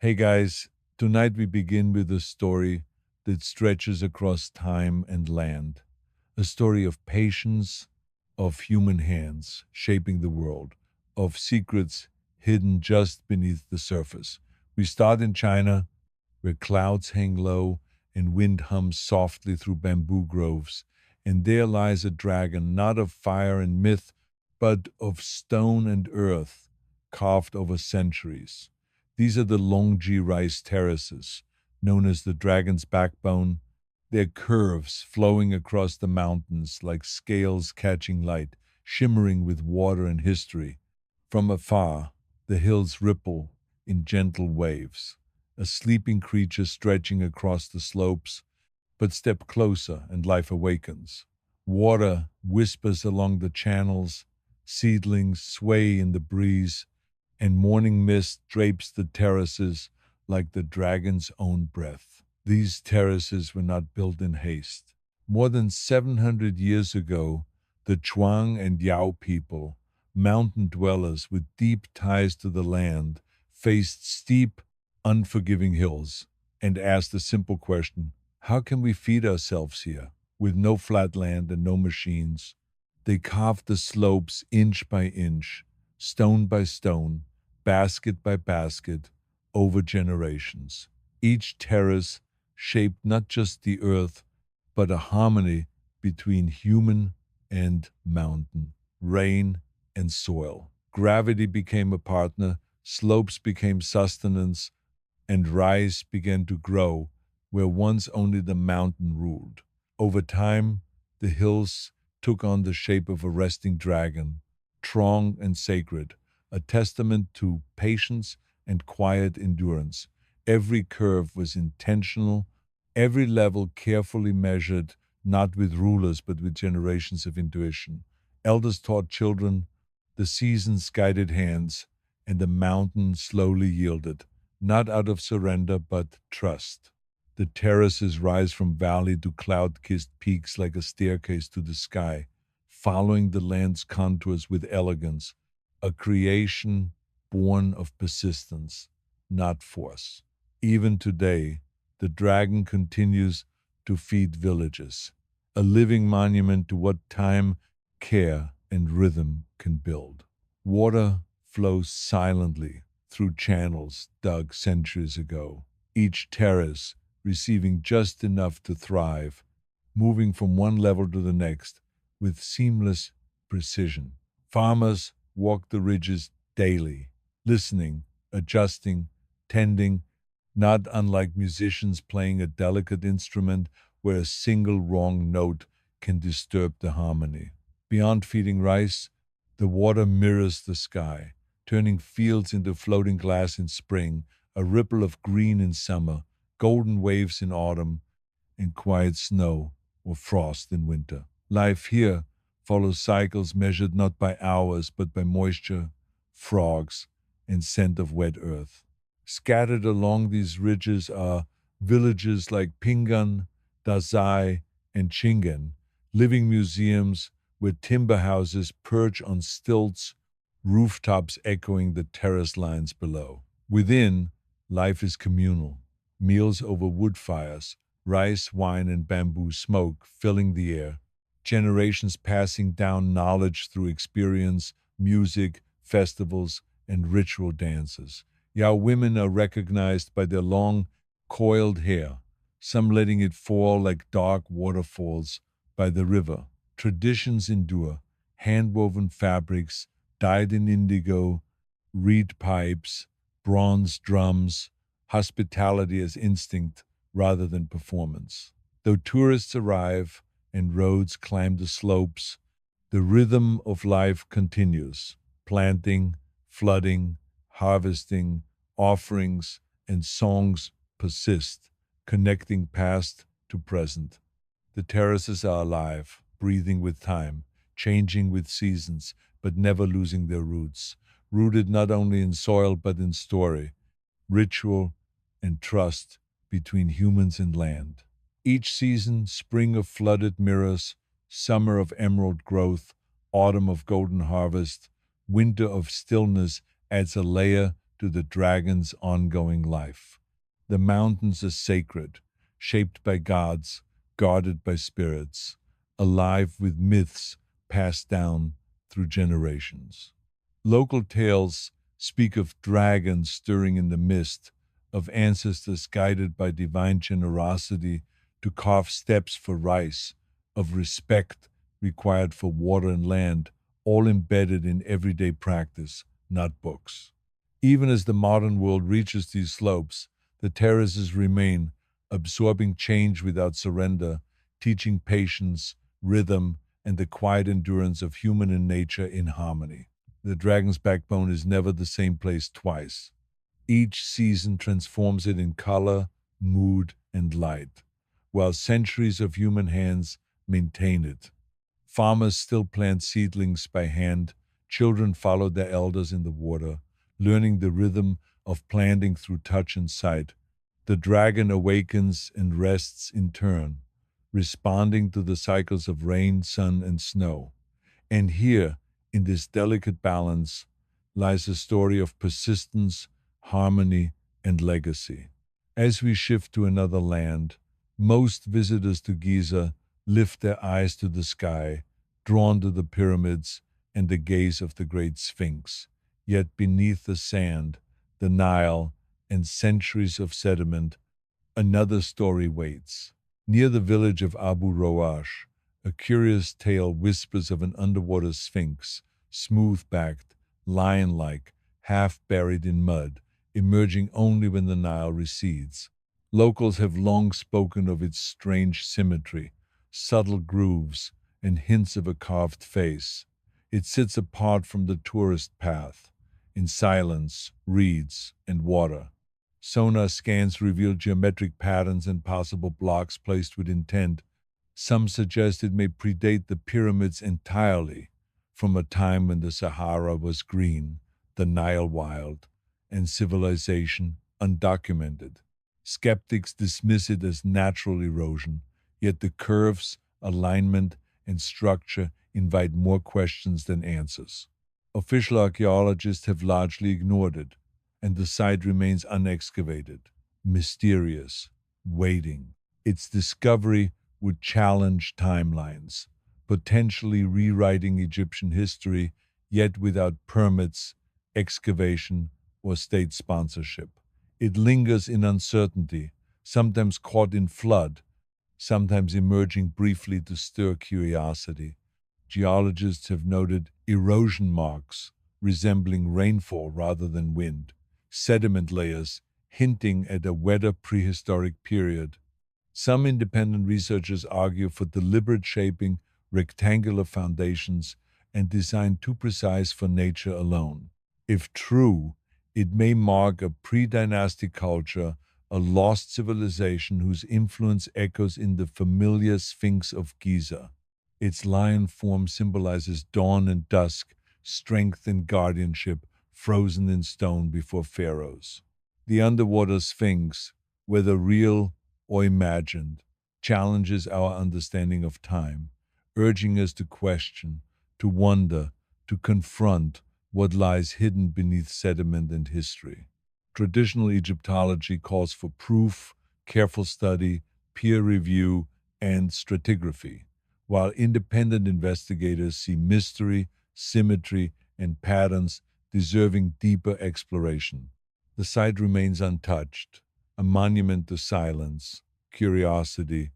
Hey guys, tonight we begin with a story that stretches across time and land. A story of patience, of human hands shaping the world, of secrets hidden just beneath the surface. We start in China, where clouds hang low and wind hums softly through bamboo groves, and there lies a dragon not of fire and myth, but of stone and earth, carved over centuries. These are the Longji rice terraces, known as the dragon's backbone, their curves flowing across the mountains like scales catching light, shimmering with water and history. From afar, the hills ripple in gentle waves, a sleeping creature stretching across the slopes, but step closer and life awakens. Water whispers along the channels, seedlings sway in the breeze, and morning mist drapes the terraces like the dragon's own breath. These terraces were not built in haste. More than 700 years ago, the Chuang and Yao people, mountain dwellers with deep ties to the land, faced steep, unforgiving hills and asked a simple question: how can we feed ourselves here? With no flat land and no machines, they carved the slopes inch by inch, stone by stone, basket by basket, over generations. Each terrace shaped not just the earth, but a harmony between human and mountain, rain and soil. Gravity became a partner, slopes became sustenance, and rice began to grow where once only the mountain ruled. Over time, the hills took on the shape of a resting dragon, strong and sacred, a testament to patience and quiet endurance. Every curve was intentional, every level carefully measured, not with rulers but with generations of intuition. Elders taught children, the seasons guided hands, and the mountain slowly yielded, not out of surrender but trust. The terraces rise from valley to cloud kissed peaks like a staircase to the sky, following the land's contours with elegance, a creation born of persistence, not force. Even today, the dragon continues to feed villages, a living monument to what time, care, and rhythm can build. Water flows silently through channels dug centuries ago, each terrace receiving just enough to thrive, moving from one level to the next with seamless precision. Farmers walk the ridges daily, listening, adjusting, tending, not unlike musicians playing a delicate instrument where a single wrong note can disturb the harmony. Beyond feeding rice, the water mirrors the sky, turning fields into floating glass in spring, a ripple of green in summer, golden waves in autumn, and quiet snow or frost in winter. Life here follows cycles measured not by hours but by moisture, frogs, and scent of wet earth. Scattered along these ridges are villages like Pingan, Dazai, and Chingen, living museums where timber houses perch on stilts, rooftops echoing the terrace lines below. Within, life is communal, meals over wood fires, rice, wine, and bamboo smoke filling the air, generations passing down knowledge through experience, music, festivals, and ritual dances. Yao women are recognized by their long, coiled hair, some letting it fall like dark waterfalls by the river. Traditions endure, hand-woven fabrics, dyed in indigo, reed pipes, bronze drums, hospitality as instinct rather than performance. Though tourists arrive and roads climb the slopes, the rhythm of life continues: planting, flooding, harvesting, offerings, and songs persist, connecting past to present. The terraces are alive, breathing with time, changing with seasons, but never losing their roots, rooted not only in soil but in story, ritual, and trust between humans and land. Each season, spring of flooded mirrors, summer of emerald growth, autumn of golden harvest, winter of stillness adds a layer to the dragon's ongoing life. The mountains are sacred, shaped by gods, guarded by spirits, alive with myths passed down through generations. Local tales speak of dragons stirring in the mist, of ancestors guided by divine generosity to carve steps for rice, of respect required for water and land, all embedded in everyday practice, not books. Even as the modern world reaches these slopes, the terraces remain, absorbing change without surrender, teaching patience, rhythm, and the quiet endurance of human and nature in harmony. The dragon's backbone is never the same place twice. Each season transforms it in color, mood, and light, while centuries of human hands maintain it. Farmers still plant seedlings by hand, children follow their elders in the water, learning the rhythm of planting through touch and sight. The dragon awakens and rests in turn, responding to the cycles of rain, sun, and snow. And here, in this delicate balance, lies a story of persistence, harmony, and legacy. As we shift to another land, most visitors to Giza lift their eyes to the sky, drawn to the pyramids and the gaze of the great Sphinx. Yet beneath the sand, the Nile, and centuries of sediment, another story waits. Near the village of Abu Roash, a curious tale whispers of an underwater sphinx, smooth-backed, lion-like, half buried in mud, emerging only when the Nile recedes. Locals have long spoken of its strange symmetry, subtle grooves, and hints of a carved face. It sits apart from the tourist path, in silence, reeds, and water. Sonar scans reveal geometric patterns and possible blocks placed with intent. Some suggest it may predate the pyramids entirely, from a time when the Sahara was green, the Nile wild, and civilization undocumented. Skeptics dismiss it as natural erosion, yet the curves, alignment, and structure invite more questions than answers. Official archaeologists have largely ignored it, and the site remains unexcavated, mysterious, waiting. Its discovery would challenge timelines, potentially rewriting Egyptian history, yet without permits, excavation, or state sponsorship. It lingers in uncertainty, sometimes caught in flood, sometimes emerging briefly to stir curiosity. Geologists have noted erosion marks resembling rainfall rather than wind, sediment layers hinting at a wetter prehistoric period. Some independent researchers argue for deliberate shaping, rectangular foundations, and design too precise for nature alone. If true, it may mark a pre-dynastic culture, a lost civilization whose influence echoes in the familiar Sphinx of Giza. Its lion form symbolizes dawn and dusk, strength and guardianship, frozen in stone before pharaohs. The underwater Sphinx, whether real or imagined, challenges our understanding of time, urging us to question, to wonder, to confront what lies hidden beneath sediment and history. Traditional Egyptology calls for proof, careful study, peer review, and stratigraphy, while independent investigators see mystery, symmetry, and patterns deserving deeper exploration. The site remains untouched, a monument to silence, curiosity,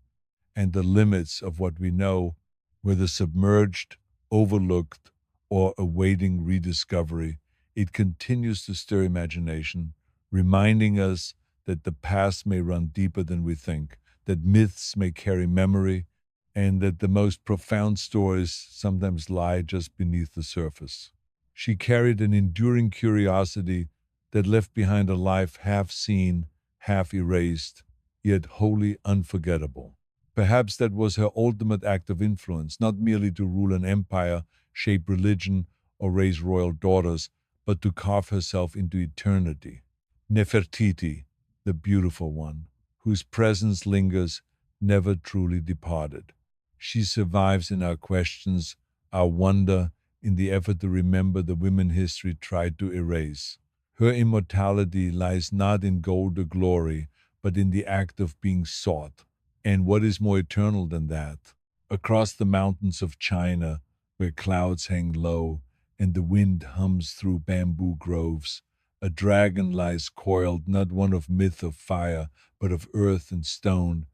and the limits of what we know, whether submerged, overlooked, or awaiting rediscovery. It continues to stir imagination, reminding us that the past may run deeper than we think, that myths may carry memory, and that the most profound stories sometimes lie just beneath the surface. She carried an enduring curiosity that left behind a life half seen, half erased, yet wholly unforgettable. Perhaps that was her ultimate act of influence, not merely to rule an empire, shape religion, or raise royal daughters, but to carve herself into eternity. Nefertiti, the beautiful one, whose presence lingers, never truly departed. She survives in our questions, our wonder, in the effort to remember the women history tried to erase. Her immortality lies not in gold or glory, but in the act of being sought. And what is more eternal than that? Across the mountains of China, where clouds hang low and the wind hums through bamboo groves, a dragon lies coiled, not one of myth or fire, but of earth and stone,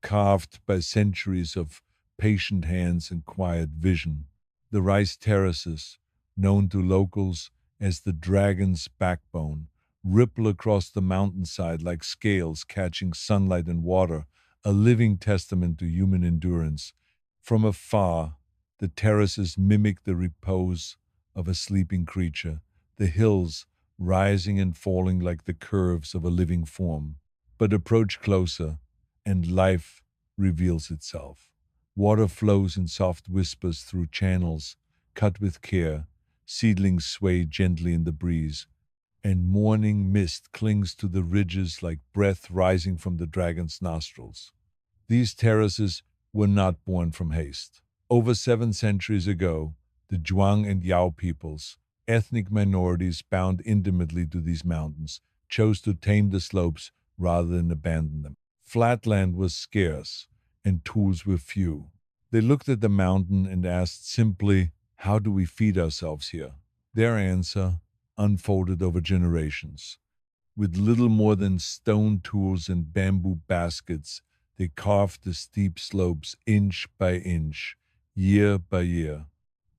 carved by centuries of patient hands and quiet vision. The rice terraces, known to locals as the dragon's backbone, ripple across the mountainside like scales catching sunlight and water, a living testament to human endurance. From afar, the terraces mimic the repose of a sleeping creature, the hills rising and falling like the curves of a living form. But approach closer, and life reveals itself. Water flows in soft whispers through channels cut with care, seedlings sway gently in the breeze, and morning mist clings to the ridges like breath rising from the dragon's nostrils. These terraces were not born from haste. Over 7 centuries ago, the Zhuang and Yao peoples, ethnic minorities bound intimately to these mountains, chose to tame the slopes rather than abandon them. Flatland was scarce, and tools were few. They looked at the mountain and asked simply, how do we feed ourselves here? Their answer unfolded over generations. With little more than stone tools and bamboo baskets, they carved the steep slopes inch by inch, year by year.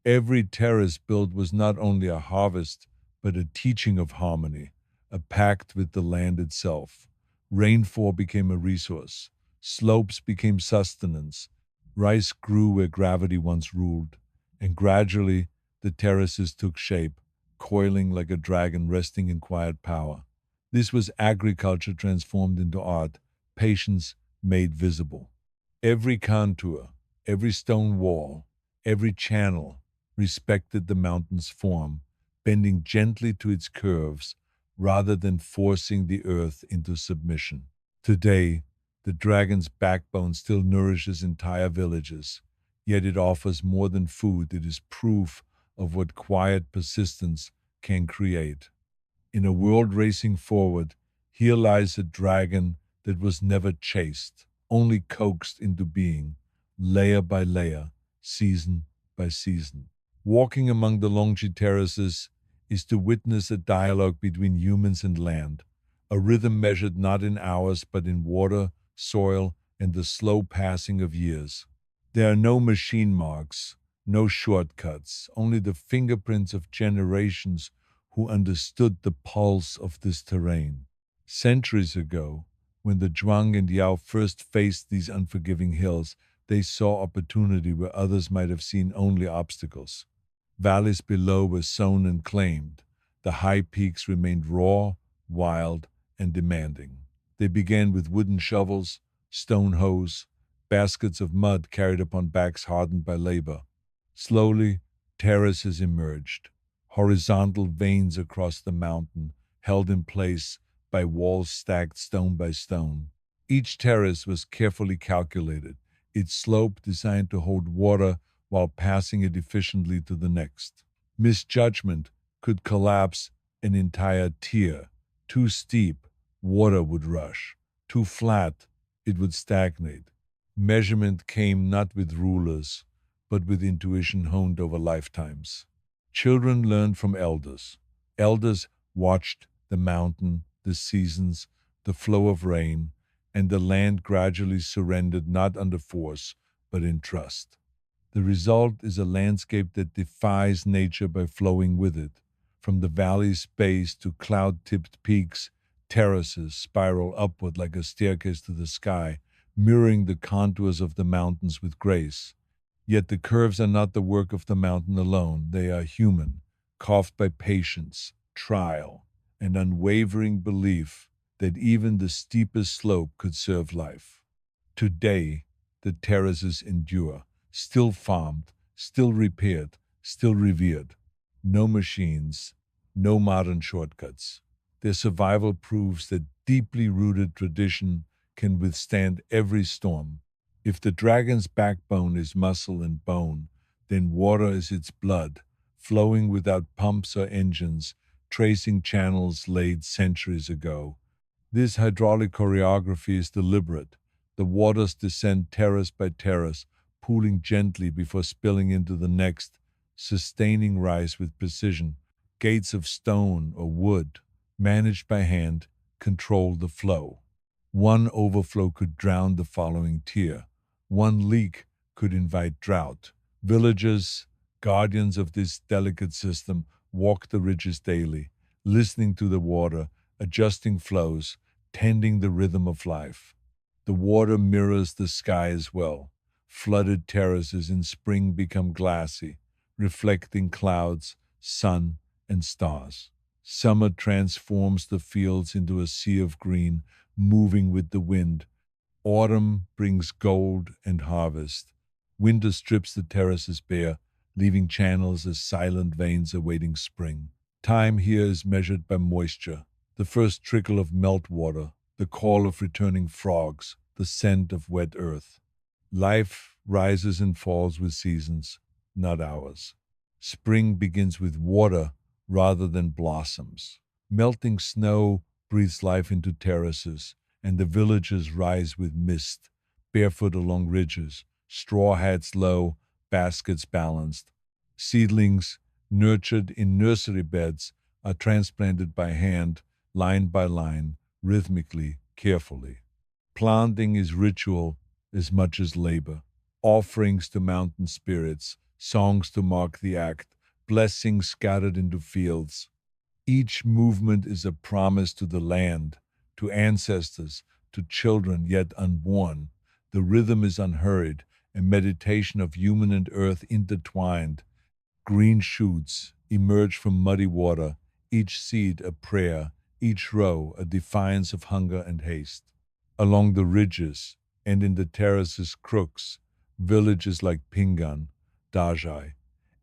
Every terrace built was not only a harvest, but a teaching of harmony, a pact with the land itself. Rainfall became a resource, slopes became sustenance, rice grew where gravity once ruled, and gradually the terraces took shape, coiling like a dragon resting in quiet power. This was agriculture transformed into art, patience made visible. Every contour, every stone wall, every channel respected the mountain's form, bending gently to its curves rather than forcing the earth into submission. Today, the dragon's backbone still nourishes entire villages, yet it offers more than food, it is proof of what quiet persistence can create. In a world racing forward, here lies a dragon that was never chased, only coaxed into being, layer by layer, season by season. Walking among the Longji terraces is to witness a dialogue between humans and land, a rhythm measured not in hours but in water, soil, and the slow passing of years. There are no machine marks, no shortcuts, only the fingerprints of generations who understood the pulse of this terrain. Centuries ago, when the Zhuang and Yao first faced these unforgiving hills, they saw opportunity where others might have seen only obstacles. Valleys below were sown and claimed. The high peaks remained raw, wild, and demanding. They began with wooden shovels, stone hoes, baskets of mud carried upon backs hardened by labor. Slowly, terraces emerged, horizontal veins across the mountain, held in place by walls stacked stone by stone. Each terrace was carefully calculated, its slope designed to hold water while passing it efficiently to the next. Misjudgment could collapse an entire tier. Too steep, water would rush. Too flat, it would stagnate. Measurement came not with rulers, but with intuition honed over lifetimes. Children learned from elders. Elders watched the mountain, the seasons, the flow of rain, and the land gradually surrendered not under force, but in trust. The result is a landscape that defies nature by flowing with it. From the valley's base to cloud-tipped peaks, terraces spiral upward like a staircase to the sky, mirroring the contours of the mountains with grace. Yet the curves are not the work of the mountain alone. They are human, carved by patience, trial, and unwavering belief that even the steepest slope could serve life. Today, the terraces endure, still farmed, still repaired, still revered. No machines, no modern shortcuts. Their survival proves that deeply rooted tradition can withstand every storm. If the dragon's backbone is muscle and bone, then water is its blood, flowing without pumps or engines, tracing channels laid centuries ago. This hydraulic choreography is deliberate. The waters descend terrace by terrace, pooling gently before spilling into the next, sustaining rise with precision. Gates of stone or wood, managed by hand, control the flow. One overflow could drown the following tier. One leak could invite drought. Villagers, guardians of this delicate system, walk the ridges daily, listening to the water, adjusting flows, tending the rhythm of life. The water mirrors the sky as well. Flooded terraces in spring become glassy, reflecting clouds, sun, and stars. Summer transforms the fields into a sea of green, moving with the wind. Autumn brings gold and harvest. Winter strips the terraces bare, leaving channels as silent veins awaiting spring. Time here is measured by moisture, the first trickle of meltwater, the call of returning frogs, the scent of wet earth. Life rises and falls with seasons, not hours. Spring begins with water rather than blossoms. Melting snow breathes life into terraces, and the villages rise with mist, barefoot along ridges, straw hats low, baskets balanced. Seedlings, nurtured in nursery beds, are transplanted by hand, line by line, rhythmically, carefully. Planting is ritual as much as labor. Offerings to mountain spirits, songs to mark the act, blessings scattered into fields. Each movement is a promise to the land, to ancestors, to children yet unborn. The rhythm is unhurried, a meditation of human and earth intertwined. Green shoots emerge from muddy water, each seed a prayer, each row a defiance of hunger and haste. Along the ridges and in the terraces' crooks, villages like Pingan, Dajai,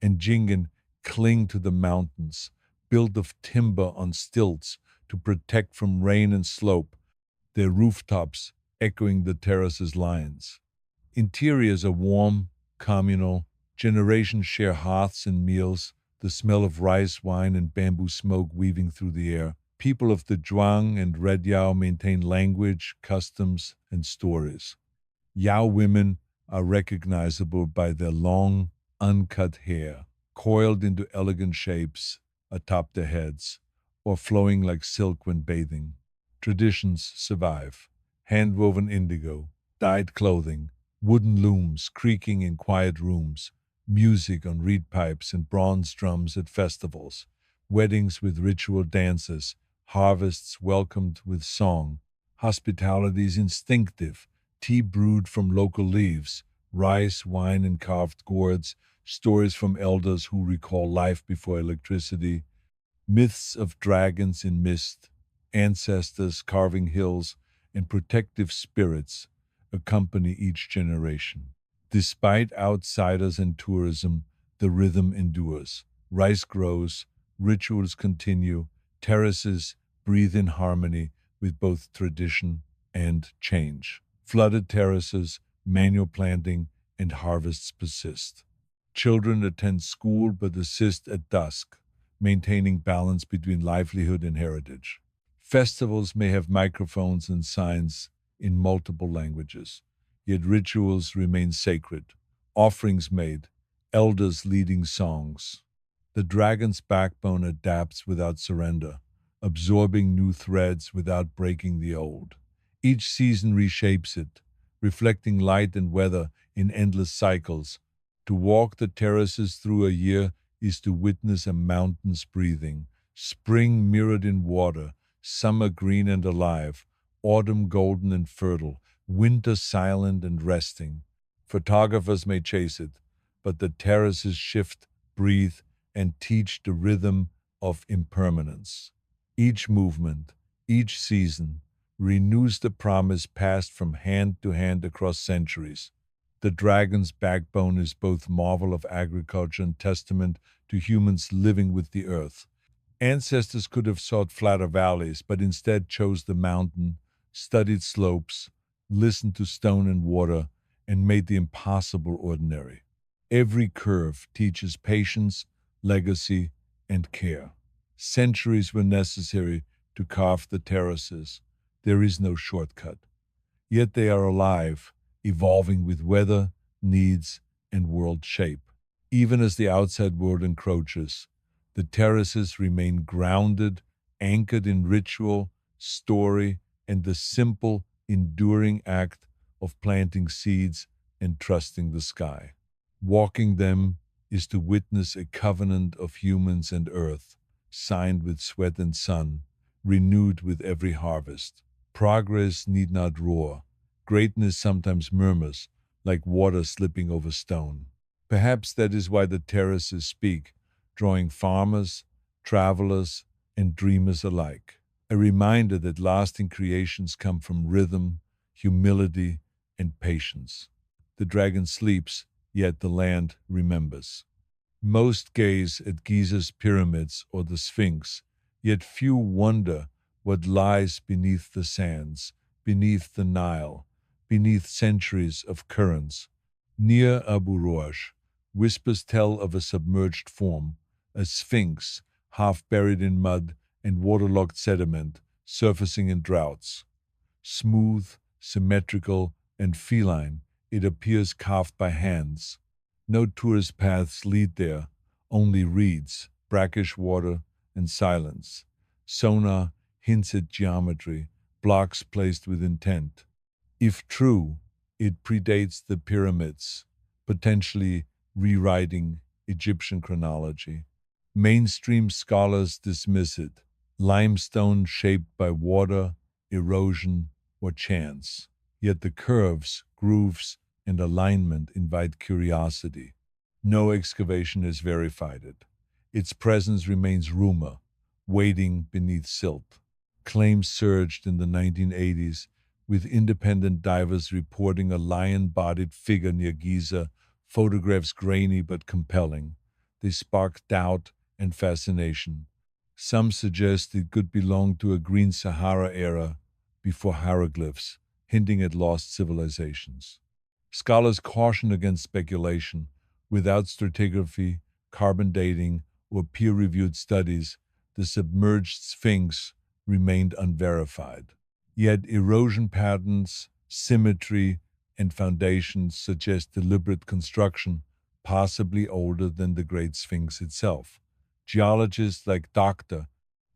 and Jingen cling to the mountains, built of timber on stilts to protect from rain and slope, their rooftops echoing the terraces' lines. Interiors are warm, communal, generations share hearths and meals, the smell of rice wine and bamboo smoke weaving through the air. People of the Zhuang and Red Yao maintain language, customs, and stories. Yao women are recognizable by their long, uncut hair, coiled into elegant shapes atop their heads, or flowing like silk when bathing. Traditions survive. Hand-woven indigo, dyed clothing, wooden looms creaking in quiet rooms, music on reed pipes and bronze drums at festivals, weddings with ritual dances, harvests welcomed with song. Hospitality is instinctive, tea brewed from local leaves, rice, wine, and carved gourds, stories from elders who recall life before electricity, myths of dragons in mist, ancestors carving hills, and protective spirits accompany each generation. Despite outsiders and tourism, the rhythm endures. Rice grows, rituals continue, terraces breathe in harmony with both tradition and change. Flooded terraces, manual planting, and harvests persist. Children attend school but assist at dusk, maintaining balance between livelihood and heritage. Festivals may have microphones and signs in multiple languages, yet rituals remain sacred. Offerings made, elders leading songs. The dragon's backbone adapts without surrender, absorbing new threads without breaking the old. Each season reshapes it, reflecting light and weather in endless cycles. To walk the terraces through a year is to witness a mountain's breathing, spring mirrored in water, summer green and alive, autumn golden and fertile, winter silent and resting. Photographers may chase it, but the terraces shift, breathe, and teach the rhythm of impermanence. Each movement, each season, renews the promise passed from hand to hand across centuries. The dragon's backbone is both marvel of agriculture and testament to humans living with the earth. Ancestors could have sought flatter valleys, but instead chose the mountain, studied slopes, listened to stone and water, and made the impossible ordinary. Every curve teaches patience, legacy, and care. Centuries were necessary to carve the terraces. There is no shortcut. Yet they are alive, evolving with weather, needs, and world shape. Even as the outside world encroaches, the terraces remain grounded, anchored in ritual, story, and the simple, enduring act of planting seeds and trusting the sky. Walking them is to witness a covenant of humans and earth, signed with sweat and sun, renewed with every harvest. Progress need not roar. Greatness sometimes murmurs, like water slipping over stone. Perhaps that is why the terraces speak, drawing farmers, travelers, and dreamers alike. A reminder that lasting creations come from rhythm, humility, and patience. The dragon sleeps, yet the land remembers. Most gaze at Giza's pyramids or the Sphinx, yet few wonder what lies beneath the sands, beneath the Nile, beneath centuries of currents. Near Abu Roash, whispers tell of a submerged form, a sphinx half buried in mud and waterlogged sediment, surfacing in droughts. Smooth, symmetrical, and feline, it appears carved by hands. No tourist paths lead there, only reeds, brackish water, and silence. Sonar hints at geometry, blocks placed with intent. If true, it predates the pyramids, potentially rewriting Egyptian chronology. Mainstream scholars dismiss it, limestone shaped by water, erosion, or chance. Yet the curves, grooves, and alignment invite curiosity. No excavation has verified it. Its presence remains rumor, waiting beneath silt. Claims surged in the 1980s, with independent divers reporting a lion-bodied figure near Giza, photographs grainy but compelling. They spark doubt and fascination. Some suggest it could belong to a Green Sahara era before hieroglyphs, hinting at lost civilizations. Scholars caution against speculation. Without stratigraphy, carbon dating, or peer-reviewed studies, the submerged Sphinx remained unverified. Yet erosion patterns, symmetry, and foundations suggest deliberate construction, possibly older than the Great Sphinx itself. Geologists like Dr.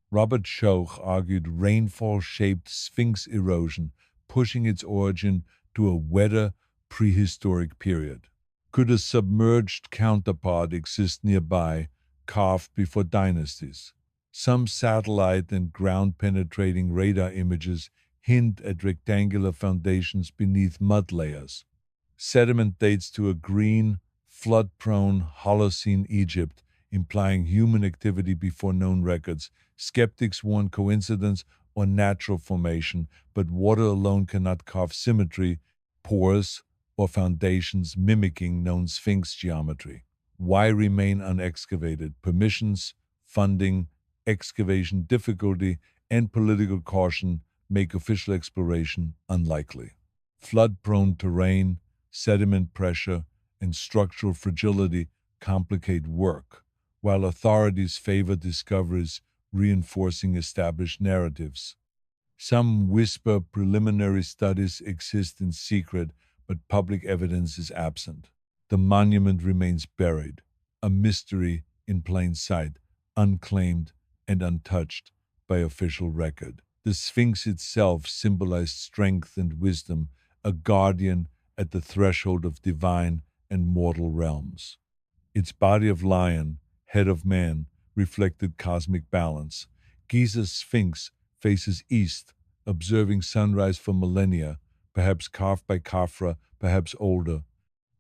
Robert Schoch argued rainfall-shaped Sphinx erosion, pushing its origin to a wetter prehistoric period. Could a submerged counterpart exist nearby, carved before dynasties? Some satellite and ground-penetrating radar images hint at rectangular foundations beneath mud layers. Sediment dates to a green, flood-prone Holocene Egypt, implying human activity before known records. Skeptics warn coincidence or natural formation, but water alone cannot carve symmetry, pores, or foundations mimicking known Sphinx geometry. Why remain unexcavated? Permissions, funding, excavation difficulty, and political caution make official exploration unlikely. Flood-prone terrain, sediment pressure, and structural fragility complicate work, while authorities favor discoveries reinforcing established narratives. Some whisper preliminary studies exist in secret, but public evidence is absent. The monument remains buried, a mystery in plain sight, unclaimed and untouched by official record. The Sphinx itself symbolized strength and wisdom, a guardian at the threshold of divine and mortal realms. Its body of lion, head of man, reflected cosmic balance. Giza's Sphinx faces east, observing sunrise for millennia, perhaps carved by Khafra, perhaps older.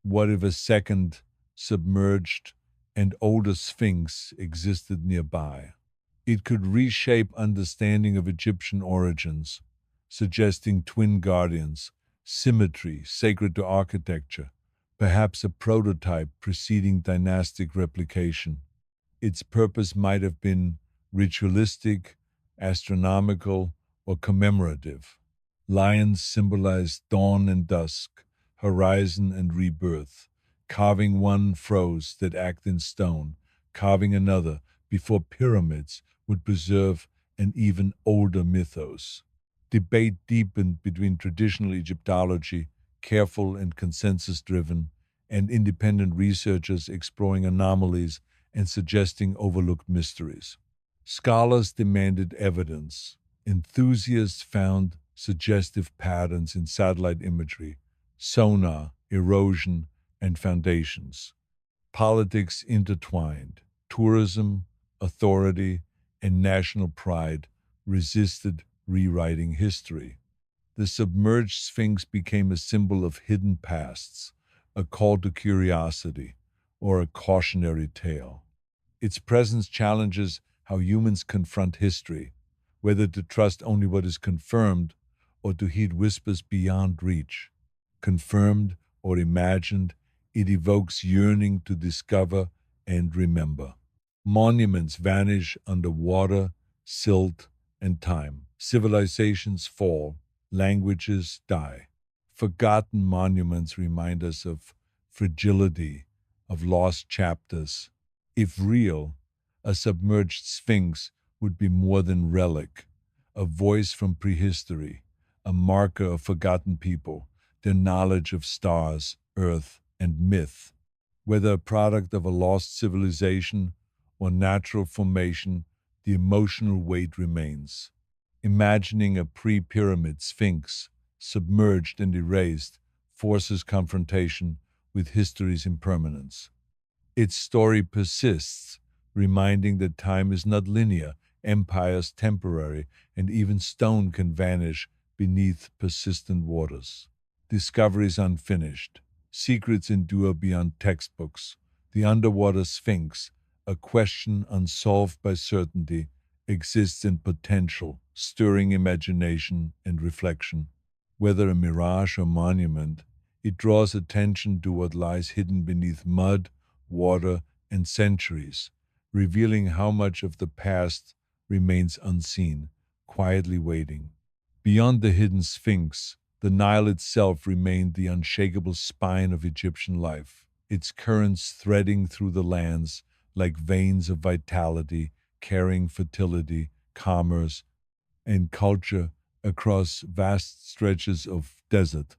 What if a second, submerged, and older Sphinx existed nearby? It could reshape understanding of Egyptian origins, suggesting twin guardians, symmetry sacred to architecture, perhaps a prototype preceding dynastic replication. Its purpose might have been ritualistic, astronomical, or commemorative. Lions symbolized dawn and dusk, horizon and rebirth. Carving one froze that act in stone, carving another before pyramids would preserve an even older mythos. Debate deepened between traditional Egyptology, careful and consensus driven, and independent researchers exploring anomalies and suggesting overlooked mysteries. Scholars demanded evidence. Enthusiasts found suggestive patterns in satellite imagery, sonar, erosion, and foundations. Politics intertwined. Tourism, authority, and national pride resisted rewriting history. The submerged Sphinx became a symbol of hidden pasts, a call to curiosity, or a cautionary tale. Its presence challenges how humans confront history, whether to trust only what is confirmed or to heed whispers beyond reach. Confirmed or imagined, it evokes yearning to discover and remember. Monuments vanish under water, silt, and time. Civilizations fall, languages die. Forgotten monuments remind us of fragility, of lost chapters. If real, a submerged sphinx would be more than relic, a voice from prehistory, a marker of forgotten people, their knowledge of stars, earth, and myth. Whether a product of a lost civilization or natural formation, the emotional weight remains. Imagining a pre-pyramid sphinx, submerged and erased, forces confrontation with history's impermanence. Its story persists, reminding that time is not linear, empires temporary, and even stone can vanish beneath persistent waters. Discoveries unfinished. Secrets endure beyond textbooks. The underwater sphinx, a question unsolved by certainty, exists in potential, stirring imagination and reflection. Whether a mirage or monument, it draws attention to what lies hidden beneath mud, water, and centuries, revealing how much of the past remains unseen, quietly waiting. Beyond the hidden sphinx, the Nile itself remained the unshakable spine of Egyptian life, its currents threading through the lands like veins of vitality, carrying fertility, commerce, and culture across vast stretches of desert.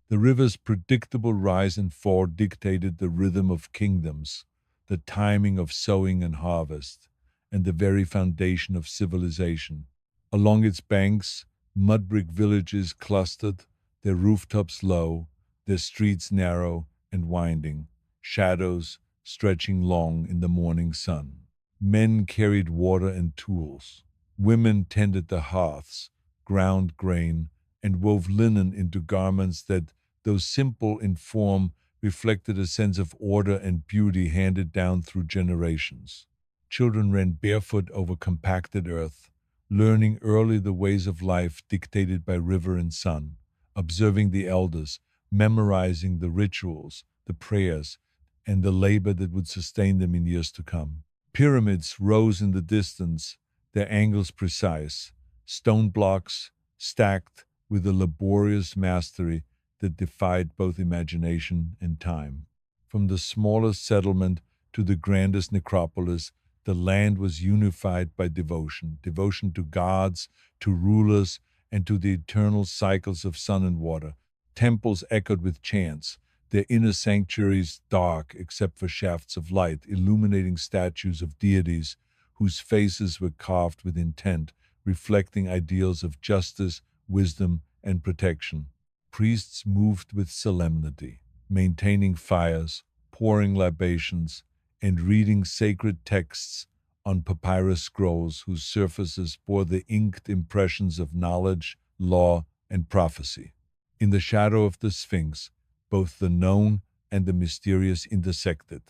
The river's predictable rise and fall dictated the rhythm of kingdoms, the timing of sowing and harvest, and the very foundation of civilization. Along its banks, mud brick villages clustered, their rooftops low, their streets narrow and winding, shadows stretching long in the morning sun. Men carried water and tools. Women tended the hearths, ground grain, and wove linen into garments that, though simple in form, reflected a sense of order and beauty handed down through generations. Children ran barefoot over compacted earth, learning early the ways of life dictated by river and sun, observing the elders, memorizing the rituals, the prayers, and the labor that would sustain them in years to come. Pyramids rose in the distance, their angles precise, stone blocks stacked with a laborious mastery that defied both imagination and time. From the smallest settlement to the grandest necropolis, the land was unified by devotion, devotion to gods, to rulers, and to the eternal cycles of sun and water. Temples echoed with chants, their inner sanctuaries dark except for shafts of light, illuminating statues of deities whose faces were carved with intent, reflecting ideals of justice, wisdom, and protection. Priests moved with solemnity, maintaining fires, pouring libations, and reading sacred texts on papyrus scrolls whose surfaces bore the inked impressions of knowledge, law, and prophecy. In the shadow of the Sphinx, both the known and the mysterious intersected,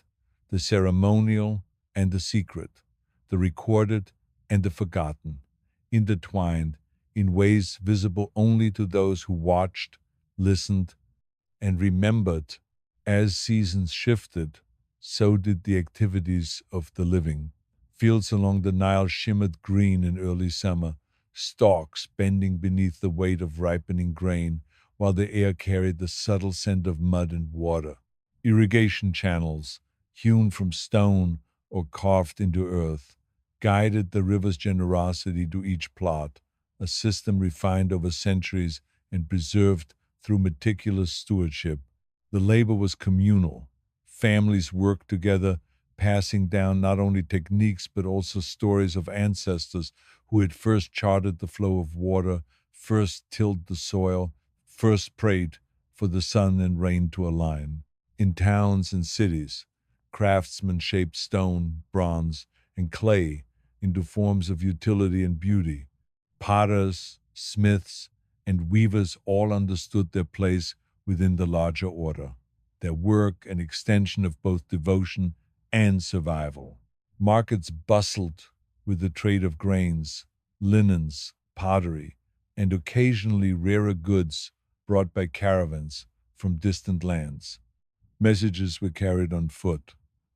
the ceremonial and the secret, the recorded and the forgotten, intertwined in ways visible only to those who watched, listened, and remembered. As seasons shifted, so did the activities of the living. Fields along the Nile shimmered green in early summer, stalks bending beneath the weight of ripening grain, while the air carried the subtle scent of mud and water. Irrigation channels, hewn from stone or carved into earth, guided the river's generosity to each plot, a system refined over centuries and preserved through meticulous stewardship. The labor was communal. Families worked together, passing down not only techniques but also stories of ancestors who had first charted the flow of water, first tilled the soil, first prayed for the sun and rain to align. In towns and cities, craftsmen shaped stone, bronze, and clay into forms of utility and beauty. Potters, smiths, and weavers all understood their place within the larger order, their work an extension of both devotion and survival. Markets bustled with the trade of grains, linens, pottery, and occasionally rarer goods brought by caravans from distant lands. Messages were carried on foot,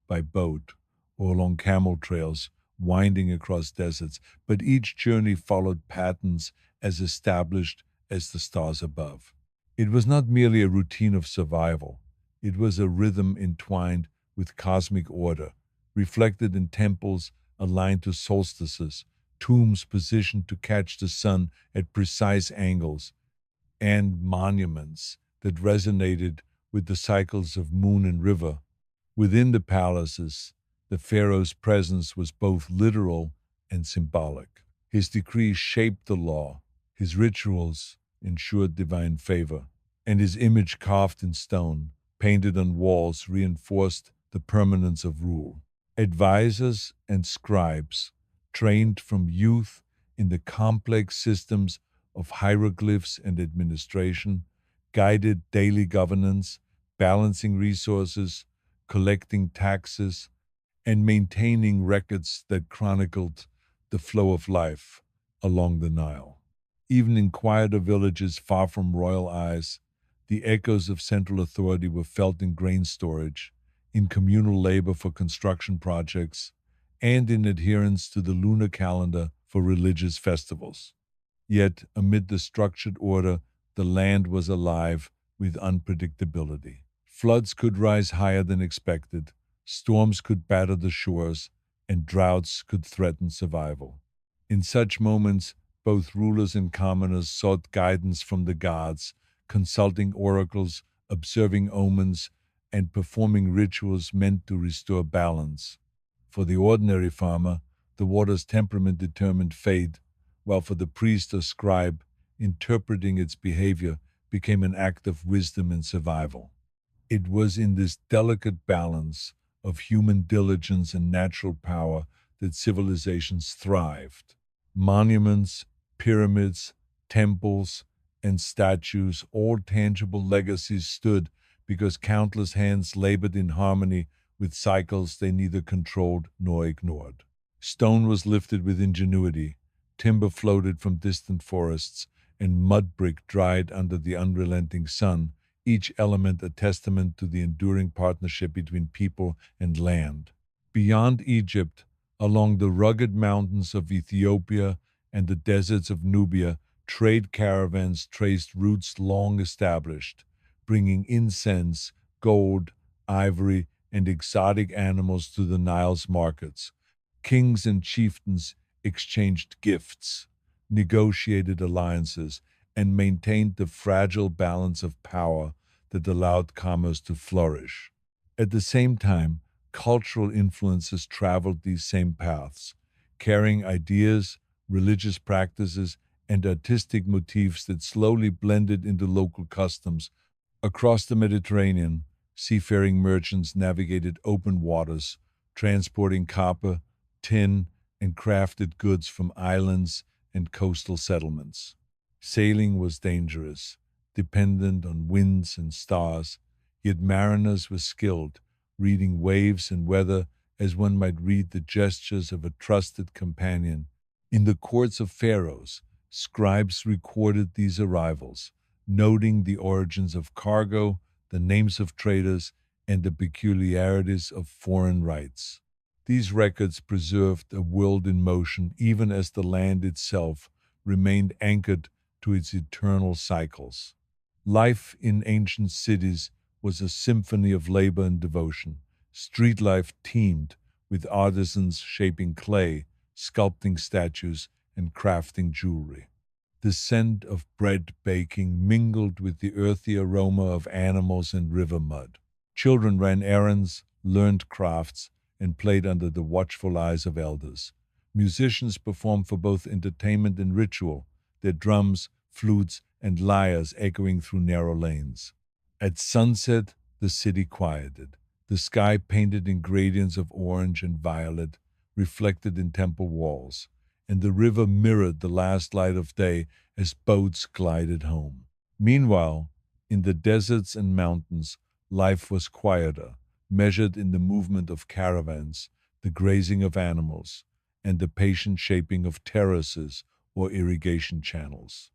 by boat, or along camel trails winding across deserts, but each journey followed patterns as established as the stars above. It was not merely a routine of survival, it was a rhythm entwined with cosmic order, reflected in temples aligned to solstices, tombs positioned to catch the sun at precise angles, and monuments that resonated with the cycles of moon and river. Within the palaces, the pharaoh's presence was both literal and symbolic. His decrees shaped the law, his rituals ensured divine favor, and his image carved in stone, painted on walls, reinforced the permanence of rule. Advisors and scribes, trained from youth in the complex systems of hieroglyphs and administration, guided daily governance, balancing resources, collecting taxes, and maintaining records that chronicled the flow of life along the Nile. Even in quieter villages far from royal eyes, the echoes of central authority were felt in grain storage, in communal labor for construction projects, and in adherence to the lunar calendar for religious festivals. Yet, amid the structured order, the land was alive with unpredictability. Floods could rise higher than expected, storms could batter the shores, and droughts could threaten survival. In such moments, both rulers and commoners sought guidance from the gods, consulting oracles, observing omens, and performing rituals meant to restore balance. For the ordinary farmer, the water's temperament determined fate, while for the priest or scribe, interpreting its behavior became an act of wisdom and survival. It was in this delicate balance of human diligence and natural power that civilizations thrived. Monuments, pyramids, temples, and statues, all tangible legacies, stood because countless hands labored in harmony with cycles they neither controlled nor ignored. Stone was lifted with ingenuity, timber floated from distant forests, and mud brick dried under the unrelenting sun, each element a testament to the enduring partnership between people and land. Beyond Egypt, along the rugged mountains of Ethiopia and the deserts of Nubia, trade caravans traced routes long established, bringing incense, gold, ivory, and exotic animals to the Nile's markets. Kings and chieftains exchanged gifts, negotiated alliances, and maintained the fragile balance of power that allowed commerce to flourish. At the same time, cultural influences traveled these same paths, carrying ideas, religious practices, and artistic motifs that slowly blended into local customs. Across the Mediterranean, seafaring merchants navigated open waters, transporting copper, tin, and crafted goods from islands and coastal settlements. Sailing was dangerous, dependent on winds and stars, yet mariners were skilled, reading waves and weather as one might read the gestures of a trusted companion. In the courts of pharaohs, scribes recorded these arrivals, noting the origins of cargo, the names of traders, and the peculiarities of foreign rites. These records preserved a world in motion even as the land itself remained anchored to its eternal cycles. Life in ancient cities was a symphony of labor and devotion. Street life teemed with artisans shaping clay, sculpting statues, and crafting jewelry. The scent of bread baking mingled with the earthy aroma of animals and river mud. Children ran errands, learned crafts, and played under the watchful eyes of elders. Musicians performed for both entertainment and ritual, their drums, flutes, and lyres echoing through narrow lanes. At sunset, the city quieted. The sky painted in gradients of orange and violet, reflected in temple walls, and the river mirrored the last light of day as boats glided home. Meanwhile, in the deserts and mountains, life was quieter, measured in the movement of caravans, the grazing of animals, and the patient shaping of terraces or irrigation channels.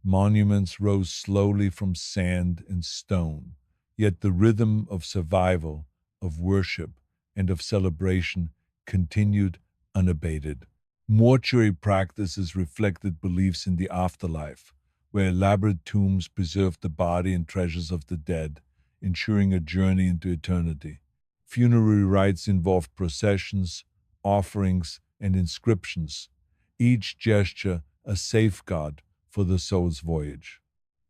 Monuments rose slowly from sand and stone, yet the rhythm of survival, of worship, and of celebration continued unabated. Mortuary practices reflected beliefs in the afterlife, where elaborate tombs preserved the body and treasures of the dead, ensuring a journey into eternity. Funerary rites involved processions, offerings, and inscriptions, each gesture a safeguard for the soul's voyage.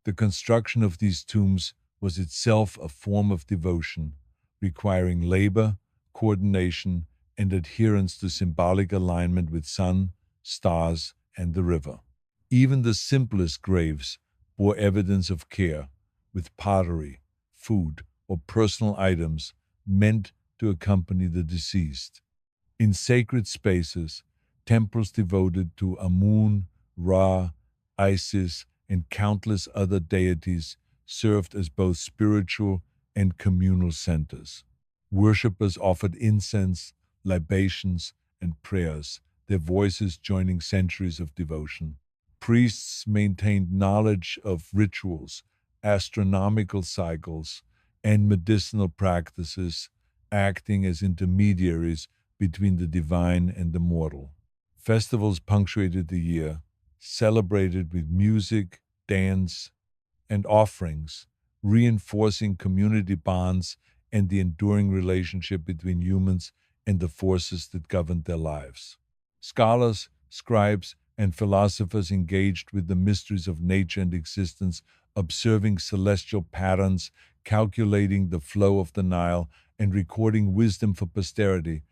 The construction of these tombs was itself a form of devotion, requiring labor, coordination, and adherence to symbolic alignment with sun, stars, and the river. Even the simplest graves bore evidence of care, with pottery, food, or personal items meant to accompany the deceased. In sacred spaces, temples devoted to Amun, Ra, Isis, and countless other deities served as both spiritual and communal centers. Worshippers offered incense, libations, and prayers, their voices joining centuries of devotion. Priests maintained knowledge of rituals, astronomical cycles, and medicinal practices, acting as intermediaries between the divine and the mortal. Festivals punctuated the year, celebrated with music, dance, and offerings, reinforcing community bonds and the enduring relationship between humans and the forces that governed their lives. Scholars, scribes, and philosophers engaged with the mysteries of nature and existence, observing celestial patterns, calculating the flow of the Nile, and recording wisdom for posterity.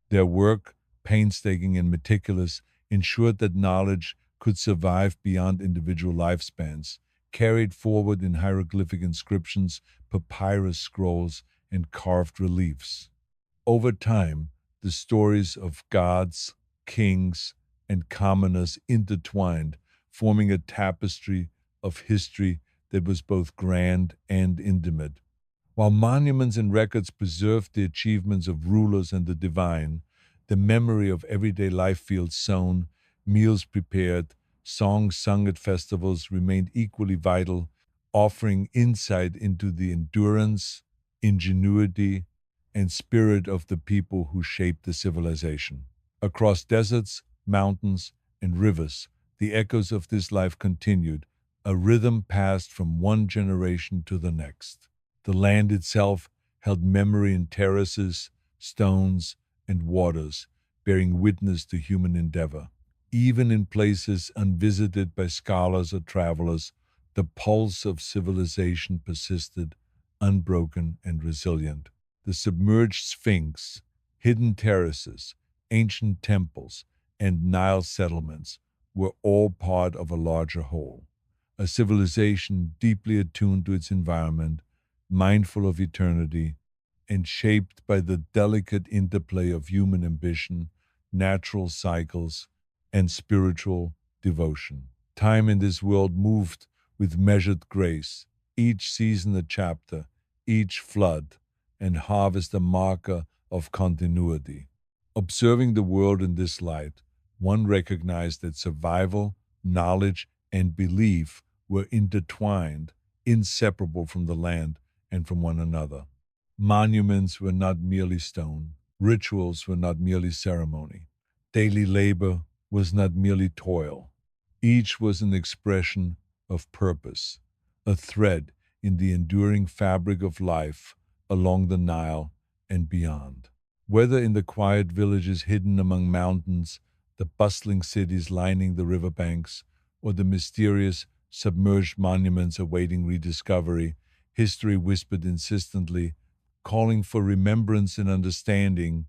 Their work, painstaking and meticulous, ensured that knowledge could survive beyond individual lifespans, carried forward in hieroglyphic inscriptions, papyrus scrolls, and carved reliefs. Over time, the stories of gods, kings, and commoners intertwined, forming a tapestry of history that was both grand and intimate. While monuments and records preserved the achievements of rulers and the divine, the memory of everyday life fields sown, meals prepared, songs sung at festivals remained equally vital, offering insight into the endurance, ingenuity, and spirit of the people who shaped the civilization. Across deserts, mountains, and rivers, the echoes of this life continued, a rhythm passed from one generation to the next. The land itself held memory in terraces, stones, and waters, bearing witness to human endeavor. Even in places unvisited by scholars or travelers, the pulse of civilization persisted, unbroken and resilient. The submerged Sphinx, hidden terraces, ancient temples, and Nile settlements were all part of a larger whole. A civilization deeply attuned to its environment, mindful of eternity, and shaped by the delicate interplay of human ambition, natural cycles, and spiritual devotion. Time in this world moved with measured grace, each season a chapter, each flood and harvest a marker of continuity. Observing the world in this light, one recognized that survival, knowledge, and belief were intertwined, inseparable from the land and from one another. Monuments were not merely stone, rituals were not merely ceremony, daily labor was not merely toil. Each was an expression of purpose, a thread in the enduring fabric of life along the Nile and beyond. Whether in the quiet villages hidden among mountains, the bustling cities lining the riverbanks, or the mysterious submerged monuments awaiting rediscovery, history whispered insistently, calling for remembrance and understanding.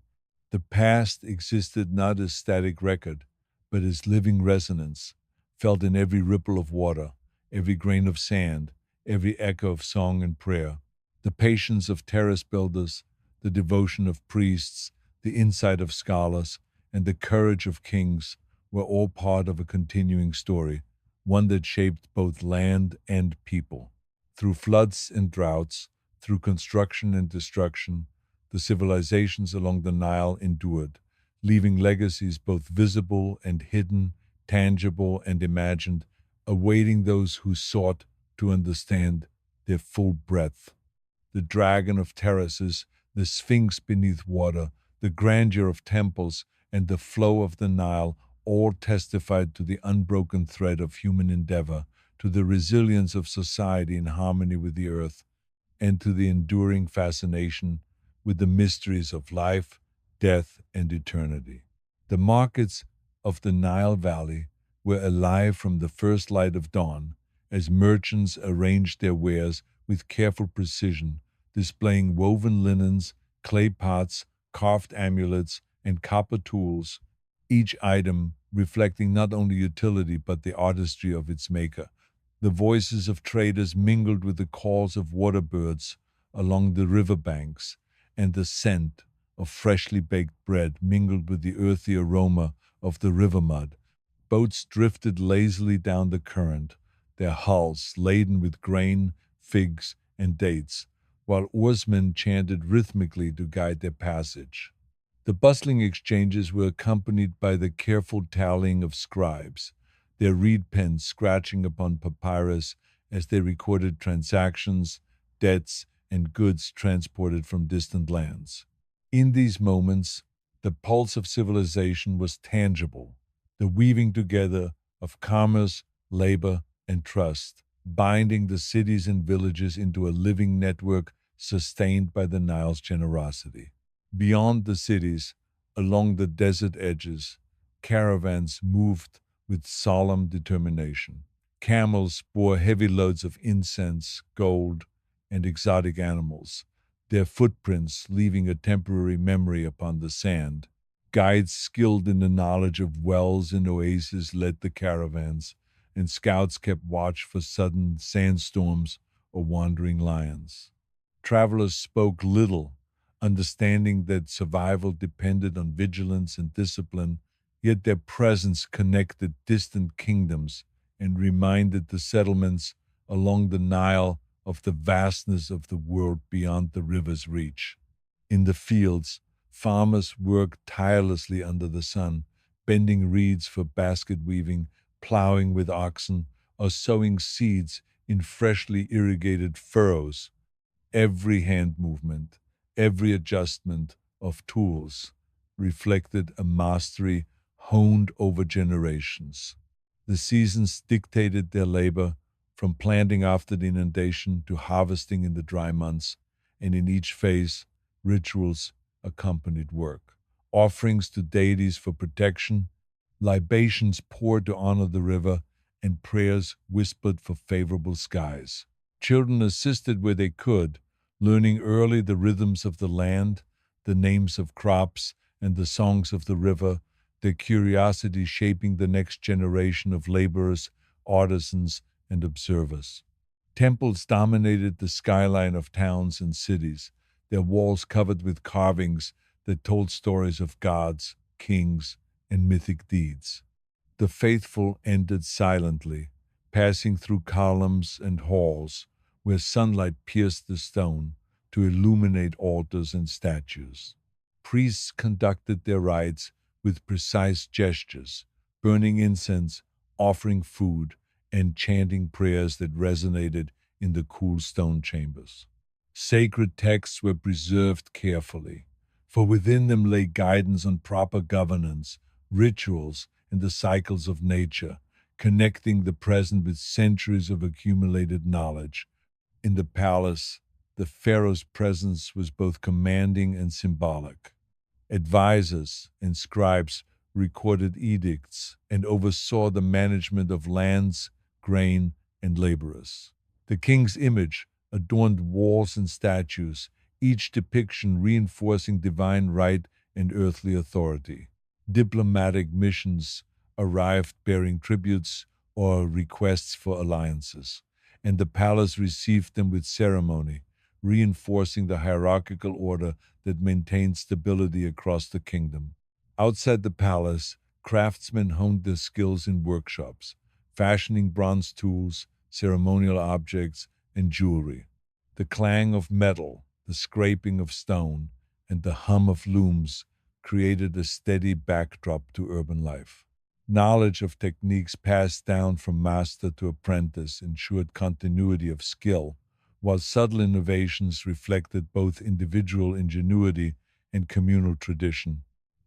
The past existed not as static record, but as living resonance, felt in every ripple of water, every grain of sand, every echo of song and prayer. The patience of terrace builders, the devotion of priests, the insight of scholars, and the courage of kings were all part of a continuing story, one that shaped both land and people. Through floods and droughts, through construction and destruction, the civilizations along the Nile endured, leaving legacies both visible and hidden, tangible and imagined, awaiting those who sought to understand their full breadth. The dragon of terraces, the sphinx beneath water, the grandeur of temples, and the flow of the Nile all testified to the unbroken thread of human endeavor, to the resilience of society in harmony with the earth, and to the enduring fascination with the mysteries of life, death, and eternity. The markets of the Nile Valley were alive from the first light of dawn as merchants arranged their wares with careful precision, displaying woven linens, clay pots, carved amulets, and copper tools, each item reflecting not only utility but the artistry of its maker. The voices of traders mingled with the calls of water birds along the river banks, and the scent of freshly baked bread mingled with the earthy aroma of the river mud. Boats drifted lazily down the current, their hulls laden with grain, figs, and dates, while oarsmen chanted rhythmically to guide their passage. The bustling exchanges were accompanied by the careful tallying of scribes, their reed pens scratching upon papyrus as they recorded transactions, debts, and goods transported from distant lands. In these moments, the pulse of civilization was tangible, the weaving together of commerce, labor, and trust, binding the cities and villages into a living network sustained by the Nile's generosity. Beyond the cities, along the desert edges, caravans moved with solemn determination. Camels bore heavy loads of incense, gold, and exotic animals, their footprints leaving a temporary memory upon the sand. Guides skilled in the knowledge of wells and oases led the caravans, and scouts kept watch for sudden sandstorms or wandering lions. Travelers spoke little, understanding that survival depended on vigilance and discipline, yet their presence connected distant kingdoms and reminded the settlements along the Nile of the vastness of the world beyond the river's reach. In the fields, farmers worked tirelessly under the sun, bending reeds for basket weaving, plowing with oxen, or sowing seeds in freshly irrigated furrows. Every hand movement, every adjustment of tools reflected a mastery honed over generations. The seasons dictated their labor, from planting after the inundation to harvesting in the dry months, and in each phase, rituals accompanied work. Offerings to deities for protection, libations poured to honor the river, and prayers whispered for favorable skies. Children assisted where they could, learning early the rhythms of the land, the names of crops, and the songs of the river, their curiosity shaping the next generation of laborers, artisans, and observers. Temples dominated the skyline of towns and cities, their walls covered with carvings that told stories of gods, kings, and mythic deeds. The faithful entered silently, passing through columns and halls where sunlight pierced the stone to illuminate altars and statues. Priests conducted their rites with precise gestures, burning incense, offering food, and chanting prayers that resonated in the cool stone chambers. Sacred texts were preserved carefully, for within them lay guidance on proper governance, rituals, and the cycles of nature, connecting the present with centuries of accumulated knowledge. In the palace, the pharaoh's presence was both commanding and symbolic. Advisors and scribes recorded edicts, and oversaw the management of lands, grain, and laborers. The king's image adorned walls and statues, each depiction reinforcing divine right and earthly authority. Diplomatic missions arrived bearing tributes or requests for alliances, and the palace received them with ceremony, reinforcing the hierarchical order that maintained stability across the kingdom. Outside the palace, craftsmen honed their skills in workshops, fashioning bronze tools, ceremonial objects, and jewelry. The clang of metal, the scraping of stone, and the hum of looms created a steady backdrop to urban life. Knowledge of techniques passed down from master to apprentice ensured continuity of skill, while subtle innovations reflected both individual ingenuity and communal tradition.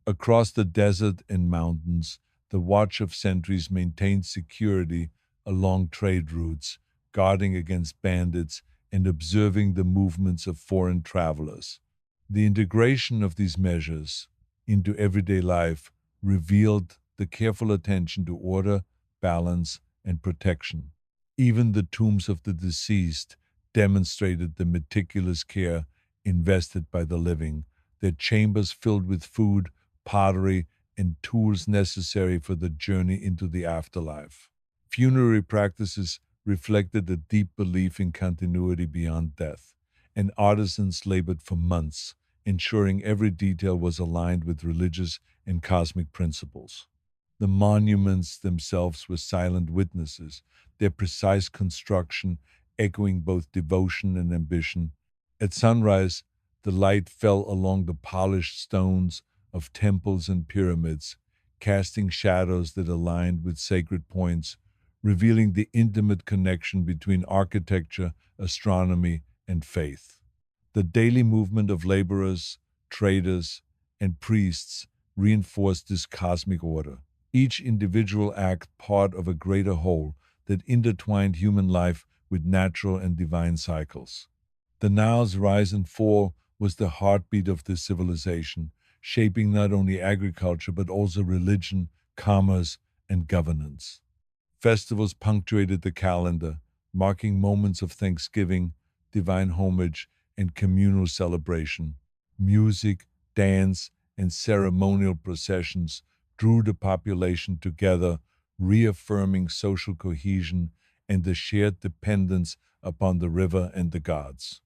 Across the desert and mountains, the watch of sentries maintained security along trade routes, guarding against bandits and observing the movements of foreign travelers. The integration of these measures into everyday life revealed the careful attention to order, balance, and protection. Even the tombs of the deceased demonstrated the meticulous care invested by the living, their chambers filled with food, pottery, and tools necessary for the journey into the afterlife. Funerary practices reflected a deep belief in continuity beyond death, and artisans labored for months, ensuring every detail was aligned with religious and cosmic principles. The monuments themselves were silent witnesses, their precise construction echoing both devotion and ambition. At sunrise, the light fell along the polished stones of temples and pyramids, casting shadows that aligned with sacred points, revealing the intimate connection between architecture, astronomy, and faith. The daily movement of laborers, traders, and priests reinforced this cosmic order, each individual act part of a greater whole that intertwined human life with natural and divine cycles. The Nile's rise and fall was the heartbeat of this civilization, shaping not only agriculture but also religion, commerce, and governance. Festivals punctuated the calendar, marking moments of thanksgiving, divine homage, and communal celebration. Music, dance, and ceremonial processions drew the population together, reaffirming social cohesion and the shared dependence upon the river and the gods.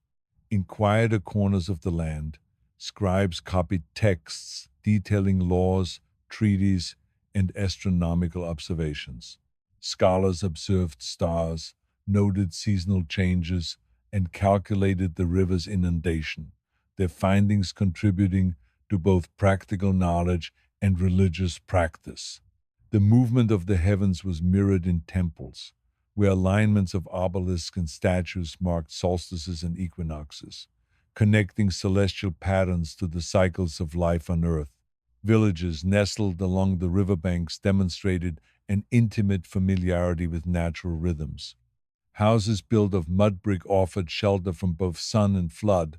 In quieter corners of the land, scribes copied texts detailing laws, treaties, and astronomical observations. Scholars observed stars, noted seasonal changes, and calculated the river's inundation, their findings contributing to both practical knowledge and religious practice. The movement of the heavens was mirrored in temples, where alignments of obelisks and statues marked solstices and equinoxes, connecting celestial patterns to the cycles of life on earth. Villages nestled along the riverbanks demonstrated an intimate familiarity with natural rhythms. Houses built of mud brick offered shelter from both sun and flood,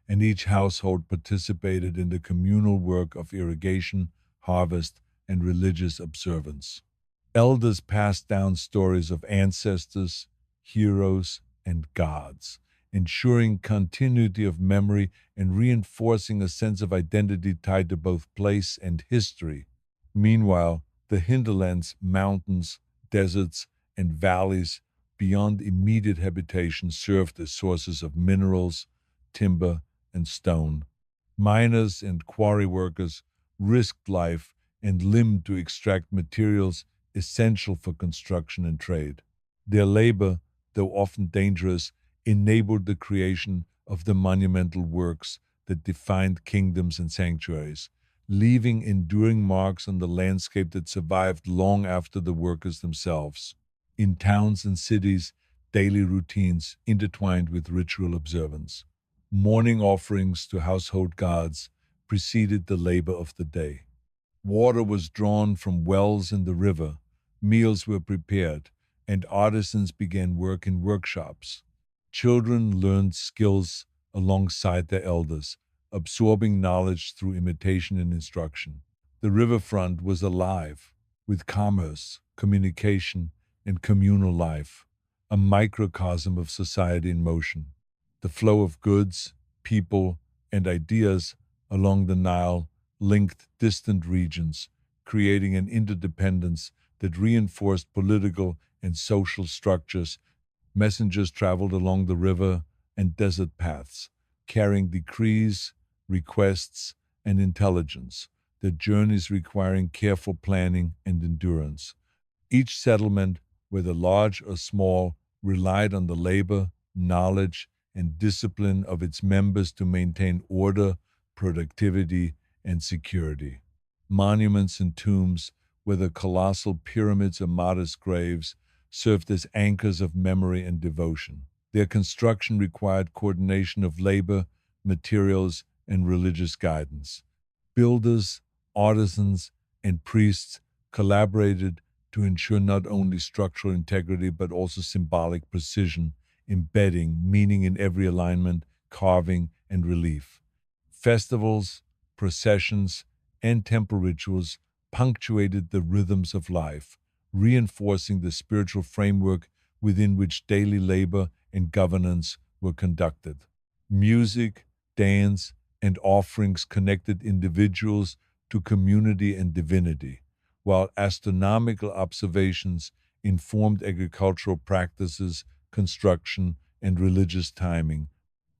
and each household participated in the communal work of irrigation, harvest, and religious observance. Elders passed down stories of ancestors, heroes, and gods, ensuring continuity of memory and reinforcing a sense of identity tied to both place and history. Meanwhile, the hinterlands, mountains, deserts, and valleys beyond immediate habitation served as sources of minerals, timber, and stone. Miners and quarry workers risked life and limb to extract materials essential for construction and trade. Their labor, though often dangerous, enabled the creation of the monumental works that defined kingdoms and sanctuaries, leaving enduring marks on the landscape that survived long after the workers themselves. In towns and cities, daily routines intertwined with ritual observance. Morning offerings to household gods preceded the labor of the day. Water was drawn from wells in the river, meals were prepared, and artisans began work in workshops. Children learned skills alongside their elders, absorbing knowledge through imitation and instruction. The riverfront was alive with commerce, communication, and communal life, a microcosm of society in motion. The flow of goods, people, and ideas along the Nile linked distant regions, creating an interdependence that reinforced political and social structures. Messengers traveled along the river and desert paths, carrying decrees, requests, and intelligence, their journeys requiring careful planning and endurance. Each settlement, whether large or small, relied on the labor, knowledge, and discipline of its members to maintain order, productivity, and security. Monuments and tombs, whether colossal pyramids or modest graves, served as anchors of memory and devotion. Their construction required coordination of labor, materials, and religious guidance. Builders, artisans, and priests collaborated to ensure not only structural integrity but also symbolic precision, embedding meaning in every alignment, carving, and relief. Festivals, processions, and temple rituals punctuated the rhythms of life, reinforcing the spiritual framework within which daily labor and governance were conducted. Music, dance, and offerings connected individuals to community and divinity, while astronomical observations informed agricultural practices, construction, and religious timing.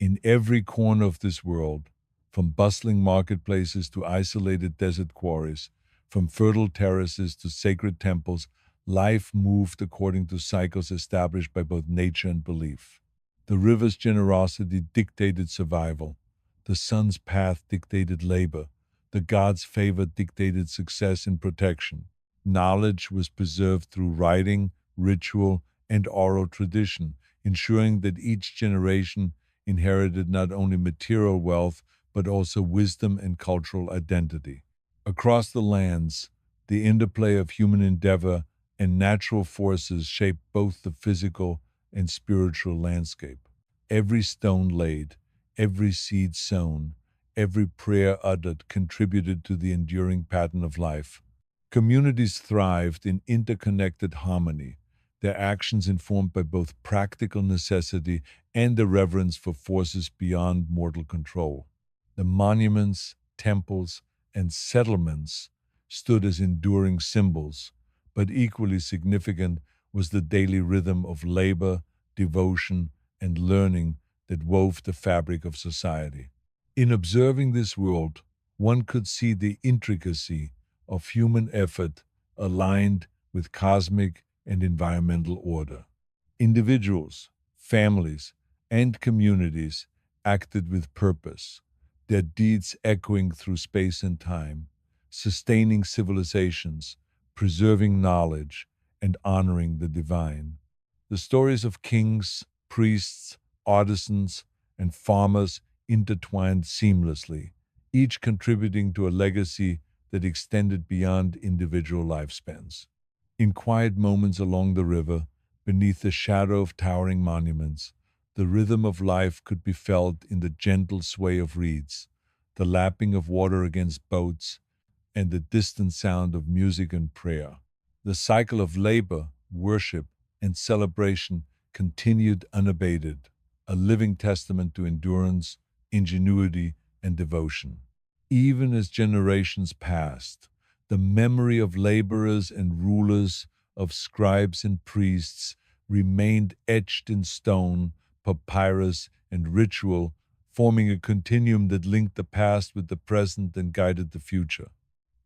In every corner of this world, from bustling marketplaces to isolated desert quarries, from fertile terraces to sacred temples, life moved according to cycles established by both nature and belief. The river's generosity dictated survival, the sun's path dictated labor, the gods' favor dictated success and protection. Knowledge was preserved through writing, ritual, and oral tradition, ensuring that each generation inherited not only material wealth but also wisdom and cultural identity. Across the lands, the interplay of human endeavor and natural forces shaped both the physical and spiritual landscape. Every stone laid, every seed sown, every prayer uttered contributed to the enduring pattern of life. Communities thrived in interconnected harmony, their actions informed by both practical necessity and the reverence for forces beyond mortal control. The monuments, temples, and settlements stood as enduring symbols, but equally significant was the daily rhythm of labor, devotion, and learning that wove the fabric of society. In observing this world, one could see the intricacy of human effort aligned with cosmic and environmental order. Individuals, families, and communities acted with purpose, their deeds echoing through space and time, sustaining civilizations, preserving knowledge, and honoring the divine. The stories of kings, priests, artisans, and farmers intertwined seamlessly, each contributing to a legacy that extended beyond individual lifespans. In quiet moments along the river, beneath the shadow of towering monuments, the rhythm of life could be felt in the gentle sway of reeds, the lapping of water against boats, and the distant sound of music and prayer. The cycle of labor, worship, and celebration continued unabated, a living testament to endurance, ingenuity, and devotion. Even as generations passed, the memory of laborers and rulers, of scribes and priests, remained etched in stone, papyrus, and ritual, forming a continuum that linked the past with the present and guided the future.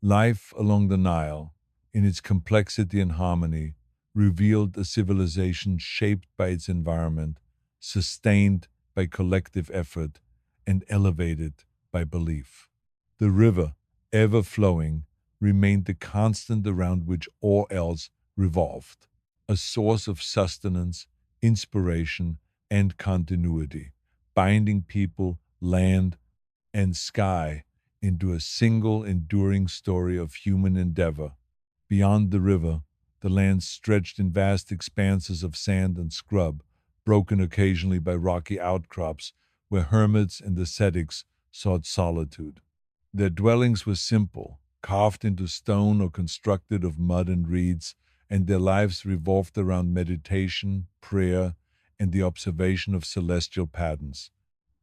Life along the Nile, in its complexity and harmony, revealed a civilization shaped by its environment, sustained by collective effort, and elevated by belief. The river, ever flowing, remained the constant around which all else revolved, a source of sustenance, inspiration, and continuity, binding people, land, and sky into a single enduring story of human endeavor. Beyond the river, the land stretched in vast expanses of sand and scrub, broken occasionally by rocky outcrops where hermits and ascetics sought solitude. Their dwellings were simple, carved into stone or constructed of mud and reeds, and their lives revolved around meditation, prayer, and the observation of celestial patterns.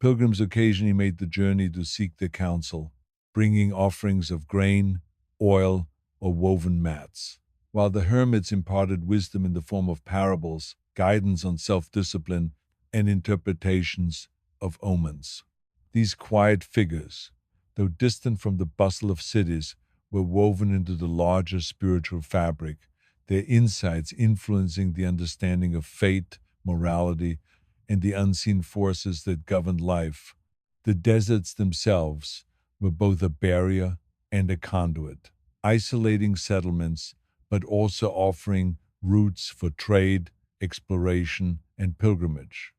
Pilgrims occasionally made the journey to seek their counsel, bringing offerings of grain, oil, or woven mats, while the hermits imparted wisdom in the form of parables, guidance on self discipline, and interpretations of omens. These quiet figures, though distant from the bustle of cities, were woven into the larger spiritual fabric, their insights influencing the understanding of fate, morality, and the unseen forces that governed life. The deserts themselves were both a barrier and a conduit, isolating settlements but also offering routes for trade, exploration, and pilgrimage.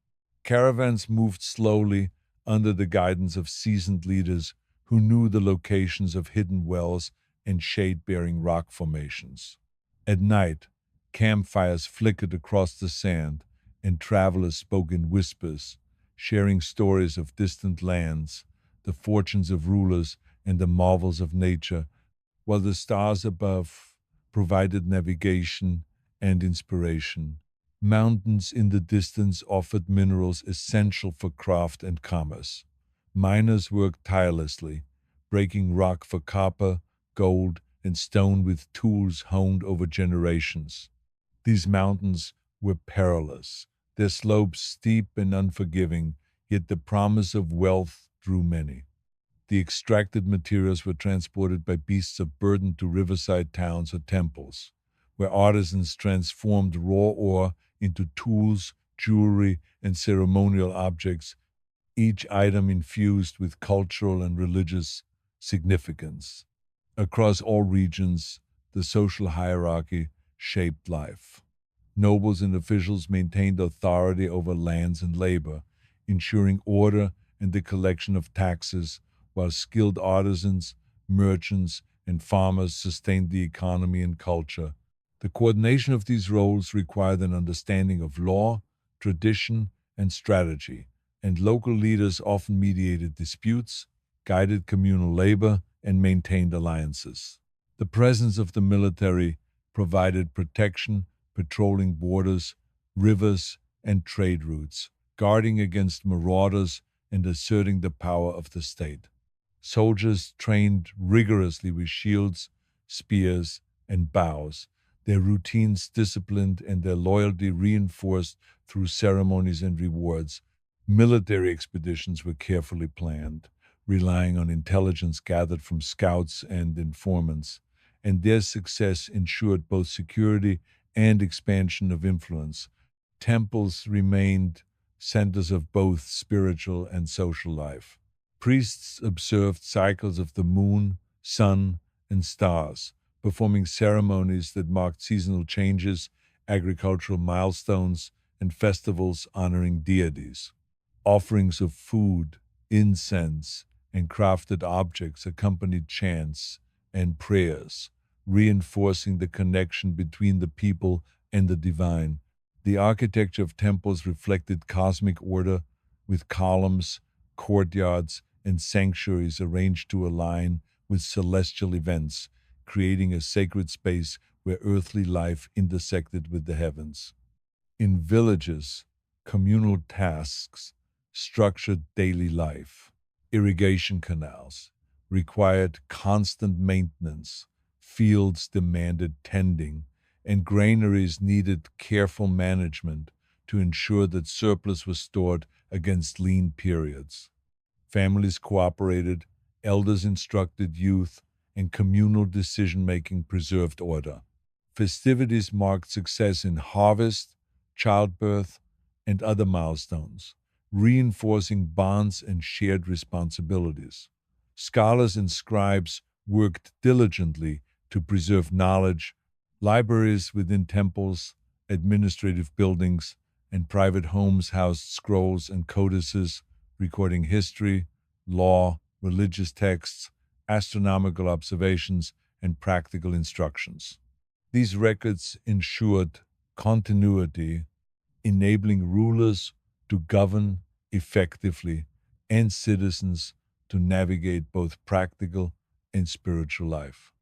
Caravans moved slowly under the guidance of seasoned leaders who knew the locations of hidden wells and shade bearing rock formations. At night, campfires flickered across the sand, and travelers spoke in whispers, sharing stories of distant lands, the fortunes of rulers, and the marvels of nature, while the stars above provided navigation and inspiration. Mountains in the distance offered minerals essential for craft and commerce. Miners worked tirelessly, breaking rock for copper, gold, and stone with tools honed over generations. These mountains were perilous, their slopes steep and unforgiving, yet the promise of wealth drew many. The extracted materials were transported by beasts of burden to riverside towns or temples, where artisans transformed raw ore into tools, jewelry, and ceremonial objects, each item infused with cultural and religious significance. Across all regions, the social hierarchy shaped life. Nobles and officials maintained authority over lands and labor, ensuring order and the collection of taxes, while skilled artisans, merchants, and farmers sustained the economy and culture. The coordination of these roles required an understanding of law, tradition, and strategy, and local leaders often mediated disputes, guided communal labor, and maintained alliances. The presence of the military provided protection, patrolling borders, rivers, and trade routes, guarding against marauders and asserting the power of the state. Soldiers trained rigorously with shields, spears, and bows, their routines disciplined and their loyalty reinforced through ceremonies and rewards. Military expeditions were carefully planned, relying on intelligence gathered from scouts and informants, and their success ensured both security and expansion of influence. Temples remained centers of both spiritual and social life. Priests observed cycles of the moon, sun, and stars, performing ceremonies that marked seasonal changes, agricultural milestones, and festivals honoring deities. Offerings of food, incense, and crafted objects accompanied chants and prayers, reinforcing the connection between the people and the divine. The architecture of temples reflected cosmic order, with columns, courtyards, and sanctuaries arranged to align with celestial events, creating a sacred space where earthly life intersected with the heavens. In villages, communal tasks structured daily life. Irrigation canals required constant maintenance, fields demanded tending, and granaries needed careful management to ensure that surplus was stored against lean periods. Families cooperated, elders instructed youth, and communal decision-making preserved order. Festivities marked success in harvest, childbirth, and other milestones, reinforcing bonds and shared responsibilities. Scholars and scribes worked diligently to preserve knowledge. Libraries within temples, administrative buildings, and private homes housed scrolls and codices recording history, law, religious texts, astronomical observations, and practical instructions. These records ensured continuity, enabling rulers to govern effectively and citizens to navigate both practical and spiritual life.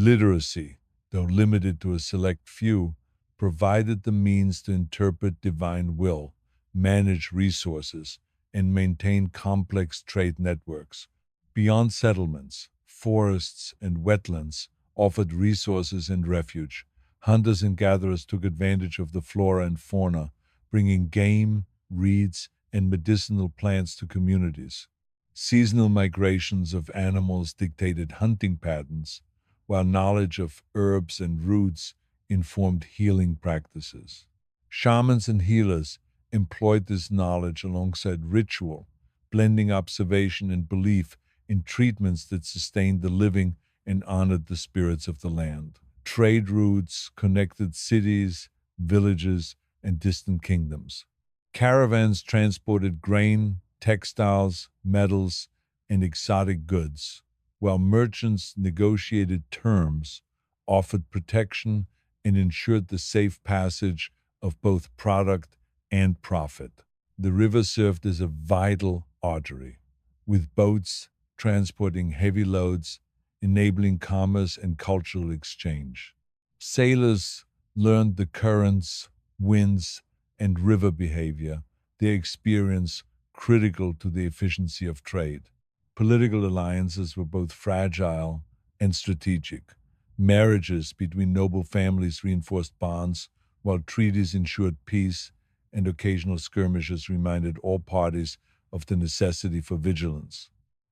Literacy, though limited to a select few, provided the means to interpret divine will, manage resources, and maintain complex trade networks. Beyond settlements, forests and wetlands offered resources and refuge. Hunters and gatherers took advantage of the flora and fauna, bringing game, reeds, and medicinal plants to communities. Seasonal migrations of animals dictated hunting patterns, while knowledge of herbs and roots informed healing practices. Shamans and healers employed this knowledge alongside ritual, blending observation and belief in treatments that sustained the living and honored the spirits of the land. Trade routes connected cities, villages, and distant kingdoms. Caravans transported grain, textiles, metals, and exotic goods, while merchants negotiated terms, offered protection, and ensured the safe passage of both product and profit. The river served as a vital artery, with boats transporting heavy loads, enabling commerce and cultural exchange. Sailors learned the currents, winds, and river behavior, their experience critical to the efficiency of trade. Political alliances were both fragile and strategic. Marriages between noble families reinforced bonds, while treaties ensured peace, and occasional skirmishes reminded all parties of the necessity for vigilance.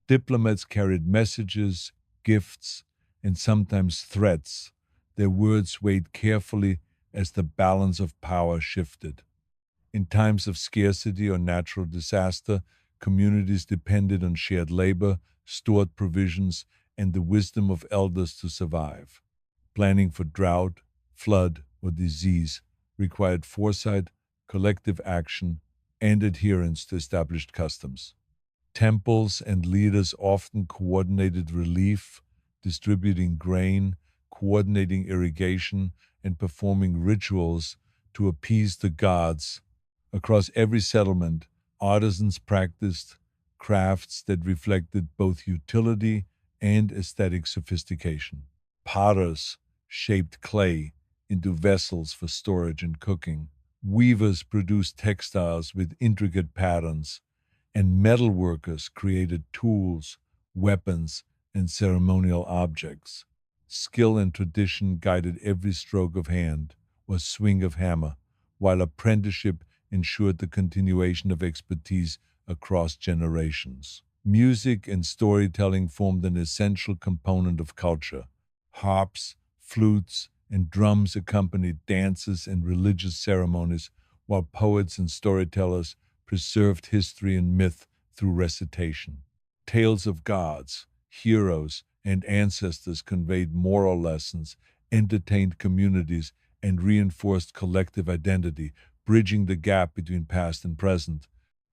Diplomats carried messages, gifts, and sometimes threats. Their words weighed carefully as the balance of power shifted. In times of scarcity or natural disaster, communities depended on shared labor, stored provisions, and the wisdom of elders to survive. Planning for drought, flood, or disease required foresight, collective action, and adherence to established customs. Temples and leaders often coordinated relief, distributing grain, coordinating irrigation, and performing rituals to appease the gods. Across every settlement, artisans practiced crafts that reflected both utility and aesthetic sophistication. Potters shaped clay into vessels for storage and cooking. Weavers produced textiles with intricate patterns, and metalworkers created tools, weapons, and ceremonial objects. Skill and tradition guided every stroke of hand or swing of hammer, while apprenticeship ensured the continuation of expertise across generations. Music and storytelling formed an essential component of culture. Harps, flutes, and drums accompanied dances and religious ceremonies, while poets and storytellers preserved history and myth through recitation. Tales of gods, heroes, and ancestors conveyed moral lessons, entertained communities, and reinforced collective identity, bridging the gap between past and present.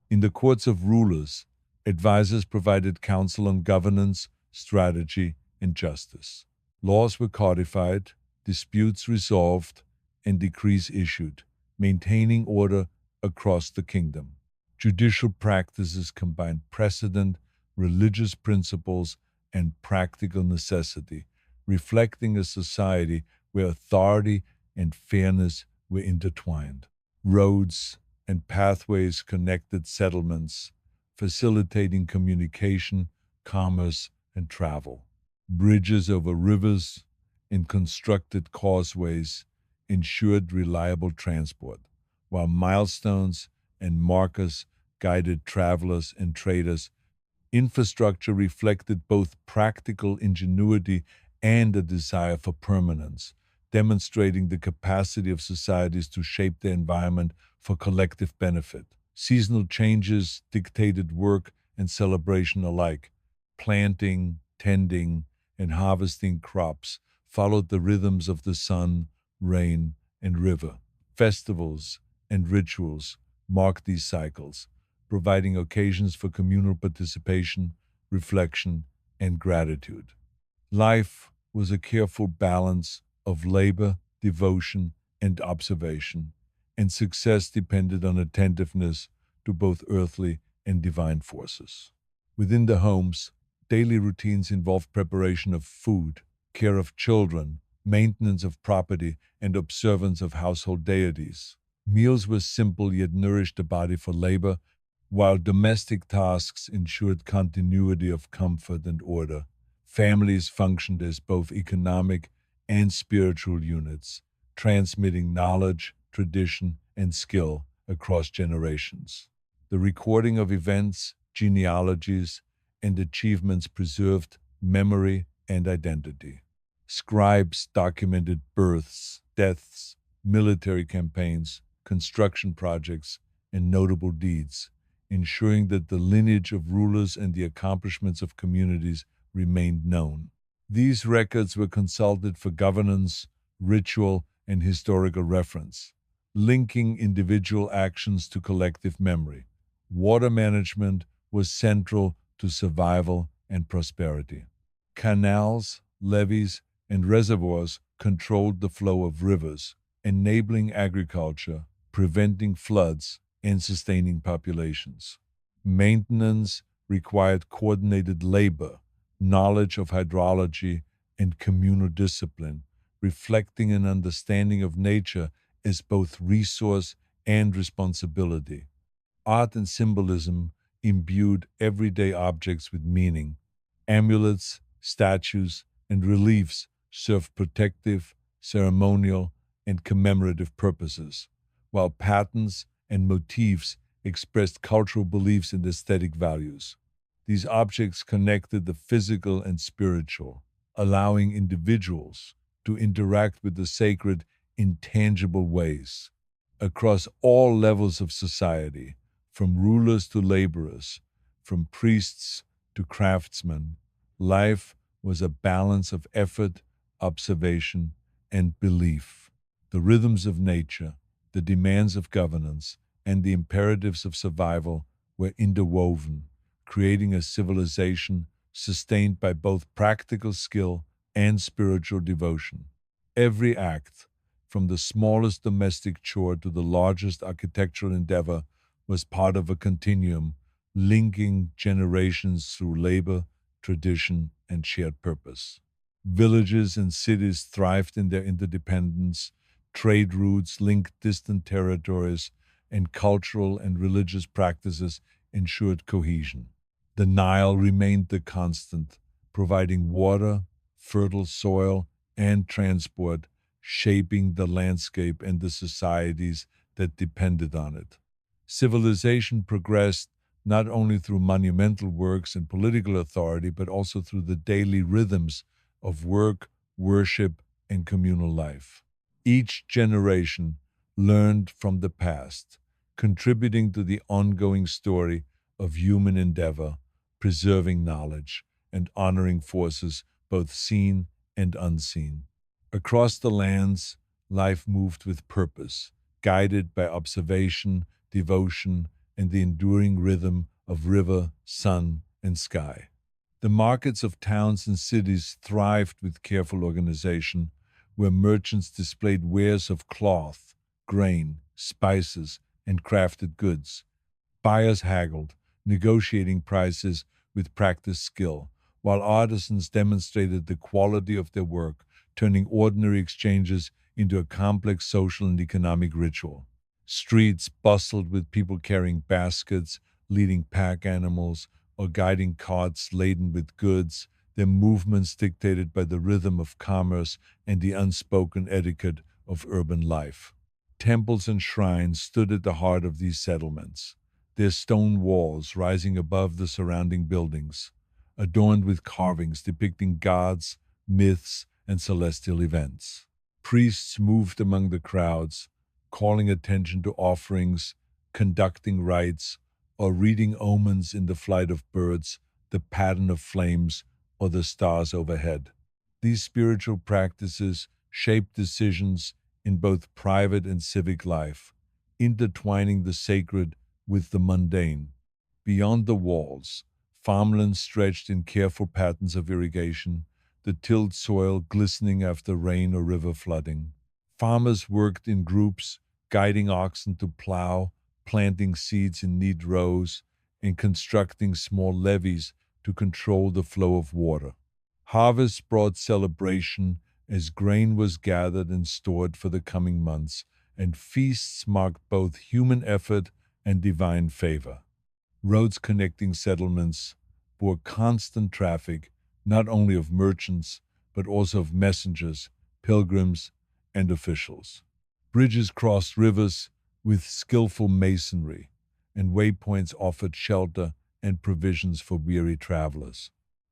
In the courts of rulers, advisors provided counsel on governance, strategy, and justice. Laws were codified, disputes resolved, and decrees issued, maintaining order across the kingdom. Judicial practices combined precedent, religious principles, and practical necessity, reflecting a society where authority and fairness were intertwined. Roads and pathways connected settlements, facilitating communication, commerce, and travel. Bridges over rivers and constructed causeways ensured reliable transport, while milestones and markers guided travelers and traders. Infrastructure reflected both practical ingenuity and a desire for permanence, demonstrating the capacity of societies to shape their environment for collective benefit. Seasonal changes dictated work and celebration alike. Planting, tending, and harvesting crops followed the rhythms of the sun, rain, and river. Festivals and rituals marked these cycles, providing occasions for communal participation, reflection, and gratitude. Life was a careful balance of labor, devotion, and observation, and success depended on attentiveness to both earthly and divine forces. Within the homes, daily routines involved preparation of food, care of children, maintenance of property, and observance of household deities. Meals were simple yet nourished the body for labor, while domestic tasks ensured continuity of comfort and order. Families functioned as both economic and spiritual units, transmitting knowledge, tradition, and skill across generations. The recording of events, genealogies, and achievements preserved memory and identity. Scribes documented births, deaths, military campaigns, construction projects, and notable deeds, ensuring that the lineage of rulers and the accomplishments of communities remained known. These records were consulted for governance, ritual, and historical reference, linking individual actions to collective memory. Water management was central to survival and prosperity. Canals, levees, and reservoirs controlled the flow of rivers, enabling agriculture, preventing floods, and sustaining populations. Maintenance required coordinated labor, knowledge of hydrology, and communal discipline, reflecting an understanding of nature as both resource and responsibility. Art and symbolism imbued everyday objects with meaning. Amulets, statues, and reliefs served protective, ceremonial, and commemorative purposes, while patterns and motifs expressed cultural beliefs and aesthetic values. These objects connected the physical and spiritual, allowing individuals to interact with the sacred in tangible ways. Across all levels of society, from rulers to laborers, from priests to craftsmen, life was a balance of effort, observation, and belief. The rhythms of nature, the demands of governance, and the imperatives of survival were interwoven, creating a civilization sustained by both practical skill and spiritual devotion. Every act, from the smallest domestic chore to the largest architectural endeavor, was part of a continuum linking generations through labor, tradition, and shared purpose. Villages and cities thrived in their interdependence, trade routes linked distant territories, and cultural and religious practices ensured cohesion. The Nile remained the constant, providing water, fertile soil, and transport, shaping the landscape and the societies that depended on it. Civilization progressed not only through monumental works and political authority, but also through the daily rhythms of work, worship, and communal life. Each generation learned from the past, contributing to the ongoing story of human endeavor, preserving knowledge, and honoring forces both seen and unseen. Across the lands, life moved with purpose, guided by observation, devotion, and the enduring rhythm of river, sun, and sky. The markets of towns and cities thrived with careful organization, where merchants displayed wares of cloth, grain, spices, and crafted goods. Buyers haggled, negotiating prices with practiced skill, while artisans demonstrated the quality of their work, turning ordinary exchanges into a complex social and economic ritual. Streets bustled with people carrying baskets, leading pack animals, or guiding carts laden with goods, their movements dictated by the rhythm of commerce and the unspoken etiquette of urban life. Temples and shrines stood at the heart of these settlements, their stone walls rising above the surrounding buildings, adorned with carvings depicting gods, myths, and celestial events. Priests moved among the crowds, calling attention to offerings, conducting rites, or reading omens in the flight of birds, the pattern of flames, or the stars overhead. These spiritual practices shaped decisions in both private and civic life, intertwining the sacred with the mundane. Beyond the walls, farmlands stretched in careful patterns of irrigation, the tilled soil glistening after rain or river flooding. Farmers worked in groups, guiding oxen to plow, planting seeds in neat rows, and constructing small levees to control the flow of water. Harvests brought celebration as grain was gathered and stored for the coming months, and feasts marked both human effort and divine favor. Roads connecting settlements bore constant traffic, not only of merchants, but also of messengers, pilgrims, and officials. Bridges crossed rivers with skillful masonry, and waypoints offered shelter and provisions for weary travelers.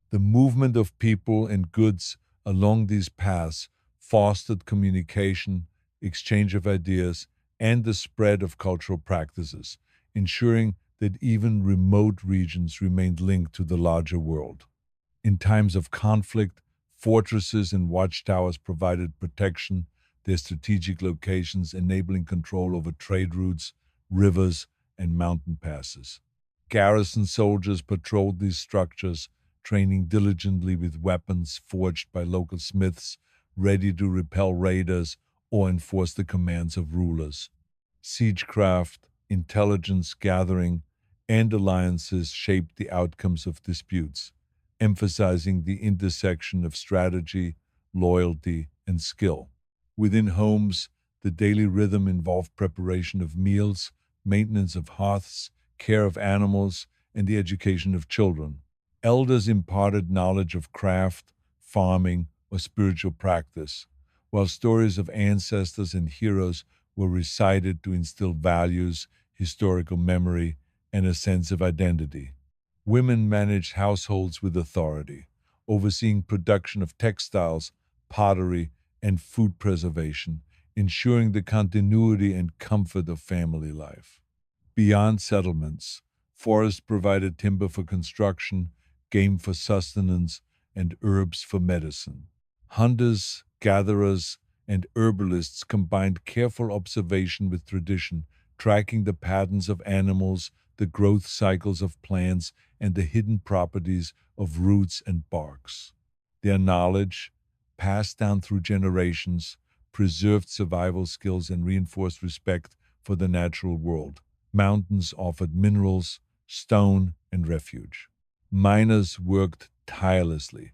The movement of people and goods along these paths fostered communication, exchange of ideas, and the spread of cultural practices, ensuring that even remote regions remained linked to the larger world. In times of conflict, fortresses and watchtowers provided protection, their strategic locations enabling control over trade routes, rivers, and mountain passes. Garrison soldiers patrolled these structures, training diligently with weapons forged by local smiths, ready to repel raiders or enforce the commands of rulers. Siegecraft, intelligence gathering, and alliances shaped the outcomes of disputes, emphasizing the intersection of strategy, loyalty, and skill. Within homes, the daily rhythm involved preparation of meals, maintenance of hearths, care of animals, and the education of children. Elders imparted knowledge of craft, farming, or spiritual practice, while stories of ancestors and heroes were recited to instill values, historical memory, and a sense of identity. Women managed households with authority, overseeing production of textiles, pottery, and food preservation, ensuring the continuity and comfort of family life. Beyond settlements, forests provided timber for construction, game for sustenance, and herbs for medicine. Hunters, gatherers, and herbalists combined careful observation with tradition, tracking the patterns of animals, the growth cycles of plants, and the hidden properties of roots and barks. Their knowledge, passed down through generations, preserved survival skills and reinforced respect for the natural world. Mountains offered minerals, stone, and refuge. Miners worked tirelessly,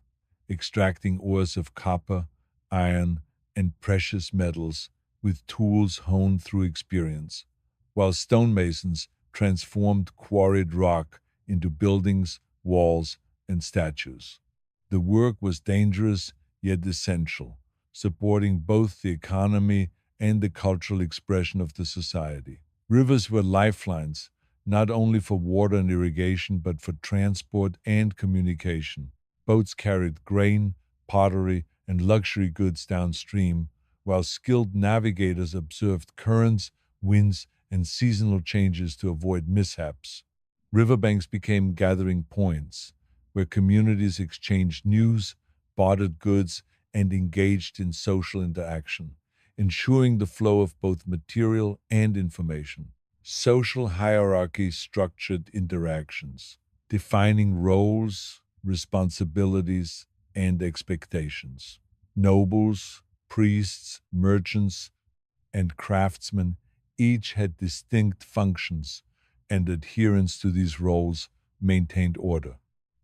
extracting ores of copper, iron, and precious metals with tools honed through experience, while stonemasons transformed quarried rock into buildings, walls, and statues. The work was dangerous yet essential, supporting both the economy and the cultural expression of the society. Rivers were lifelines, not only for water and irrigation, but for transport and communication. Boats carried grain, pottery, and luxury goods downstream, while skilled navigators observed currents, winds, and seasonal changes to avoid mishaps. Riverbanks became gathering points, where communities exchanged news, bartered goods, and engaged in social interaction, ensuring the flow of both material and information. Social hierarchy structured interactions, defining roles, responsibilities, and expectations. Nobles, priests, merchants, and craftsmen each had distinct functions, and adherence to these roles maintained order.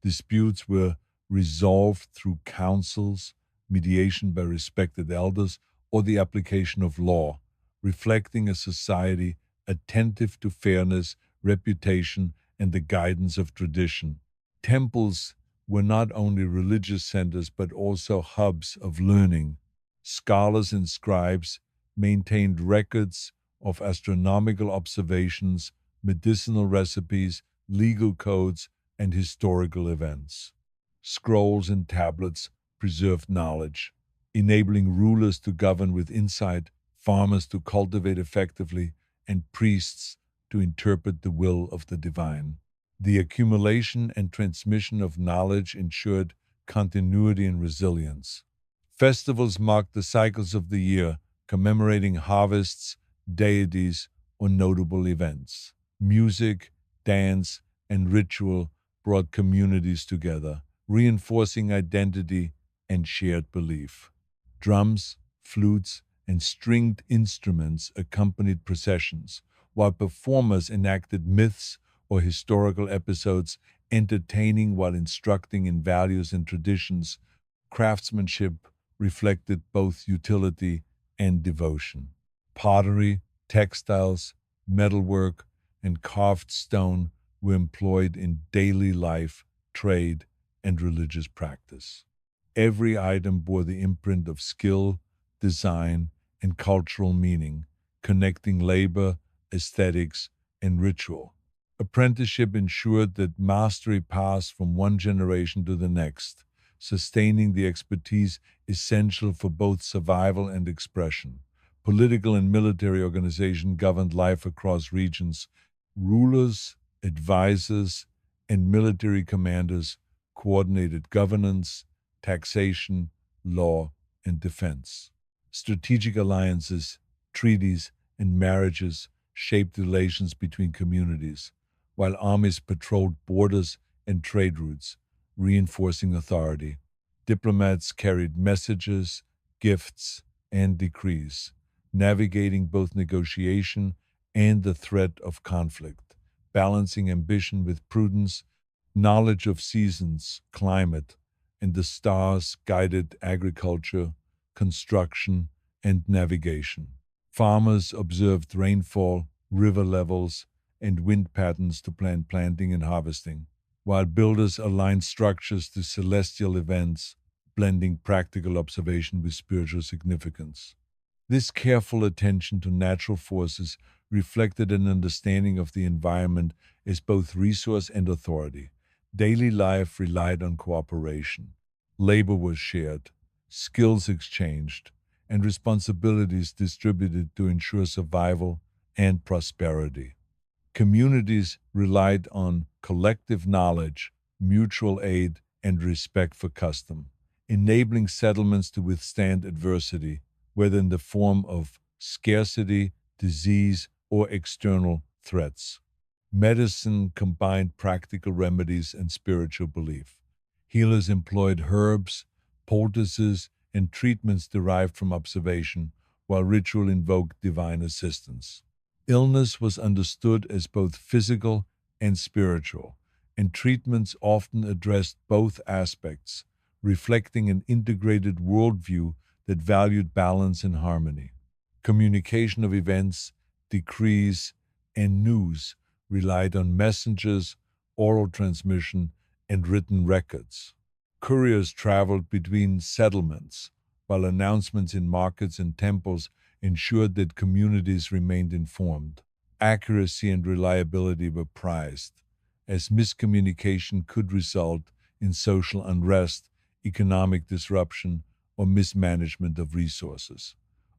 Disputes were resolved through councils, mediation by respected elders, or the application of law, reflecting a society attentive to fairness, reputation, and the guidance of tradition. Temples were not only religious centers but also hubs of learning. Scholars and scribes maintained records of astronomical observations, medicinal recipes, legal codes, and historical events. Scrolls and tablets preserved knowledge, enabling rulers to govern with insight, farmers to cultivate effectively, and priests to interpret the will of the divine. The accumulation and transmission of knowledge ensured continuity and resilience. Festivals marked the cycles of the year, commemorating harvests, deities, or notable events. Music, dance, and ritual brought communities together, reinforcing identity and shared belief. Drums, flutes, and stringed instruments accompanied processions, while performers enacted myths or historical episodes, entertaining while instructing in values and traditions craftsmanship reflected both utility and devotion. Pottery, textiles, metalwork, and carved stone were employed in daily life, trade, and religious practice. Every item bore the imprint of skill, design, and cultural meaning, connecting labor, aesthetics, and ritual. Apprenticeship ensured that mastery passed from one generation to the next, sustaining the expertise essential for both survival and expression. Political and military organization governed life across regions. Rulers, advisors, and military commanders coordinated governance, taxation, law, and defense. Strategic alliances, treaties, and marriages shaped relations between communities, while armies patrolled borders and trade routes, reinforcing authority. Diplomats carried messages, gifts, and decrees, navigating both negotiation and the threat of conflict, balancing ambition with prudence. Knowledge of seasons, climate, and the stars guided agriculture, construction, and navigation. Farmers observed rainfall, river levels, and wind patterns to plan planting and harvesting, while builders aligned structures to celestial events, blending practical observation with spiritual significance. This careful attention to natural forces reflected an understanding of the environment as both resource and authority. Daily life relied on cooperation. Labor was shared, skills exchanged, and responsibilities distributed to ensure survival and prosperity. Communities relied on collective knowledge, mutual aid, and respect for custom, enabling settlements to withstand adversity, whether in the form of scarcity, disease, or external threats. Medicine combined practical remedies and spiritual belief. Healers employed herbs, poultices, and treatments derived from observation, while ritual invoked divine assistance. Illness was understood as both physical and spiritual, and treatments often addressed both aspects, reflecting an integrated worldview that valued balance and harmony. Communication of events, decrees, and news relied on messengers, oral transmission, and written records. Couriers traveled between settlements, while announcements in markets and temples ensured that communities remained informed. Accuracy and reliability were prized, as miscommunication could result in social unrest, economic disruption, or mismanagement of resources.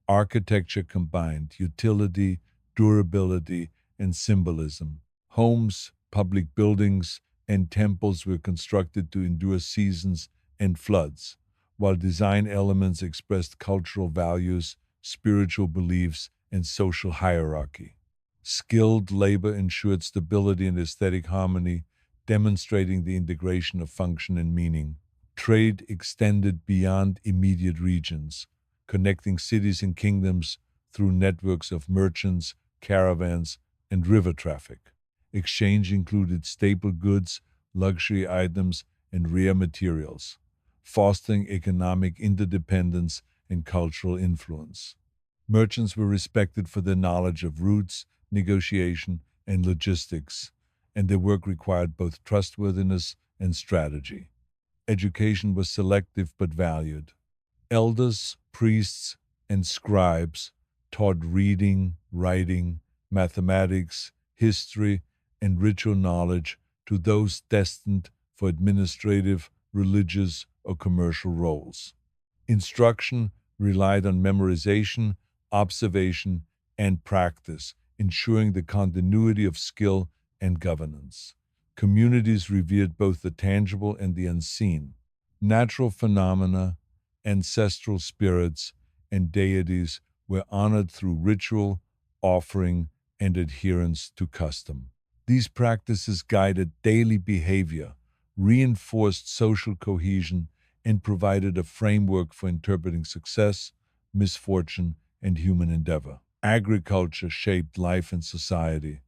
Architecture combined utility, durability, and symbolism. Homes, public buildings, and temples were constructed to endure seasons and floods, while design elements expressed cultural values, spiritual beliefs, and social hierarchy. Skilled labor ensured stability and aesthetic harmony, demonstrating the integration of function and meaning. Trade extended beyond immediate regions, connecting cities and kingdoms through networks of merchants, caravans, and river traffic. Exchange included staple goods, luxury items, and rare materials, fostering economic interdependence and cultural influence. Merchants were respected for their knowledge of routes, negotiation, and logistics, and their work required both trustworthiness and strategy. Education was selective but valued. Elders, priests, and scribes taught reading, writing, mathematics, history, and ritual knowledge to those destined for administrative, religious, or commercial roles. Instruction relied on memorization, observation, and practice, ensuring the continuity of skill and governance. Communities revered both the tangible and the unseen. Natural phenomena, ancestral spirits, and deities were honored through ritual, offering, and adherence to custom. These practices guided daily behavior, reinforced social cohesion, and provided a framework for interpreting success, misfortune, and human endeavor. Agriculture shaped life and society.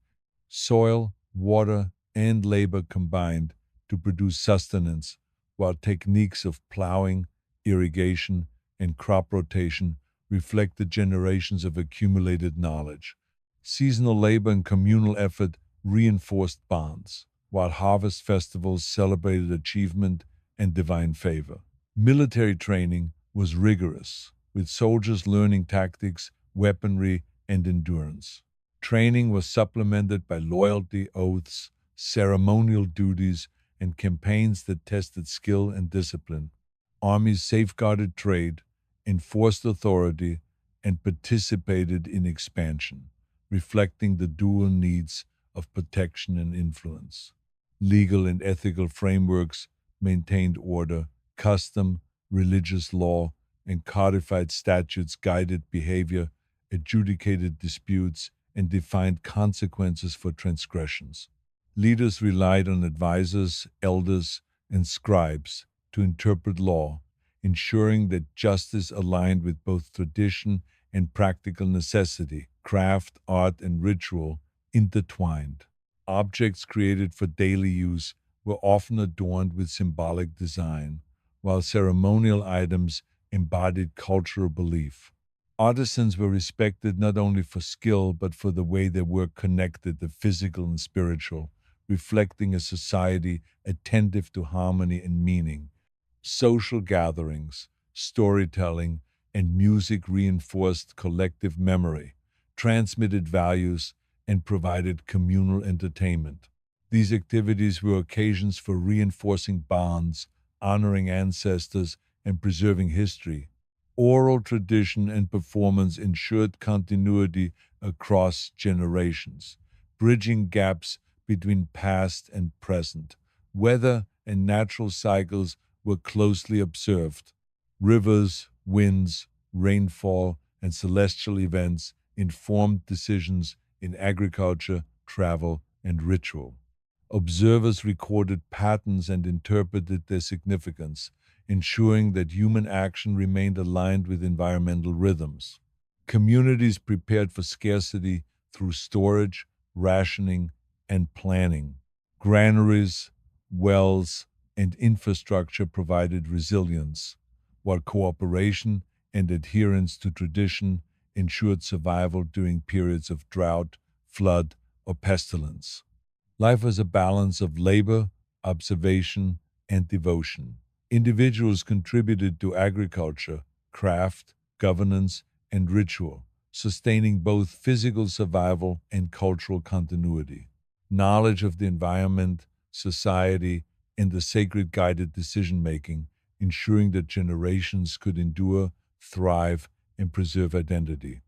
Soil, water, and labor combined to produce sustenance, while techniques of plowing, irrigation, and crop rotation reflected generations of accumulated knowledge. Seasonal labor and communal effort reinforced bonds, while harvest festivals celebrated achievement and divine favor. Military training was rigorous, with soldiers learning tactics, weaponry, and endurance. Training was supplemented by loyalty oaths, ceremonial duties, and campaigns that tested skill and discipline. Armies safeguarded trade, enforced authority, and participated in expansion, reflecting the dual needs of protection and influence. Legal and ethical frameworks maintained order, custom, religious law, and codified statutes guided behavior, adjudicated disputes, and defined consequences for transgressions. Leaders relied on advisors, elders, and scribes to interpret law, ensuring that justice aligned with both tradition and practical necessity. Craft, art, and ritual intertwined. Objects created for daily use were often adorned with symbolic design, while ceremonial items embodied cultural belief. Artisans were respected not only for skill but for the way their work connected the physical and spiritual, reflecting a society attentive to harmony and meaning. Social gatherings, storytelling, and music reinforced collective memory, transmitted values, and provided communal entertainment. These activities were occasions for reinforcing bonds, honoring ancestors, and preserving history. Oral tradition and performance ensured continuity across generations, bridging gaps between past and present. Weather and natural cycles were closely observed. Rivers, winds, rainfall, and celestial events informed decisions in agriculture, travel, and ritual. Observers recorded patterns and interpreted their significance, ensuring that human action remained aligned with environmental rhythms. Communities prepared for scarcity through storage, rationing, and planning. Granaries, wells, and infrastructure provided resilience, while cooperation and adherence to tradition ensured survival during periods of drought, flood, or pestilence. Life was a balance of labor, observation, and devotion. Individuals contributed to agriculture, craft, governance, and ritual, sustaining both physical survival and cultural continuity. Knowledge of the environment, society, and the sacred guided decision making, ensuring that generations could endure, thrive, and preserve identity.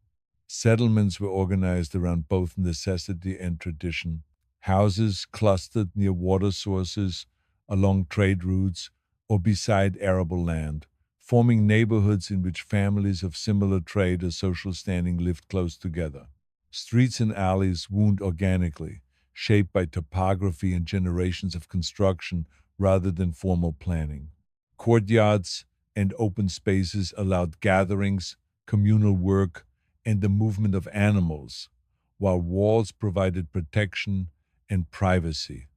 Settlements were organized around both necessity and tradition. Houses clustered near water sources, along trade routes, or beside arable land, forming neighborhoods in which families of similar trade or social standing lived close together. Streets and alleys wound organically, shaped by topography and generations of construction rather than formal planning. Courtyards and open spaces allowed gatherings, communal work, and the movement of animals, while walls provided protection and privacy.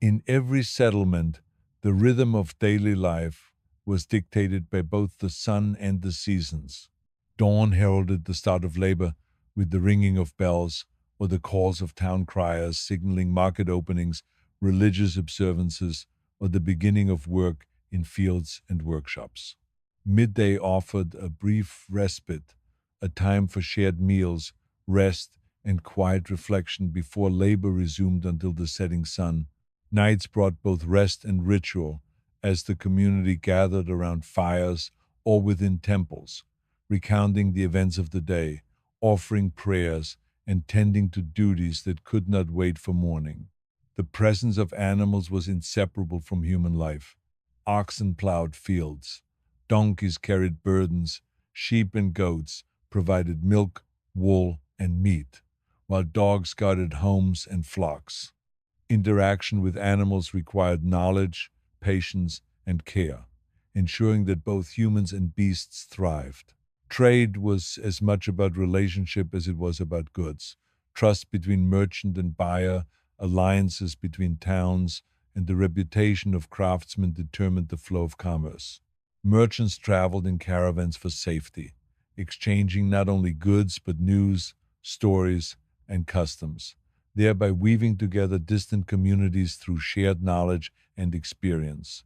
In every settlement, the rhythm of daily life was dictated by both the sun and the seasons. Dawn heralded the start of labor with the ringing of bells or the calls of town criers signaling market openings, religious observances, or the beginning of work in fields and workshops. Midday offered a brief respite, a time for shared meals, rest, and quiet reflection before labor resumed until the setting sun. Nights brought both rest and ritual as the community gathered around fires or within temples, recounting the events of the day, offering prayers, and tending to duties that could not wait for morning. The presence of animals was inseparable from human life. Oxen plowed fields, donkeys carried burdens, sheep and goats provided milk, wool, and meat, while dogs guarded homes and flocks. Interaction with animals required knowledge, patience, and care, ensuring that both humans and beasts thrived. Trade was as much about relationship as it was about goods. Trust between merchant and buyer, alliances between towns, and the reputation of craftsmen determined the flow of commerce. Merchants traveled in caravans for safety, exchanging not only goods but news, stories, and customs, thereby weaving together distant communities through shared knowledge and experience.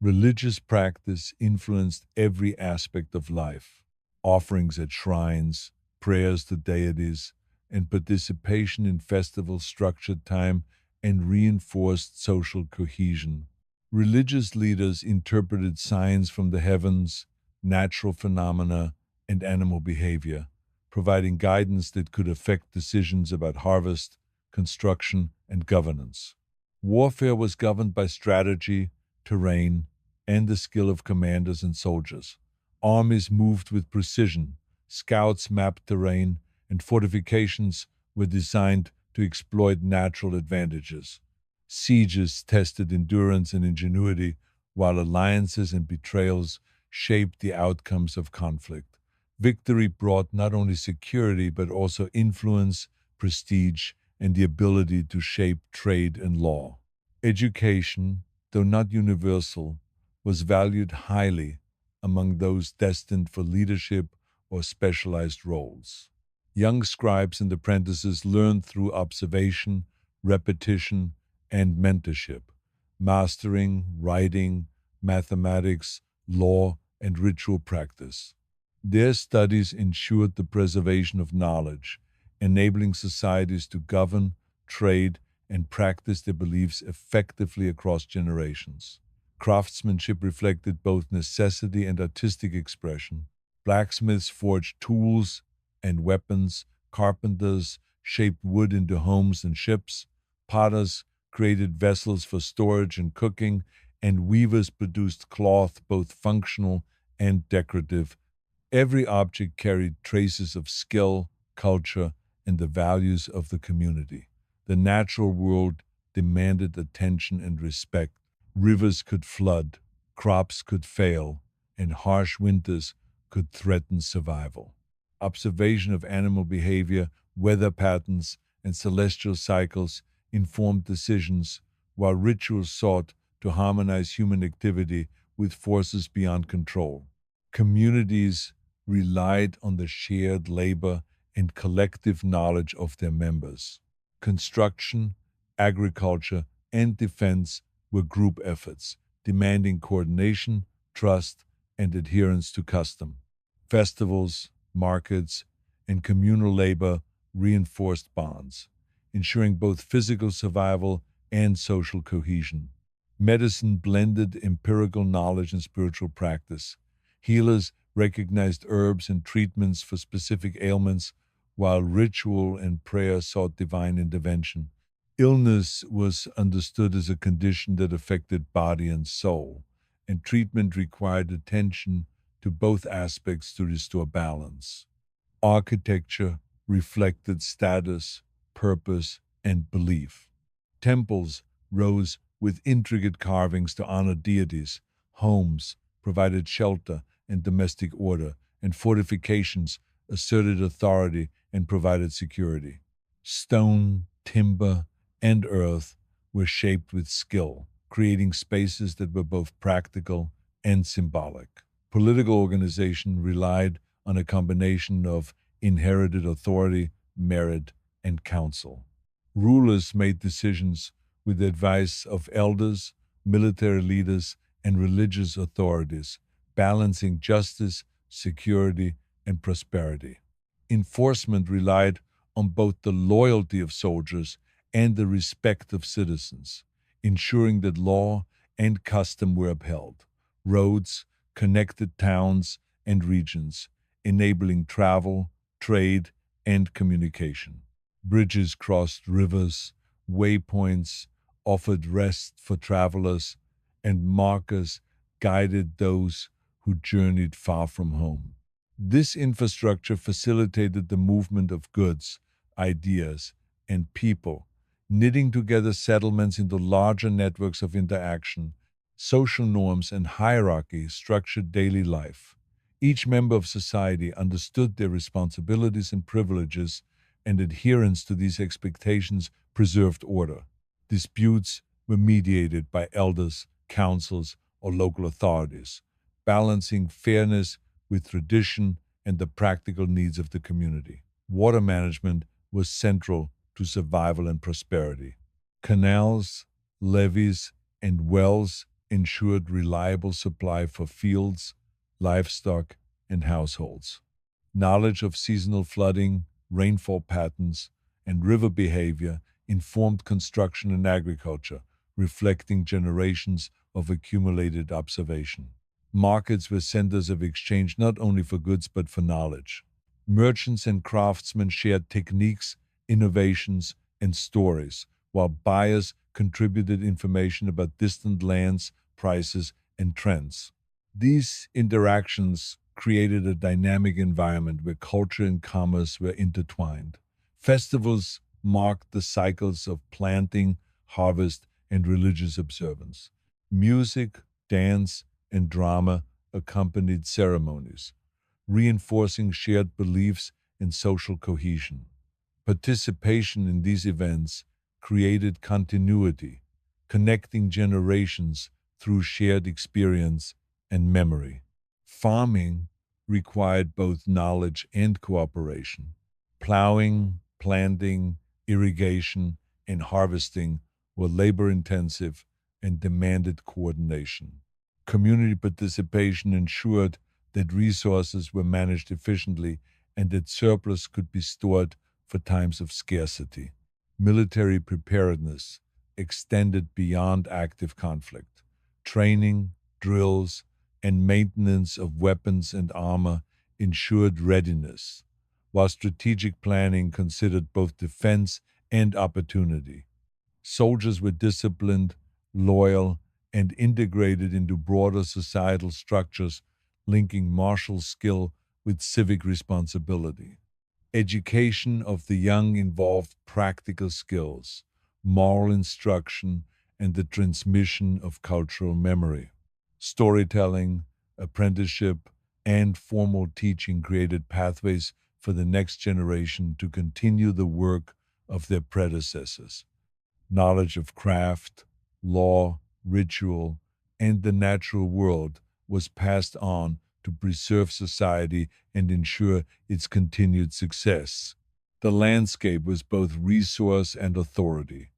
Religious practice influenced every aspect of life. Offerings at shrines, prayers to deities, and participation in festivals structured time and reinforced social cohesion. Religious leaders interpreted signs from the heavens, natural phenomena, and animal behavior, providing guidance that could affect decisions about harvest, construction, and governance. Warfare was governed by strategy, terrain, and the skill of commanders and soldiers. Armies moved with precision, scouts mapped terrain, and fortifications were designed to exploit natural advantages. Sieges tested endurance and ingenuity, while alliances and betrayals shaped the outcomes of conflict. Victory brought not only security but also influence, prestige, and the ability to shape trade and law. Education, though not universal, was valued highly among those destined for leadership or specialized roles. Young scribes and apprentices learned through observation, repetition, and mentorship, mastering writing, mathematics, law, and ritual practice. Their studies ensured the preservation of knowledge, enabling societies to govern, trade, and practice their beliefs effectively across generations. Craftsmanship reflected both necessity and artistic expression. Blacksmiths forged tools and weapons, carpenters shaped wood into homes and ships, potters created vessels for storage and cooking, and weavers produced cloth both functional and decorative. Every object carried traces of skill, culture, and the values of the community. The natural world demanded attention and respect. Rivers could flood, crops could fail, and harsh winters could threaten survival. Observation of animal behavior, weather patterns, and celestial cycles informed decisions, while rituals sought to harmonize human activity with forces beyond control. Communities relied on the shared labor and collective knowledge of their members. Construction, agriculture, and defense were group efforts, demanding coordination, trust, and adherence to custom. Festivals, markets, and communal labor reinforced bonds, ensuring both physical survival and social cohesion. Medicine blended empirical knowledge and spiritual practice. Healers recognized herbs and treatments for specific ailments, while ritual and prayer sought divine intervention. Illness was understood as a condition that affected body and soul, and treatment required attention to both aspects to restore balance. Architecture reflected status, purpose, and belief. Temples rose with intricate carvings to honor deities, homes provided shelter and domestic order, and fortifications asserted authority and provided security. Stone, timber, and earth were shaped with skill, creating spaces that were both practical and symbolic. Political organization relied on a combination of inherited authority, merit, and counsel. Rulers made decisions with the advice of elders, military leaders, and religious authorities, balancing justice, security, and prosperity. Enforcement relied on both the loyalty of soldiers and the respect of citizens, ensuring that law and custom were upheld. Roads connected towns and regions, enabling travel, trade, and communication. Bridges crossed rivers, waypoints offered rest for travelers, and markers guided those who journeyed far from home. This infrastructure facilitated the movement of goods, ideas, and people, knitting together settlements into larger networks of interaction. Social norms and hierarchy structured daily life. Each member of society understood their responsibilities and privileges, and adherence to these expectations preserved order. Disputes were mediated by elders, councils, or local authorities. balancing fairness with tradition and the practical needs of the community. Water management was central to survival and prosperity. Canals, levees, and wells ensured reliable supply for fields, livestock, and households. Knowledge of seasonal flooding, rainfall patterns, and river behavior informed construction and agriculture, reflecting generations of accumulated observation. Markets were centers of exchange not only for goods but for knowledge. Merchants and craftsmen shared techniques, innovations, and stories, while buyers contributed information about distant lands, prices, and trends. These interactions created a dynamic environment where culture and commerce were intertwined. Festivals marked the cycles of planting, harvest, and religious observance. Music, dance, and drama accompanied ceremonies, reinforcing shared beliefs and social cohesion. Participation in these events created continuity, connecting generations through shared experience and memory. Farming required both knowledge and cooperation. Plowing, planting, irrigation, and harvesting were labor intensive and demanded coordination. Community participation ensured that resources were managed efficiently and that surplus could be stored for times of scarcity. Military preparedness extended beyond active conflict. Training, drills, and maintenance of weapons and armor ensured readiness, while strategic planning considered both defense and opportunity. Soldiers were disciplined, loyal, and integrated into broader societal structures, linking martial skill with civic responsibility. Education of the young involved practical skills, moral instruction, and the transmission of cultural memory. Storytelling, apprenticeship, and formal teaching created pathways for the next generation to continue the work of their predecessors. Knowledge of craft, law, ritual, and the natural world was passed on to preserve society and ensure its continued success. The landscape was both resource and authority.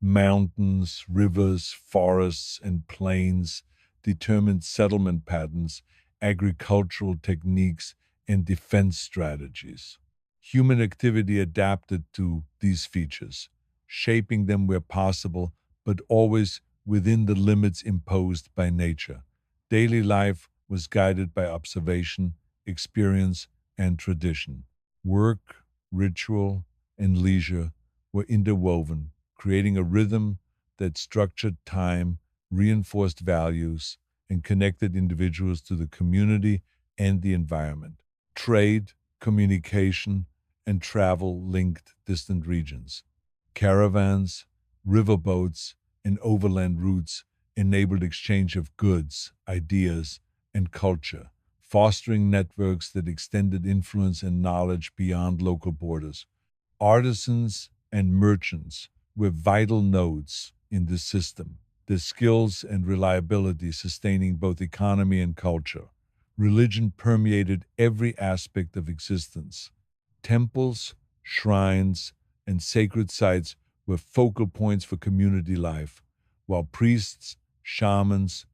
Mountains, rivers, forests, and plains determined settlement patterns, agricultural techniques, and defense strategies. Human activity adapted to these features, shaping them where possible, but always within the limits imposed by nature. Daily life was guided by observation, experience, and tradition. Work, ritual, and leisure were interwoven, creating a rhythm that structured time, reinforced values, and connected individuals to the community and the environment. Trade, communication, and travel linked distant regions. Caravans, riverboats, and overland routes enabled exchange of goods, ideas, and culture, fostering networks that extended influence and knowledge beyond local borders. Artisans and merchants were vital nodes in this system, their skills and reliability sustaining both economy and culture. Religion permeated every aspect of existence. Temples, shrines, and sacred sites were focal points for community life, while priests, shamans,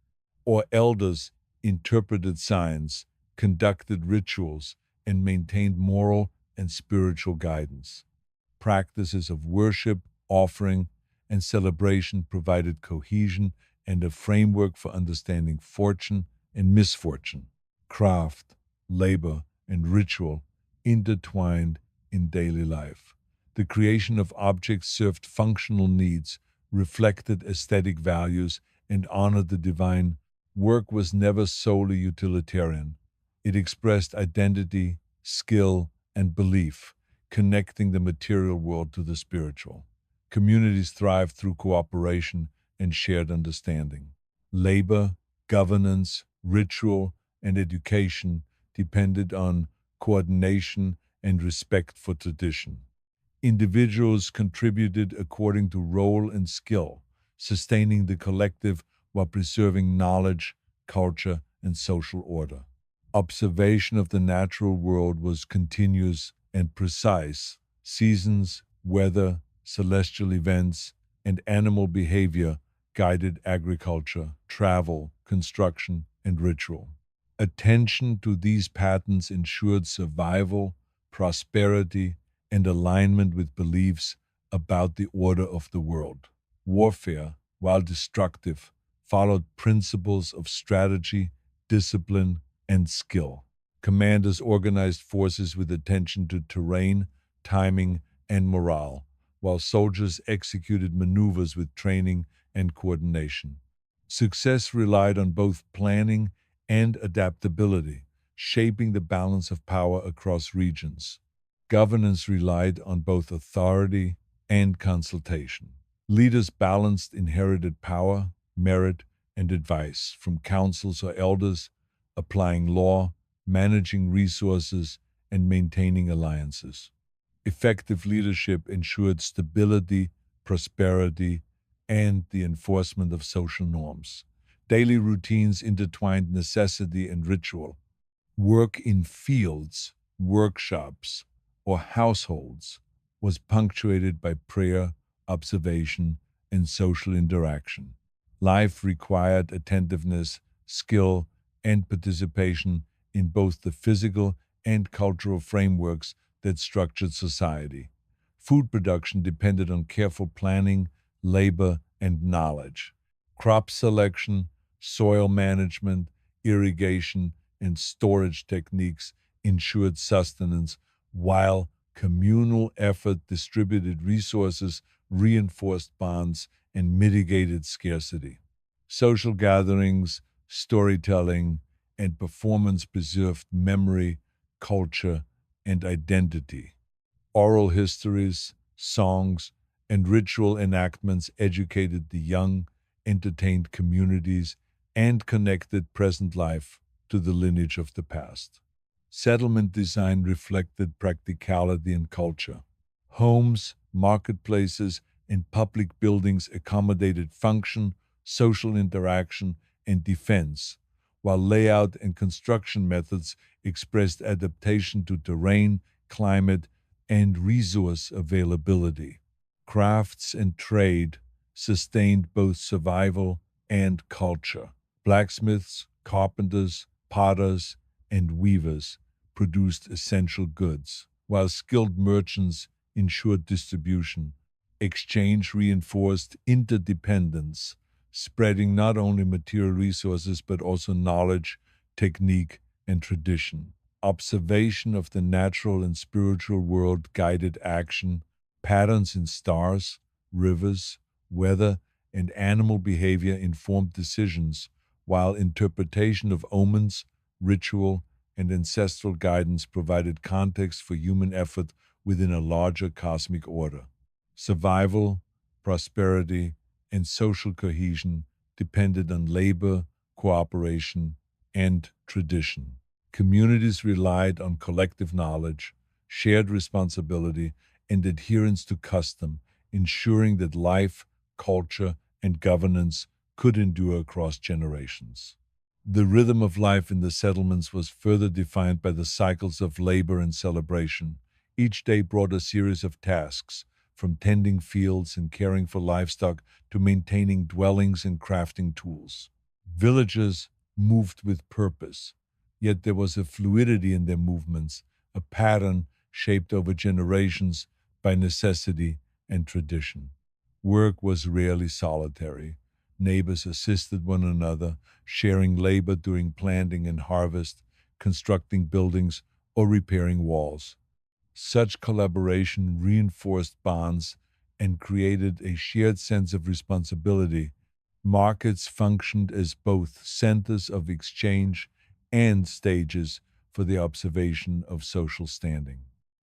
or elders interpreted signs, conducted rituals, and maintained moral and spiritual guidance. Practices of worship, offering, and celebration provided cohesion and a framework for understanding fortune and misfortune. Craft, labor, and ritual intertwined in daily life. The creation of objects served functional needs, reflected aesthetic values, and honored the divine. Work was never solely utilitarian. It expressed identity, skill, and belief, connecting the material world to the spiritual. Communities thrived through cooperation and shared understanding. Labor, governance, ritual, and education depended on coordination and respect for tradition. Individuals contributed according to role and skill, sustaining the collective while preserving knowledge, culture, and social order. Observation of the natural world was continuous and precise. Seasons, weather, celestial events, and animal behavior guided agriculture, travel, construction, and ritual. Attention to these patterns ensured survival, prosperity, and alignment with beliefs about the order of the world. Warfare, while destructive, followed principles of strategy, discipline, and skill. Commanders organized forces with attention to terrain, timing, and morale, while soldiers executed maneuvers with training and coordination. Success relied on both planning and adaptability, shaping the balance of power across regions. Governance relied on both authority and consultation. Leaders balanced inherited power, merit, and advice from councils or elders, applying law, managing resources, and maintaining alliances. Effective leadership ensured stability, prosperity, and the enforcement of social norms. Daily routines intertwined necessity and ritual. Work in fields, workshops, or households was punctuated by prayer, observation, and social interaction. Life required attentiveness, skill, and participation in both the physical and cultural frameworks that structured society. Food production depended on careful planning, labor, and knowledge. Crop selection, soil management, irrigation, and storage techniques ensured sustenance, while communal effort distributed resources, reinforced bonds, and mitigated scarcity. Social gatherings, storytelling, and performance preserved memory, culture, and identity. Oral histories, songs, and ritual enactments educated the young, entertained communities, and connected present life to the lineage of the past. Settlement design reflected practicality and culture. Homes, marketplaces, and public buildings accommodated function, social interaction, and defense, while layout and construction methods expressed adaptation to terrain, climate, and resource availability. Crafts and trade sustained both survival and culture. Blacksmiths, carpenters, potters, and weavers produced essential goods, while skilled merchants ensured distribution. Exchange reinforced interdependence, spreading not only material resources but also knowledge, technique, and tradition. Observation of the natural and spiritual world guided action. Patterns in stars, rivers, weather, and animal behavior informed decisions, while interpretation of omens, ritual, and ancestral guidance provided context for human effort within a larger cosmic order. Survival, prosperity, and social cohesion depended on labor, cooperation, and tradition. Communities relied on collective knowledge, shared responsibility, and adherence to custom, ensuring that life, culture, and governance could endure across generations. The rhythm of life in the settlements was further defined by the cycles of labor and celebration. Each day brought a series of tasks, from tending fields and caring for livestock to maintaining dwellings and crafting tools. Villagers moved with purpose, yet there was a fluidity in their movements, a pattern shaped over generations by necessity and tradition. Work was rarely solitary. Neighbors assisted one another, sharing labor during planting and harvest, constructing buildings, or repairing walls. Such collaboration reinforced bonds and created a shared sense of responsibility. Markets functioned as both centers of exchange and stages for the observation of social standing.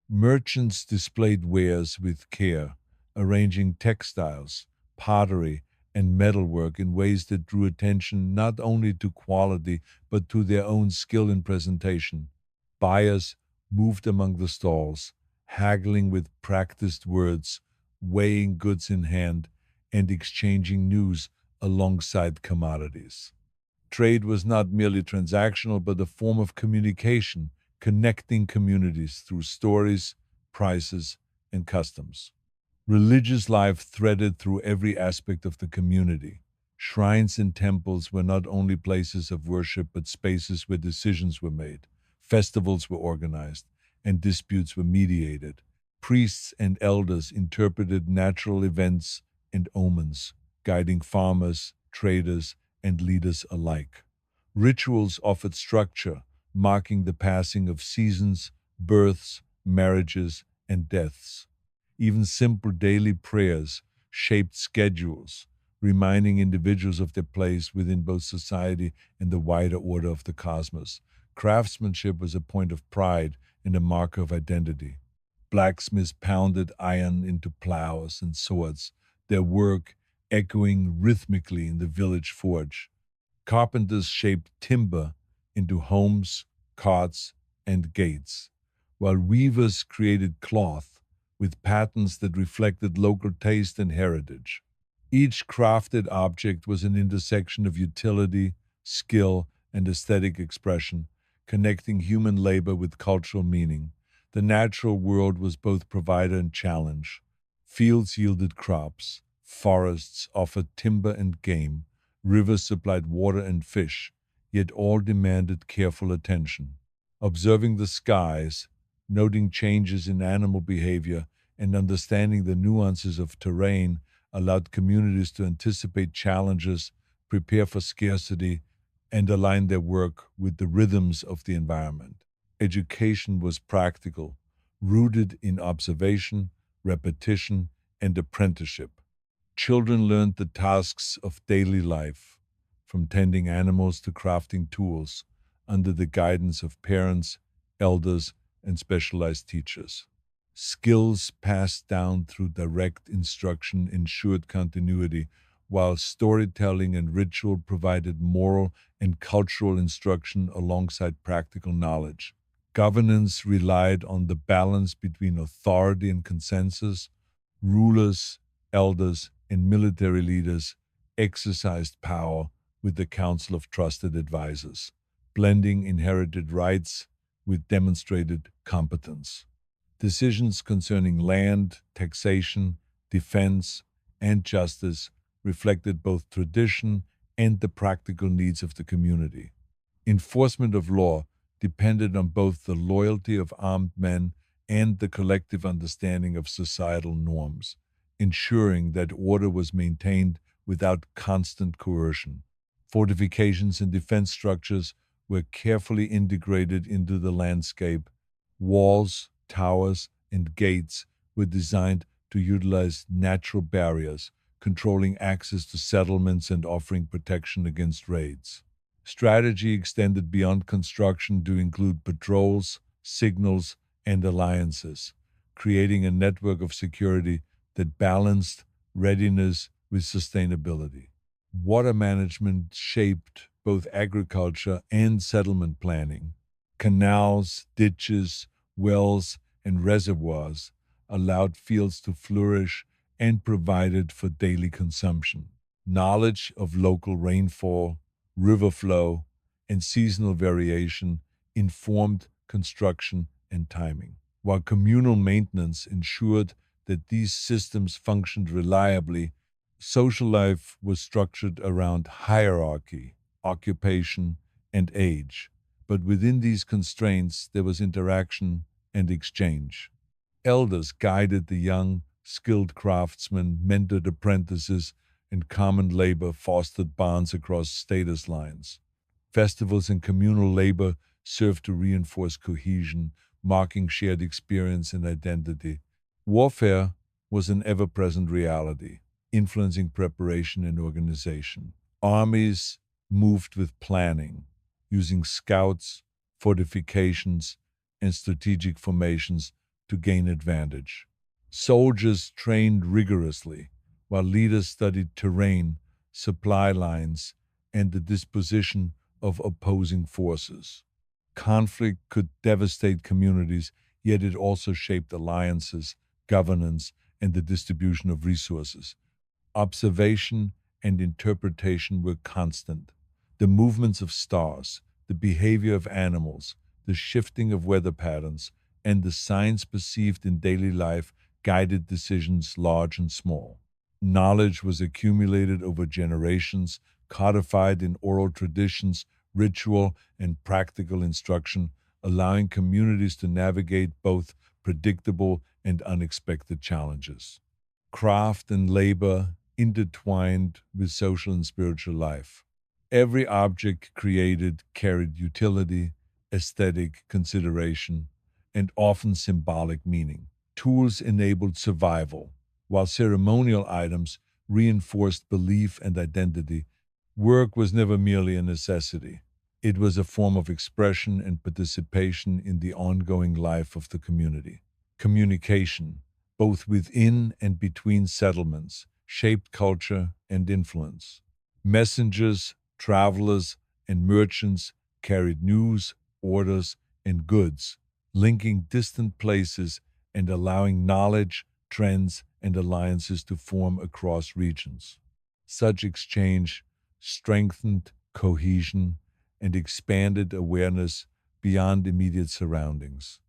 Merchants displayed wares with care, arranging textiles, pottery, and metalwork in ways that drew attention not only to quality but to their own skill in presentation. Buyers moved among the stalls, haggling with practiced words, weighing goods in hand, and exchanging news alongside commodities. Trade was not merely transactional, but a form of communication, connecting communities through stories, prices, and customs. Religious life threaded through every aspect of the community. Shrines and temples were not only places of worship, but spaces where decisions were made, festivals were organized, and disputes were mediated. Priests and elders interpreted natural events and omens, guiding farmers, traders, and leaders alike. Rituals offered structure, marking the passing of seasons, births, marriages, and deaths. Even simple daily prayers shaped schedules, reminding individuals of their place within both society and the wider order of the cosmos. Craftsmanship was a point of pride and a marker of identity. Blacksmiths pounded iron into plows and swords, their work echoing rhythmically in the village forge. Carpenters shaped timber into homes, carts, and gates, while weavers created cloth with patterns that reflected local taste and heritage. Each crafted object was an intersection of utility, skill, and aesthetic expression, connecting human labor with cultural meaning. The natural world was both provider and challenge. Fields yielded crops, forests offered timber and game, rivers supplied water and fish, yet all demanded careful attention. Observing the skies, noting changes in animal behavior, and understanding the nuances of terrain allowed communities to anticipate challenges, prepare for scarcity, and align their work with the rhythms of the environment. Education was practical, rooted in observation, repetition, and apprenticeship. Children learned the tasks of daily life, from tending animals to crafting tools, under the guidance of parents, elders, and specialized teachers. Skills passed down through direct instruction ensured continuity, while storytelling and ritual provided moral and cultural instruction alongside practical knowledge. Governance relied on the balance between authority and consensus. Rulers, elders, and military leaders exercised power with the council of trusted advisors, blending inherited rights with demonstrated competence. Decisions concerning land, taxation, defense, and justice reflected both tradition and the practical needs of the community. Enforcement of law depended on both the loyalty of armed men and the collective understanding of societal norms, ensuring that order was maintained without constant coercion. Fortifications and defense structures were carefully integrated into the landscape. Walls, towers, and gates were designed to utilize natural barriers, controlling access to settlements and offering protection against raids. Strategy extended beyond construction to include patrols, signals, and alliances, creating a network of security that balanced readiness with sustainability. Water management shaped both agriculture and settlement planning. Canals, ditches, wells, and reservoirs allowed fields to flourish and provided for daily consumption. Knowledge of local rainfall, river flow, and seasonal variation informed construction and timing, while communal maintenance ensured that these systems functioned reliably. Social life was structured around hierarchy, occupation, and age, but within these constraints there was interaction and exchange. Elders guided the young, skilled craftsmen, mentored apprentices, and common labor fostered bonds across status lines. Festivals and communal labor served to reinforce cohesion, marking shared experience and identity. Warfare was an ever present reality, influencing preparation and organization. Armies moved with planning, using scouts, fortifications, and strategic formations to gain advantage. Soldiers trained rigorously, while leaders studied terrain, supply lines, and the disposition of opposing forces. Conflict could devastate communities, yet it also shaped alliances, governance, and the distribution of resources. Observation and interpretation were constant, The movements of stars, the behavior of animals, the shifting of weather patterns, and the signs perceived in daily life guided decisions large and small. Knowledge was accumulated over generations, codified in oral traditions, ritual, and practical instruction, allowing communities to navigate both predictable and unexpected challenges. Craft and labor intertwined with social and spiritual life. Every object created carried utility, aesthetic consideration, and often symbolic meaning. Tools enabled survival, while ceremonial items reinforced belief and identity. Work was never merely a necessity. It was a form of expression and participation in the ongoing life of the community. Communication, both within and between settlements, shaped culture and influence. Messengers, travelers, and merchants carried news, orders, and goods, linking distant places and allowing knowledge, trends, and alliances to form across regions. Such exchange strengthened cohesion and expanded awareness beyond immediate surroundings.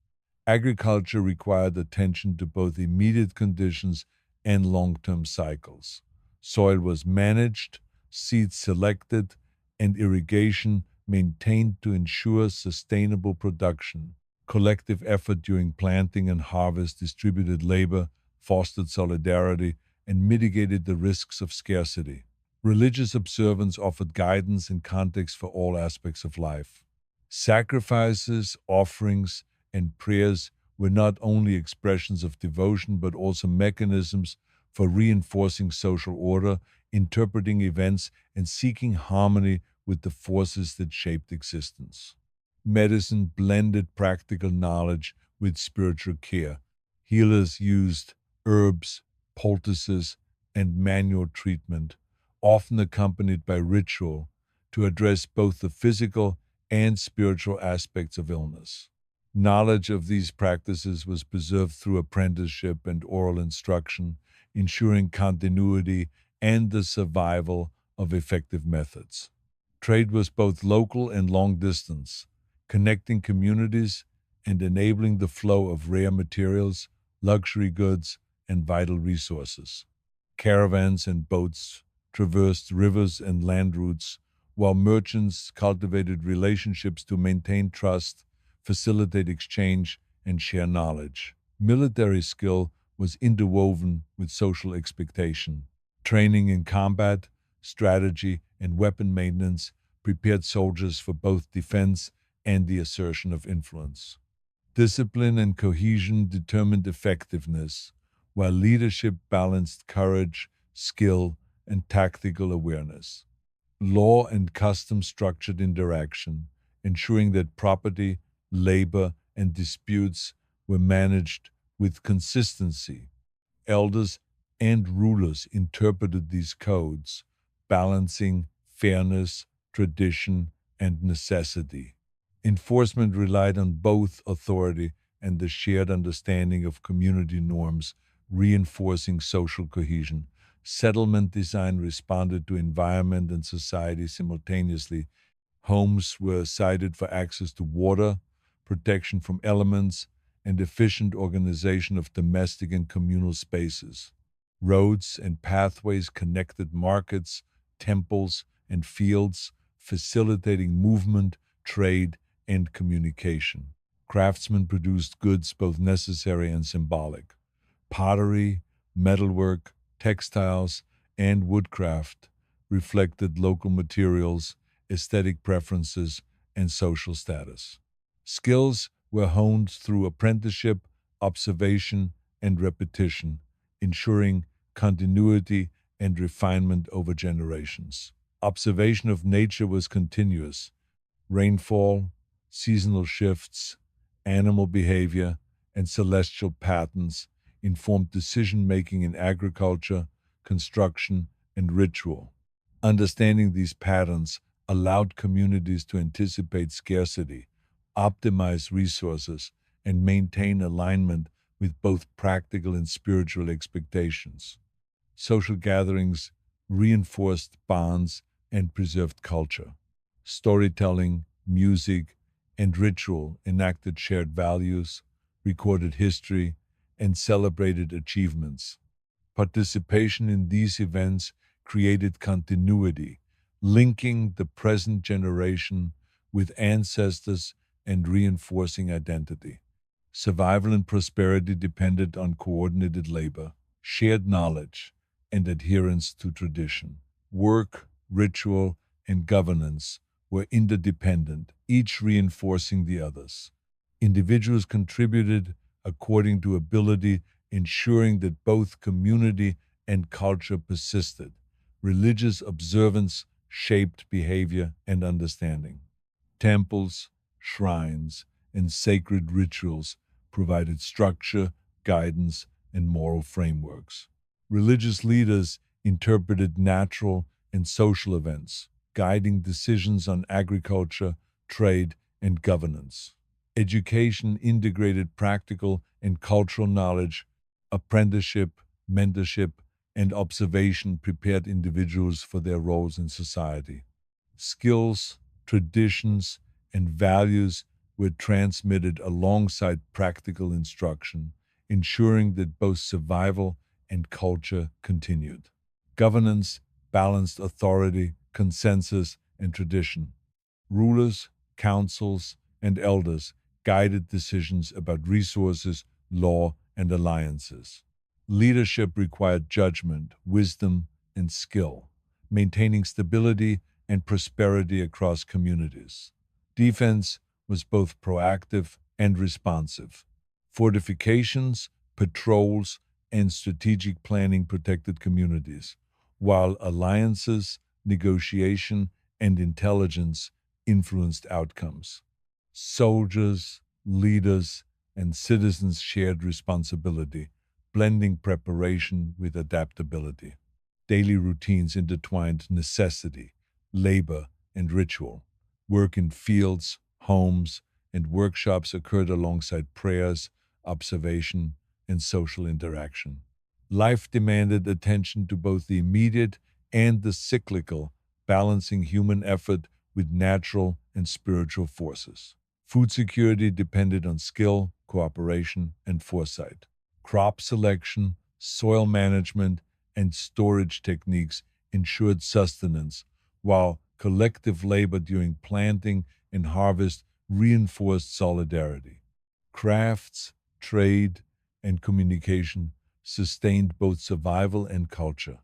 Agriculture required attention to both immediate conditions and long term cycles. Soil was managed, seeds selected, and irrigation maintained to ensure sustainable production. Collective effort during planting and harvest, distributed labor, fostered solidarity, and mitigated the risks of scarcity. Religious observance offered guidance and context for all aspects of life. Sacrifices, offerings, and prayers were not only expressions of devotion but also mechanisms for reinforcing social order, interpreting events, and seeking harmony with the forces that shaped existence. Medicine blended practical knowledge with spiritual care. Healers used herbs, poultices, and manual treatment, often accompanied by ritual, to address both the physical and spiritual aspects of illness. Knowledge of these practices was preserved through apprenticeship and oral instruction, ensuring continuity and the survival of effective methods. Trade was both local and long distance, connecting communities and enabling the flow of rare materials, luxury goods, and vital resources. Caravans and boats traversed rivers and land routes, while merchants cultivated relationships to maintain trust, facilitate exchange, and share knowledge. Military skill was interwoven with social expectation. Training in combat, strategy, and weapon maintenance prepared soldiers for both defense and the assertion of influence. Discipline and cohesion determined effectiveness, while leadership balanced courage, skill, and tactical awareness. Law and custom structured interaction, ensuring that property, labor, and disputes were managed with consistency. Elders and rulers interpreted these codes, balancing fairness, tradition, and necessity. Enforcement relied on both authority and the shared understanding of community norms, reinforcing social cohesion. Settlement design responded to environment and society simultaneously. Homes were sited for access to water, protection from elements, and efficient organization of domestic and communal spaces. Roads and pathways connected markets, temples, and fields, facilitating movement, trade, and communication. Craftsmen produced goods both necessary and symbolic. Pottery, metalwork, textiles, and woodcraft reflected local materials, aesthetic preferences, and social status. Skills were honed through apprenticeship, observation, and repetition, ensuring continuity and refinement over generations. Observation of nature was continuous. Rainfall, seasonal shifts, animal behavior, and celestial patterns informed decision making in agriculture, construction, and ritual. Understanding these patterns allowed communities to anticipate scarcity, optimize resources, and maintain alignment with both practical and spiritual expectations. Social gatherings reinforced bonds and preserved culture. Storytelling, music, and ritual enacted shared values, recorded history, and celebrated achievements. Participation in these events created continuity, linking the present generation with ancestors and reinforcing identity. Survival and prosperity depended on coordinated labor, shared knowledge, and adherence to tradition. Work, ritual, and governance were interdependent, each reinforcing the others. Individuals contributed according to ability, ensuring that both community and culture persisted. Religious observance shaped behavior and understanding. Temples, shrines, and sacred rituals provided structure, guidance, and moral frameworks. Religious leaders interpreted natural and social events, guiding decisions on agriculture, trade, and governance. Education integrated practical and cultural knowledge, apprenticeship, mentorship, and observation prepared individuals for their roles in society. Skills, traditions, and values were transmitted alongside practical instruction, ensuring that both survival and culture continued. Governance balanced authority, consensus, and tradition. Rulers, councils, and elders guided decisions about resources, law, and alliances. Leadership required judgment, wisdom, and skill, maintaining stability and prosperity across communities. Defense was both proactive and responsive. Fortifications, patrols, and strategic planning protected communities, while alliances, negotiation, and intelligence influenced outcomes. Soldiers, leaders, and citizens shared responsibility, blending preparation with adaptability. Daily routines intertwined necessity, labor, and ritual. Work in fields, homes, and workshops occurred alongside prayers, observation, and social interaction. Life demanded attention to both the immediate and the cyclical, balancing human effort with natural and spiritual forces. Food security depended on skill, cooperation, and foresight. Crop selection, soil management, and storage techniques ensured sustenance, while collective labor during planting and harvest reinforced solidarity. Crafts, trade, and communication sustained both survival and culture.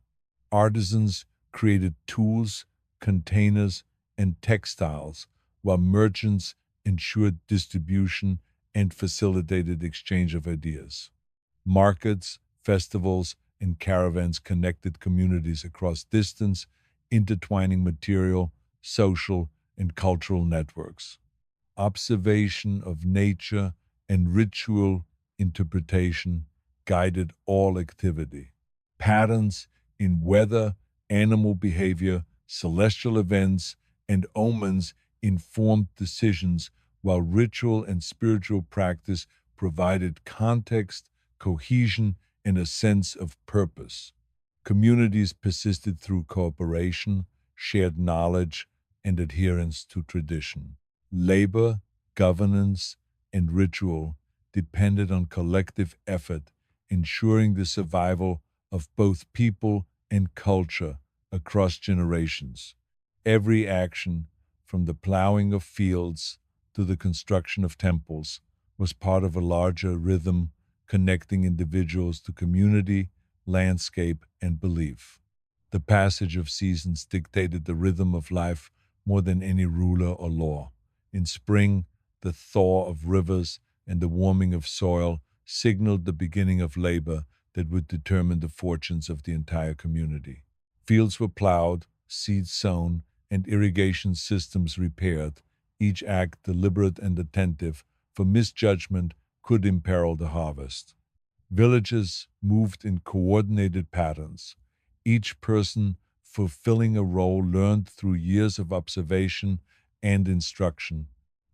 Artisans created tools, containers, and textiles, while merchants ensured distribution and facilitated exchange of ideas. Markets, festivals, and caravans connected communities across distance, intertwining material, social, and cultural networks. Observation of nature and ritual interpretation guided all activity. Patterns in weather, animal behavior, celestial events, and omens informed decisions, while ritual and spiritual practice provided context, cohesion, and a sense of purpose. Communities persisted through cooperation, shared knowledge, and adherence to tradition. Labor, governance, and ritual depended on collective effort, ensuring the survival of both people and culture across generations. Every action, from the plowing of fields to the construction of temples, was part of a larger rhythm connecting individuals to community, landscape, and belief. The passage of seasons dictated the rhythm of life more than any ruler or law. In spring, the thaw of rivers and the warming of soil signaled the beginning of labor that would determine the fortunes of the entire community. Fields were plowed, seeds sown, and irrigation systems repaired, each act deliberate and attentive, for misjudgment could imperil the harvest. Villages moved in coordinated patterns, each person fulfilling a role learned through years of observation and instruction.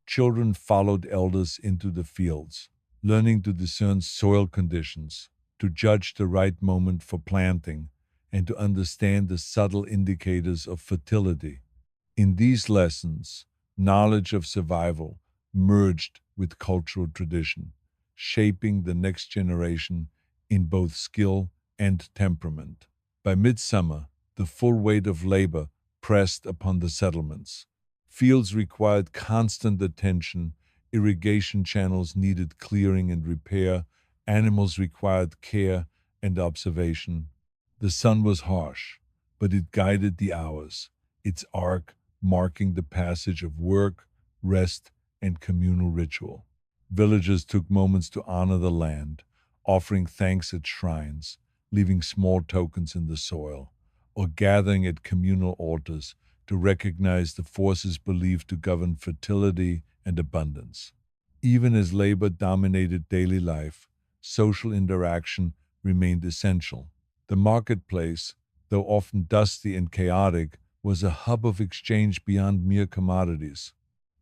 Children followed elders into the fields, learning to discern soil conditions, to judge the right moment for planting, and to understand the subtle indicators of fertility. In these lessons, knowledge of survival merged with cultural tradition, shaping the next generation in both skill and temperament. By midsummer, the full weight of labor pressed upon the settlements. Fields required constant attention, irrigation channels needed clearing and repair, animals required care and observation. The sun was harsh, but it guided the hours, its arc marking the passage of work, rest, and communal ritual. Villagers took moments to honor the land, offering thanks at shrines, leaving small tokens in the soil, or gathering at communal altars to recognize the forces believed to govern fertility and abundance. Even as labor dominated daily life, social interaction remained essential. The marketplace, though often dusty and chaotic, was a hub of exchange beyond mere commodities.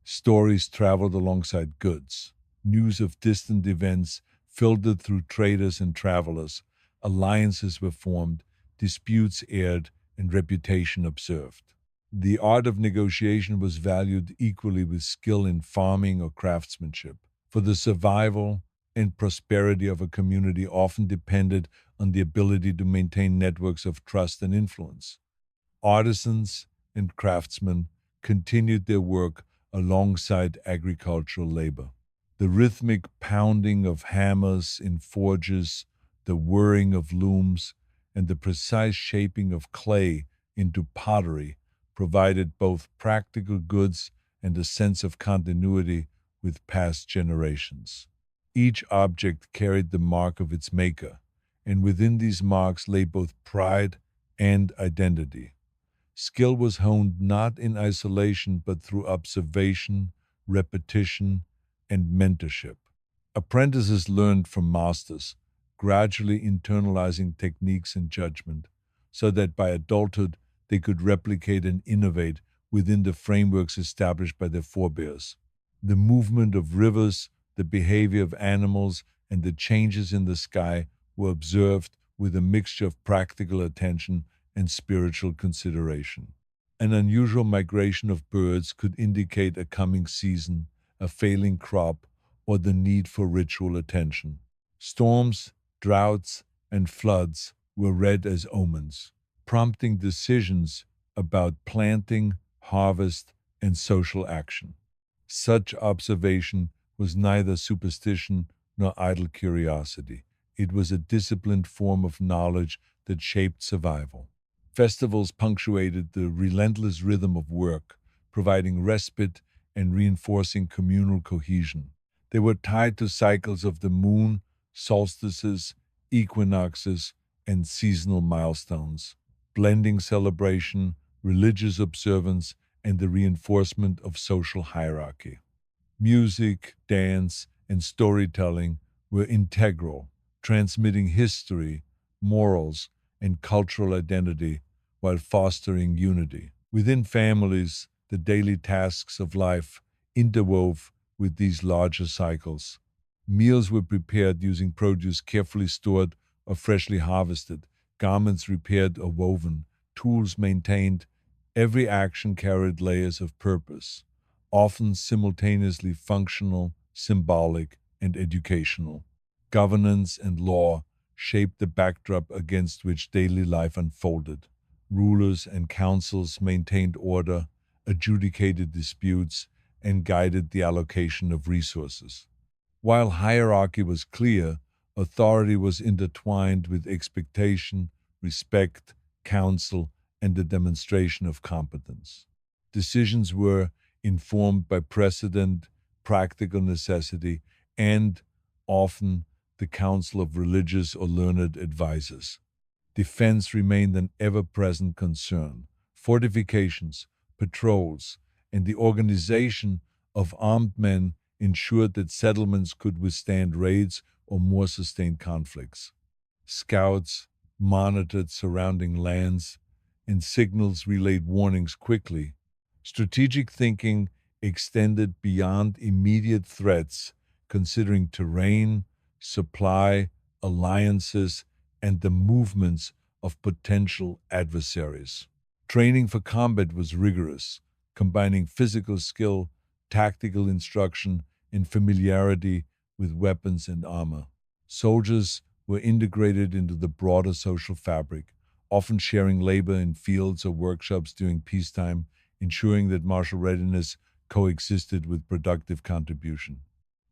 Stories traveled alongside goods. News of distant events filtered through traders and travelers. Alliances were formed, disputes aired, and reputation observed. The art of negotiation was valued equally with skill in farming or craftsmanship, for the survival and prosperity of a community often depended on the ability to maintain networks of trust and influence. Artisans and craftsmen continued their work alongside agricultural labor. The rhythmic pounding of hammers in forges, the whirring of looms, and the precise shaping of clay into pottery provided both practical goods and a sense of continuity with past generations. Each object carried the mark of its maker, and within these marks lay both pride and identity. Skill was honed not in isolation but through observation, repetition, and mentorship. Apprentices learned from masters, gradually internalizing techniques and judgment, so that by adulthood they could replicate and innovate within the frameworks established by their forebears. The movement of rivers, the behavior of animals, and the changes in the sky were observed with a mixture of practical attention and spiritual consideration. An unusual migration of birds could indicate a coming season, a failing crop, or the need for ritual attention. Storms, droughts, and floods were read as omens, prompting decisions about planting, harvest, and social action. Such observation was neither superstition nor idle curiosity. It was a disciplined form of knowledge that shaped survival. Festivals punctuated the relentless rhythm of work, providing respite and reinforcing communal cohesion. They were tied to cycles of the moon, solstices, equinoxes, and seasonal milestones, blending celebration, religious observance, and the reinforcement of social hierarchy. Music, dance, and storytelling were integral, transmitting history, morals, and cultural identity while fostering unity. Within families, the daily tasks of life interwove with these larger cycles. Meals were prepared using produce carefully stored or freshly harvested, garments repaired or woven, tools maintained. Every action carried layers of purpose, often simultaneously functional, symbolic, and educational. Governance and law shaped the backdrop against which daily life unfolded. Rulers and councils maintained order, adjudicated disputes, and guided the allocation of resources. While hierarchy was clear, authority was intertwined with expectation, respect, counsel, and the demonstration of competence. Decisions were informed by precedent, practical necessity, and often the counsel of religious or learned advisors. Defense remained an ever present concern. Fortifications, patrols, and the organization of armed men ensured that settlements could withstand raids or more sustained conflicts. Scouts monitored surrounding lands, and signals relayed warnings quickly. Strategic thinking extended beyond immediate threats, considering terrain, supply, alliances, and the movements of potential adversaries. Training for combat was rigorous. combining physical skill, tactical instruction, and familiarity with weapons and armor. Soldiers were integrated into the broader social fabric, often sharing labor in fields or workshops during peacetime, ensuring that martial readiness coexisted with productive contribution.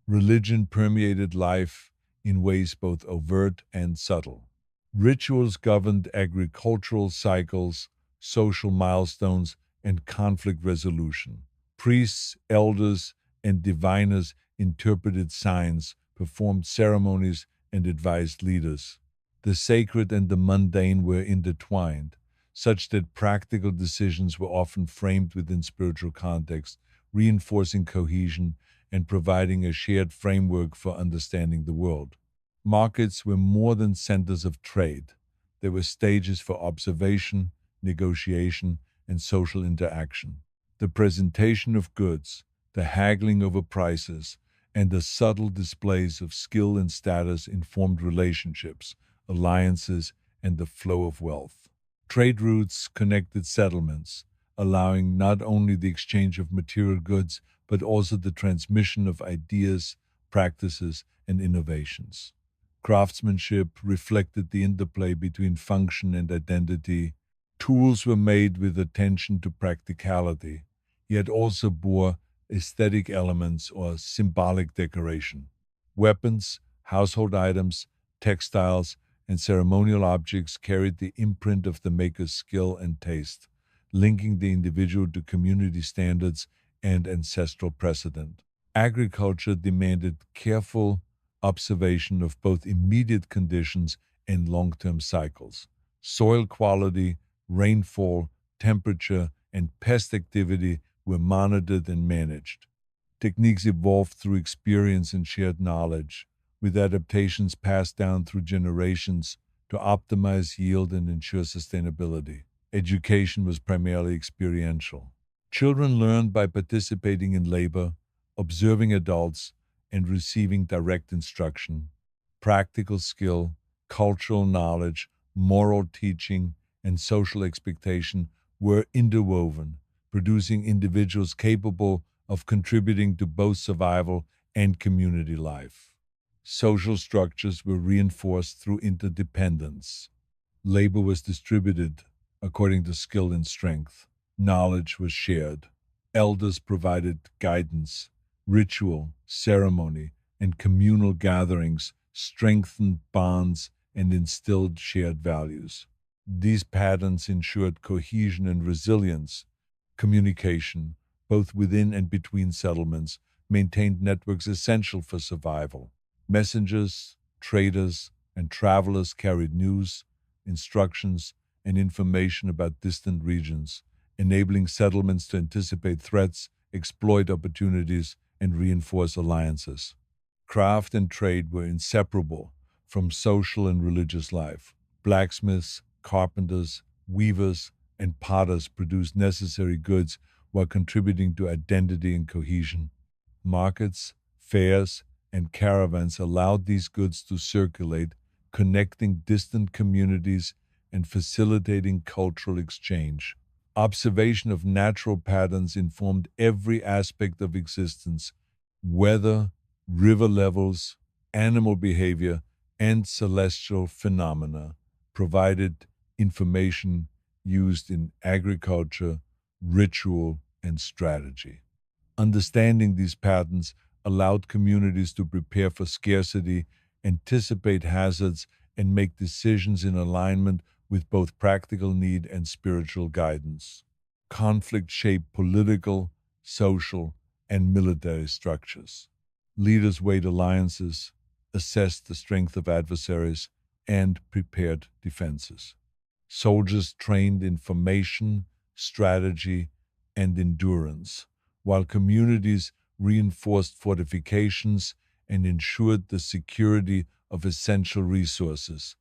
Religion permeated life in ways both overt and subtle. Rituals governed agricultural cycles, social milestones, and conflict resolution. Priests, elders, and diviners interpreted signs, performed ceremonies, and advised leaders. The sacred and the mundane were intertwined, such that practical decisions were often framed within spiritual context, reinforcing cohesion and providing a shared framework for understanding the world. Markets were more than centers of trade. They were stages for observation, negotiation, and social interaction. The presentation of goods, the haggling over prices, and the subtle displays of skill and status informed relationships, alliances, and the flow of wealth. Trade routes connected settlements, allowing not only the exchange of material goods, but also the transmission of ideas, practices, and innovations. Craftsmanship reflected the interplay between function and identity. Tools were made with attention to practicality, yet also bore aesthetic elements or symbolic decoration. Weapons, household items, textiles, and ceremonial objects carried the imprint of the maker's skill and taste, linking the individual to community standards and ancestral precedent. Agriculture demanded careful observation of both immediate conditions and long-term cycles. Soil quality, rainfall, temperature, and pest activity were monitored and managed. Techniques evolved through experience and shared knowledge, with adaptations passed down through generations to optimize yield and ensure sustainability. Education was primarily experiential. Children learned by participating in labor, observing adults, and receiving direct instruction. Practical skill, cultural knowledge, moral teaching, and social expectation were interwoven, producing individuals capable of contributing to both survival and community life. Social structures were reinforced through interdependence. Labor was distributed according to skill and strength. Knowledge was shared. Elders provided guidance. Ritual, ceremony, and communal gatherings strengthened bonds and instilled shared values. These patterns ensured cohesion and resilience. Communication, both within and between settlements, maintained networks essential for survival. Messengers, traders, and travelers carried news, instructions, and information about distant regions, enabling settlements to anticipate threats, exploit opportunities, and reinforce alliances. Craft and trade were inseparable from social and religious life. Blacksmiths, carpenters, weavers, and potters produced necessary goods while contributing to identity and cohesion. Markets, fairs, and caravans allowed these goods to circulate, connecting distant communities and facilitating cultural exchange. Observation of natural patterns informed every aspect of existence: weather, river levels, animal behavior, and celestial phenomena provided information used in agriculture, ritual, and strategy. Understanding these patterns allowed communities to prepare for scarcity, anticipate hazards, and make decisions in alignment with both practical need and spiritual guidance. Conflict shaped political, social, and military structures. Leaders weighed alliances, assessed the strength of adversaries, and prepared defenses. Soldiers trained in formation, strategy, and endurance, while communities reinforced fortifications and ensured the security of essential resources.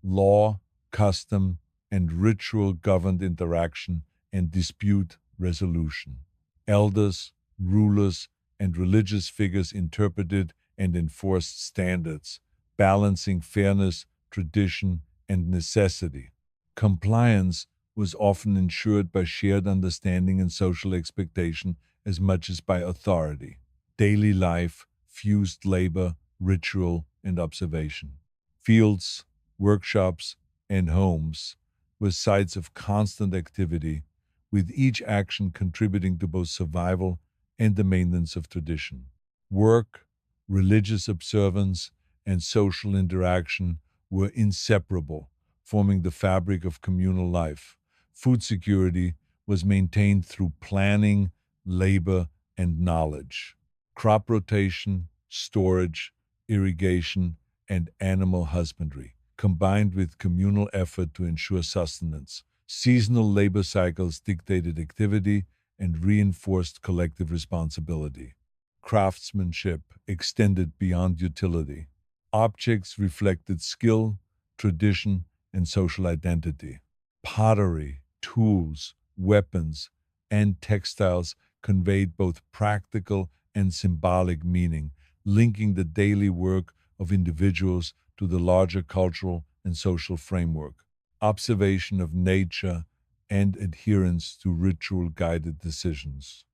Law, custom, and ritual governed interaction and dispute resolution. Elders, rulers, and religious figures interpreted and enforced standards, balancing fairness, tradition, and necessity. Compliance was often ensured by shared understanding and social expectation as much as by authority. Daily life fused labor, ritual, and observation. Fields, workshops, and homes were sites of constant activity, with each action contributing to both survival and the maintenance of tradition. Work, religious observance, and social interaction were inseparable, forming the fabric of communal life. Food security was maintained through planning, labor, and knowledge. Crop rotation, storage, irrigation, and animal husbandry, combined with communal effort to ensure sustenance. Seasonal labor cycles dictated activity and reinforced collective responsibility. Craftsmanship extended beyond utility. Objects reflected skill, tradition, and social identity. Pottery, tools, weapons, and textiles conveyed both practical and symbolic meaning, linking the daily work of individuals to the larger cultural and social framework. Observation of nature and adherence to ritual guided decisions.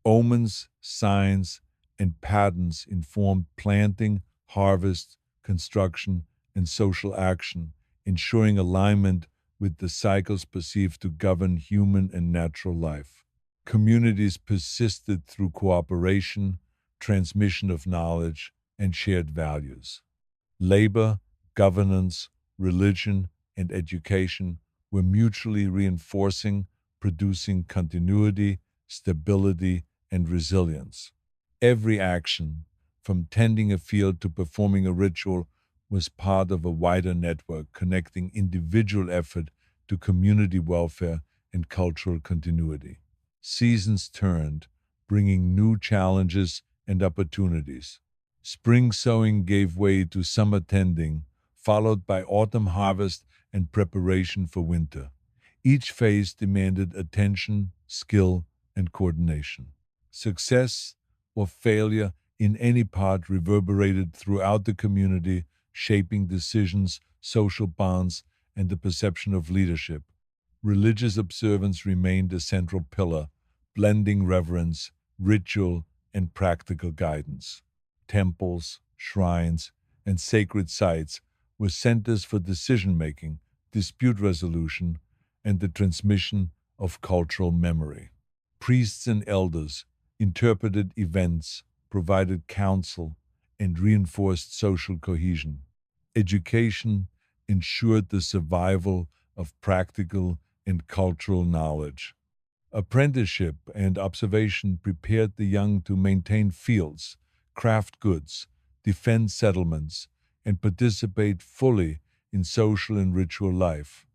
Omens, signs, and patterns informed planting, harvest, construction, and social action, ensuring alignment with the cycles perceived to govern human and natural life. Communities persisted through cooperation, transmission of knowledge, and shared values. Labor, governance, religion, and education were mutually reinforcing, producing continuity, stability, and resilience. Every action, from tending a field to performing a ritual, was part of a wider network connecting individual effort to community welfare and cultural continuity. Seasons turned, bringing new challenges and opportunities. Spring sowing gave way to summer tending, followed by autumn harvest and preparation for winter. Each phase demanded attention, skill, and coordination. Success or failure in any part reverberated throughout the community, shaping decisions, social bonds, and the perception of leadership. Religious observance remained a central pillar, blending reverence, ritual, and practical guidance. Temples, shrines, and sacred sites were centers for decision making, dispute resolution, and the transmission of cultural memory. Priests and elders interpreted events, provided counsel, and reinforced social cohesion. Education ensured the survival of practical and cultural knowledge. Apprenticeship and observation prepared the young to maintain fields, craft goods, defend settlements, and participate fully in social and ritual life.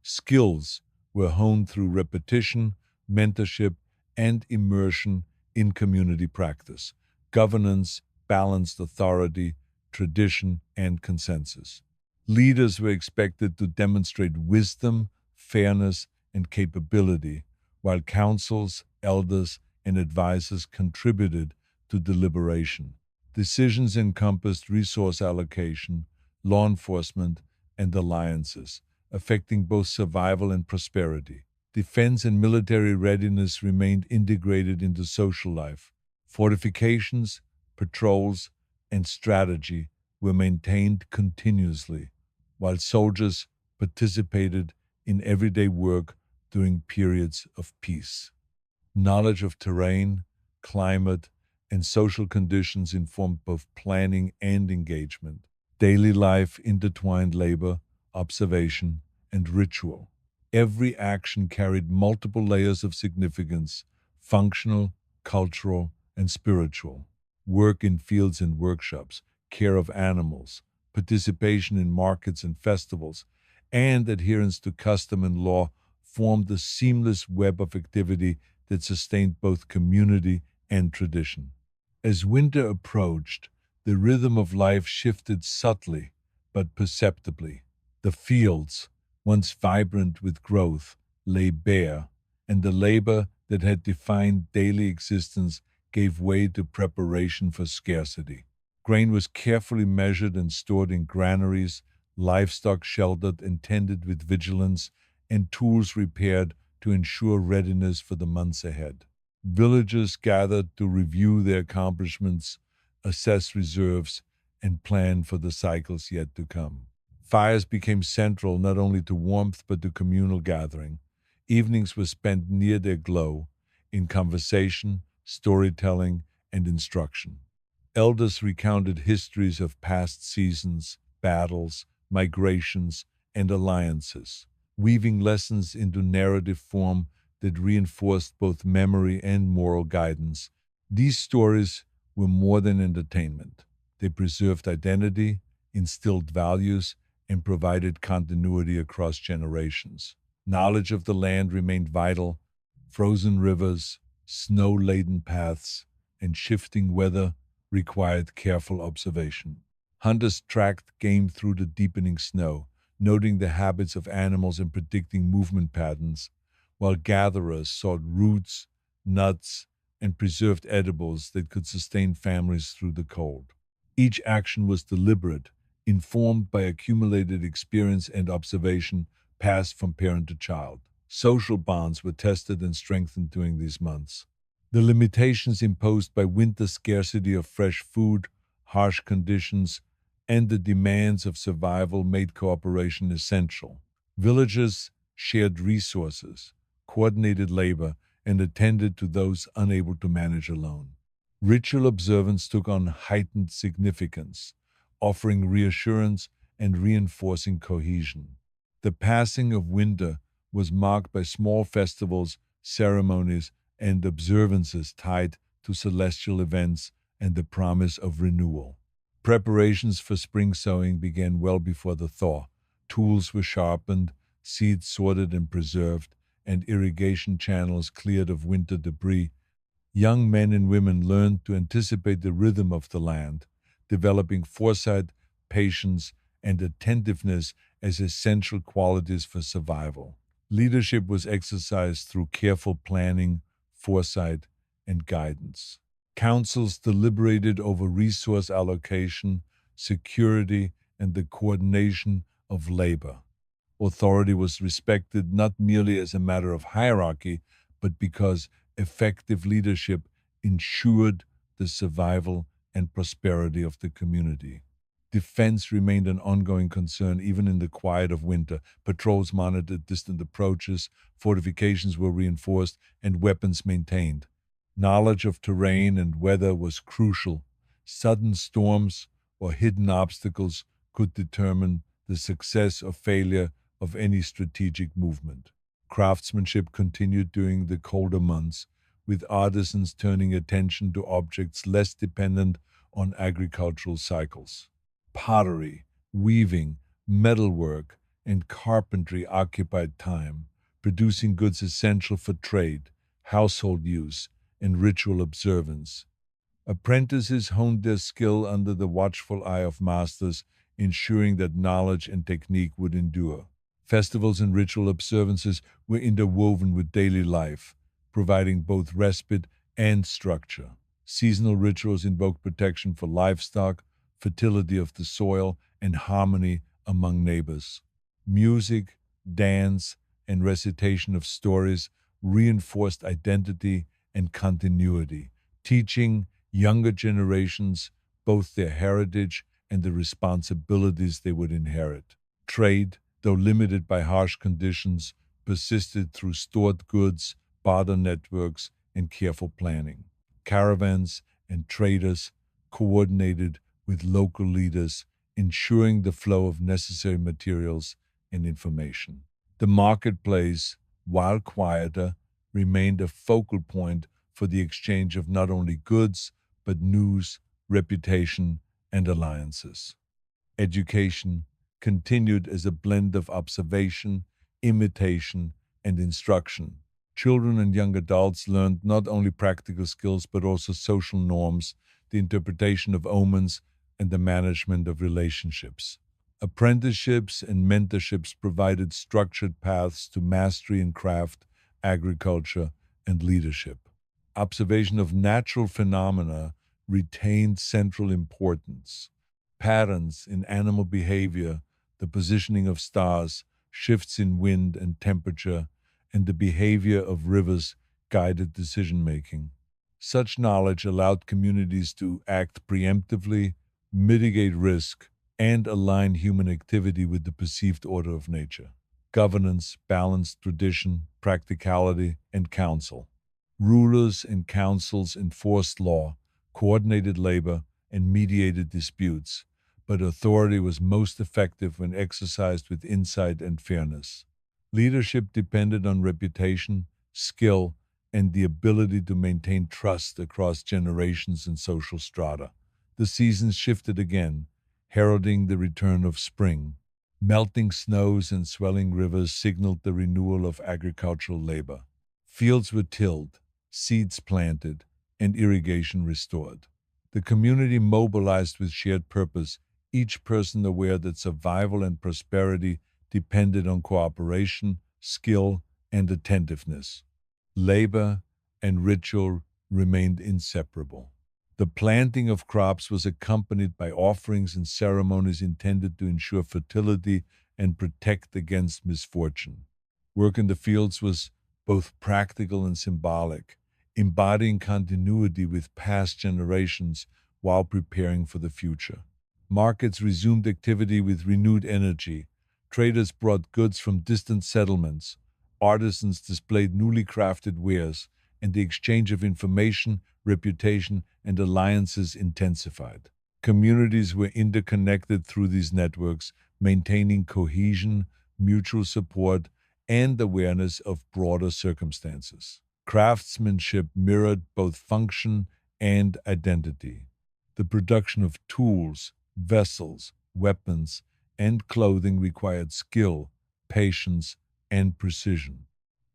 Skills were honed through repetition, mentorship, and immersion in community practice. Governance balanced authority, tradition, and consensus. Leaders were expected to demonstrate wisdom, fairness, and capability, while councils, elders, and advisors contributed to deliberation. Decisions encompassed resource allocation, law enforcement, and alliances, affecting both survival and prosperity. Defense and military readiness remained integrated into social life. Fortifications, patrols, and strategy were maintained continuously, while soldiers participated in everyday work during periods of peace. Knowledge of terrain, climate, and social conditions informed both planning and engagement. Daily life intertwined labor, observation, and ritual. Every action carried multiple layers of significance: functional, cultural, and spiritual. Work in fields and workshops, care of animals, participation in markets and festivals, and adherence to custom and law formed a seamless web of activity that sustained both community and tradition. As winter approached, the rhythm of life shifted subtly but perceptibly. The fields, once vibrant with growth, lay bare, and the labor that had defined daily existence gave way to preparation for scarcity. Grain was carefully measured and stored in granaries, livestock sheltered and tended with vigilance, and tools repaired to ensure readiness for the months ahead. Villagers gathered to review their accomplishments, assess reserves, and plan for the cycles yet to come. Fires became central not only to warmth but to communal gathering. Evenings were spent near their glow in conversation, storytelling, and instruction. Elders recounted histories of past seasons, battles, migrations, and alliances, weaving lessons into narrative form that reinforced both memory and moral guidance. These stories were more than entertainment. They preserved identity, instilled values, and provided continuity across generations. Knowledge of the land remained vital. Frozen rivers, snow laden paths, and shifting weather required careful observation. Hunters tracked game through the deepening snow, noting the habits of animals and predicting movement patterns, while gatherers sought roots, nuts, and preserved edibles that could sustain families through the cold. Each action was deliberate, informed by accumulated experience and observation passed from parent to child. Social bonds were tested and strengthened during these months. The limitations imposed by winter scarcity of fresh food, harsh conditions, and the demands of survival made cooperation essential. Villagers shared resources, coordinated labor, and attended to those unable to manage alone. Ritual observance took on heightened significance, offering reassurance and reinforcing cohesion. The passing of winter was marked by small festivals, ceremonies, and observances tied to celestial events and the promise of renewal. Preparations for spring sowing began well before the thaw. Tools were sharpened, seeds sorted and preserved, and irrigation channels cleared of winter debris. Young men and women learned to anticipate the rhythm of the land, developing foresight, patience, and attentiveness as essential qualities for survival. Leadership was exercised through careful planning, foresight, and guidance. Councils deliberated over resource allocation, security, and the coordination of labor. Authority was respected not merely as a matter of hierarchy, but because effective leadership ensured the survival and prosperity of the community. Defense remained an ongoing concern even in the quiet of winter. Patrols monitored distant approaches, fortifications were reinforced, and weapons maintained. Knowledge of terrain and weather was crucial. Sudden storms or hidden obstacles could determine the success or failure of any strategic movement. Craftsmanship continued during the colder months, with artisans turning attention to objects less dependent on agricultural cycles. Pottery, weaving, metalwork, and carpentry occupied time, producing goods essential for trade, household use, and ritual observance. Apprentices honed their skill under the watchful eye of masters, ensuring that knowledge and technique would endure. Festivals and ritual observances were interwoven with daily life, providing both respite and structure. Seasonal rituals invoked protection for livestock, fertility of the soil, and harmony among neighbors. Music, dance, and recitation of stories reinforced identity and continuity, teaching younger generations both their heritage and the responsibilities they would inherit. Trade, though limited by harsh conditions, persisted through stored goods, barter networks, and careful planning. Caravans and traders coordinated with local leaders, ensuring the flow of necessary materials and information. The marketplace, while quieter, remained a focal point for the exchange of not only goods, but news, reputation, and alliances. Education continued as a blend of observation, imitation, and instruction. Children and young adults learned not only practical skills but also social norms, the interpretation of omens, and the management of relationships. Apprenticeships and mentorships provided structured paths to mastery in craft, agriculture, and leadership. Observation of natural phenomena retained central importance. Patterns in animal behavior, the positioning of stars, shifts in wind and temperature, and the behavior of rivers guided decision-making. Such knowledge allowed communities to act preemptively, mitigate risk, and align human activity with the perceived order of nature. Governance balanced tradition, practicality, and counsel. Rulers and councils enforced law, coordinated labor, and mediated disputes, but authority was most effective when exercised with insight and fairness. Leadership depended on reputation, skill, and the ability to maintain trust across generations and social strata. The seasons shifted again, heralding the return of spring. Melting snows and swelling rivers signaled the renewal of agricultural labor. Fields were tilled, seeds planted, and irrigation restored. The community mobilized with shared purpose, each person aware that survival and prosperity depended on cooperation, skill, and attentiveness. Labor and ritual remained inseparable. The planting of crops was accompanied by offerings and ceremonies intended to ensure fertility and protect against misfortune. Work in the fields was both practical and symbolic, embodying continuity with past generations while preparing for the future. Markets resumed activity with renewed energy. Traders brought goods from distant settlements. Artisans displayed newly crafted wares, and the exchange of information, reputation, and alliances intensified. Communities were interconnected through these networks, maintaining cohesion, mutual support, and awareness of broader circumstances. Craftsmanship mirrored both function and identity. The production of tools, vessels, weapons, and clothing required skill, patience, and precision.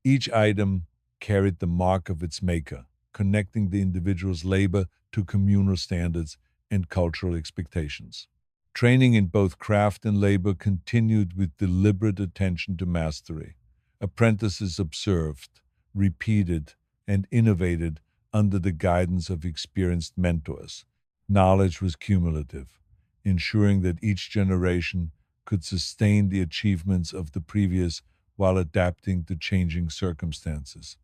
Each item carried the mark of its maker, connecting the individual's labor to communal standards and cultural expectations. Training in both craft and labor continued with deliberate attention to mastery. Apprentices observed, repeated, and innovated under the guidance of experienced mentors. Knowledge was cumulative, ensuring that each generation could sustain the achievements of the previous while adapting to changing circumstances.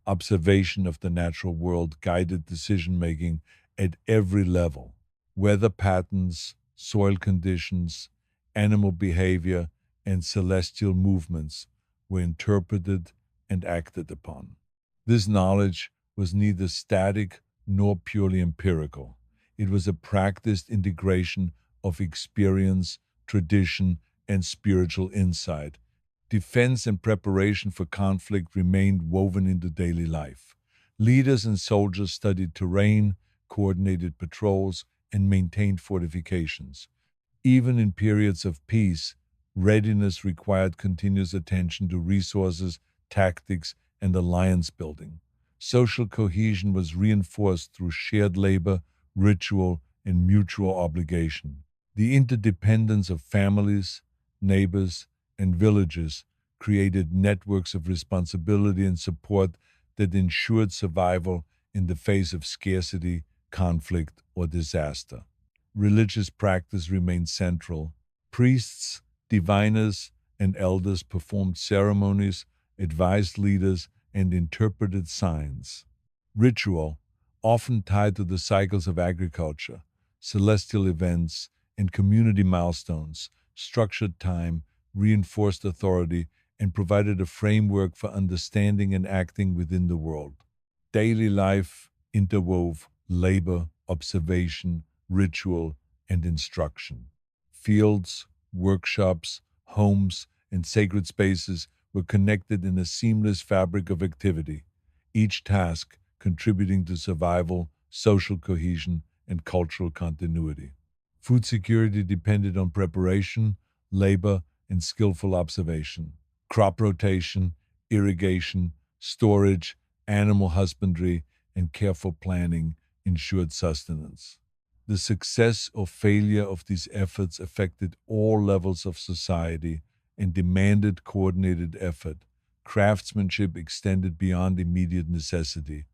Observation of the natural world guided decision-making at every level. Weather patterns, soil conditions, animal behavior, and celestial movements were interpreted and acted upon. This knowledge was neither static nor purely empirical. It was a practiced integration of experience, tradition, and spiritual insight. Defense and preparation for conflict remained woven into daily life. Leaders and soldiers studied terrain, coordinated patrols, and maintained fortifications. Even in periods of peace, readiness required continuous attention to resources, tactics, and alliance building. Social cohesion was reinforced through shared labor, ritual, and mutual obligation. The interdependence of families, neighbors, and villages created networks of responsibility and support that ensured survival in the face of scarcity, conflict, or disaster. Religious practice remained central. Priests, diviners, and elders performed ceremonies, advised leaders, and interpreted signs. Ritual, often tied to the cycles of agriculture, celestial events, and community milestones, structured time, reinforced authority, and provided a framework for understanding and acting within the world. Daily life interwove labor, observation, ritual, and instruction. Fields, workshops, homes, and sacred spaces were connected in a seamless fabric of activity, each task contributing to survival, social cohesion, and cultural continuity. Food security depended on preparation, labor, and skillful observation. Crop rotation, irrigation, storage, animal husbandry, and careful planning ensured sustenance. The success or failure of these efforts affected all levels of society and demanded coordinated effort. Craftsmanship extended beyond immediate necessity.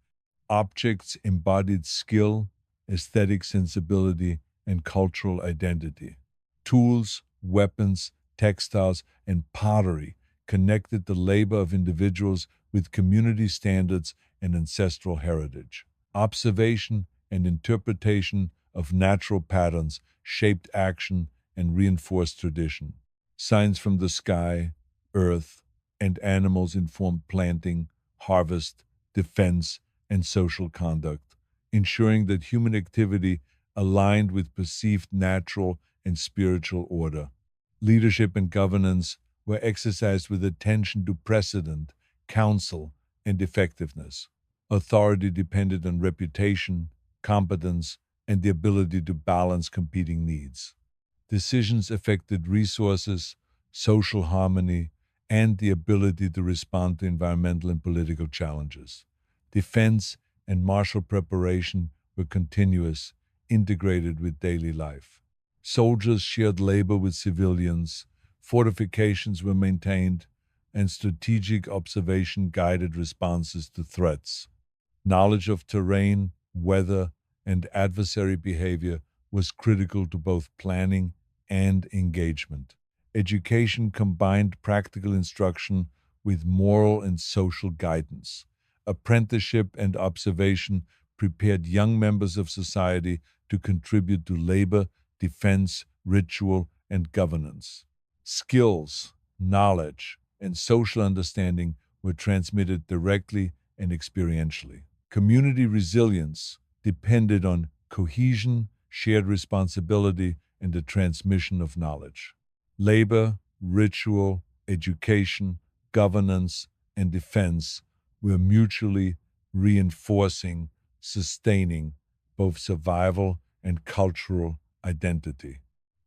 Objects embodied skill, aesthetic sensibility, and cultural identity. Tools, weapons, textiles, and pottery connected the labor of individuals with community standards and ancestral heritage. Observation and interpretation of natural patterns shaped action and reinforced tradition. Signs from the sky, earth, and animals informed planting, harvest, defense, and social conduct, ensuring that human activity aligned with perceived natural and spiritual order. Leadership and governance were exercised with attention to precedent, counsel, and effectiveness. Authority depended on reputation, competence, and the ability to balance competing needs. Decisions affected resources, social harmony, and the ability to respond to environmental and political challenges. Defense and martial preparation were continuous, integrated with daily life. Soldiers shared labor with civilians, fortifications were maintained, and strategic observation guided responses to threats. Knowledge of terrain, weather, and adversary behavior was critical to both planning and engagement. Education combined practical instruction with moral and social guidance. Apprenticeship and observation prepared young members of society to contribute to labor, defense, ritual, and governance. Skills, knowledge, and social understanding were transmitted directly and experientially. Community resilience depended on cohesion, shared responsibility, and the transmission of knowledge. Labor, ritual, education, governance, and defense were mutually reinforcing, sustaining both survival and cultural identity.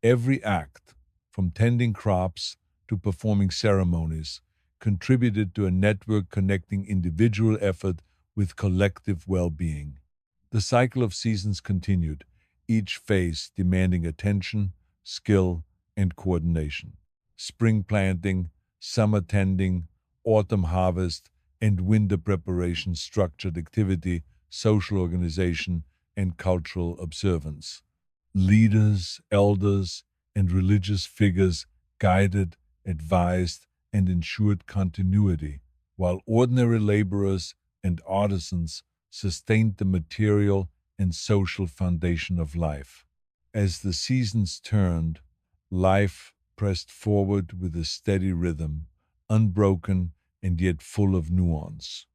Every act, from tending crops to performing ceremonies, contributed to a network connecting individual effort with collective well being. The cycle of seasons continued, each phase demanding attention, skill, and coordination. Spring planting, summer tending, autumn harvest, and winter preparation structured activity, social organization, and cultural observance. Leaders, elders, and religious figures guided, advised, and ensured continuity, while ordinary laborers and artisans sustained the material and social foundation of life. As the seasons turned, life pressed forward with a steady rhythm, unbroken and yet full of nuance.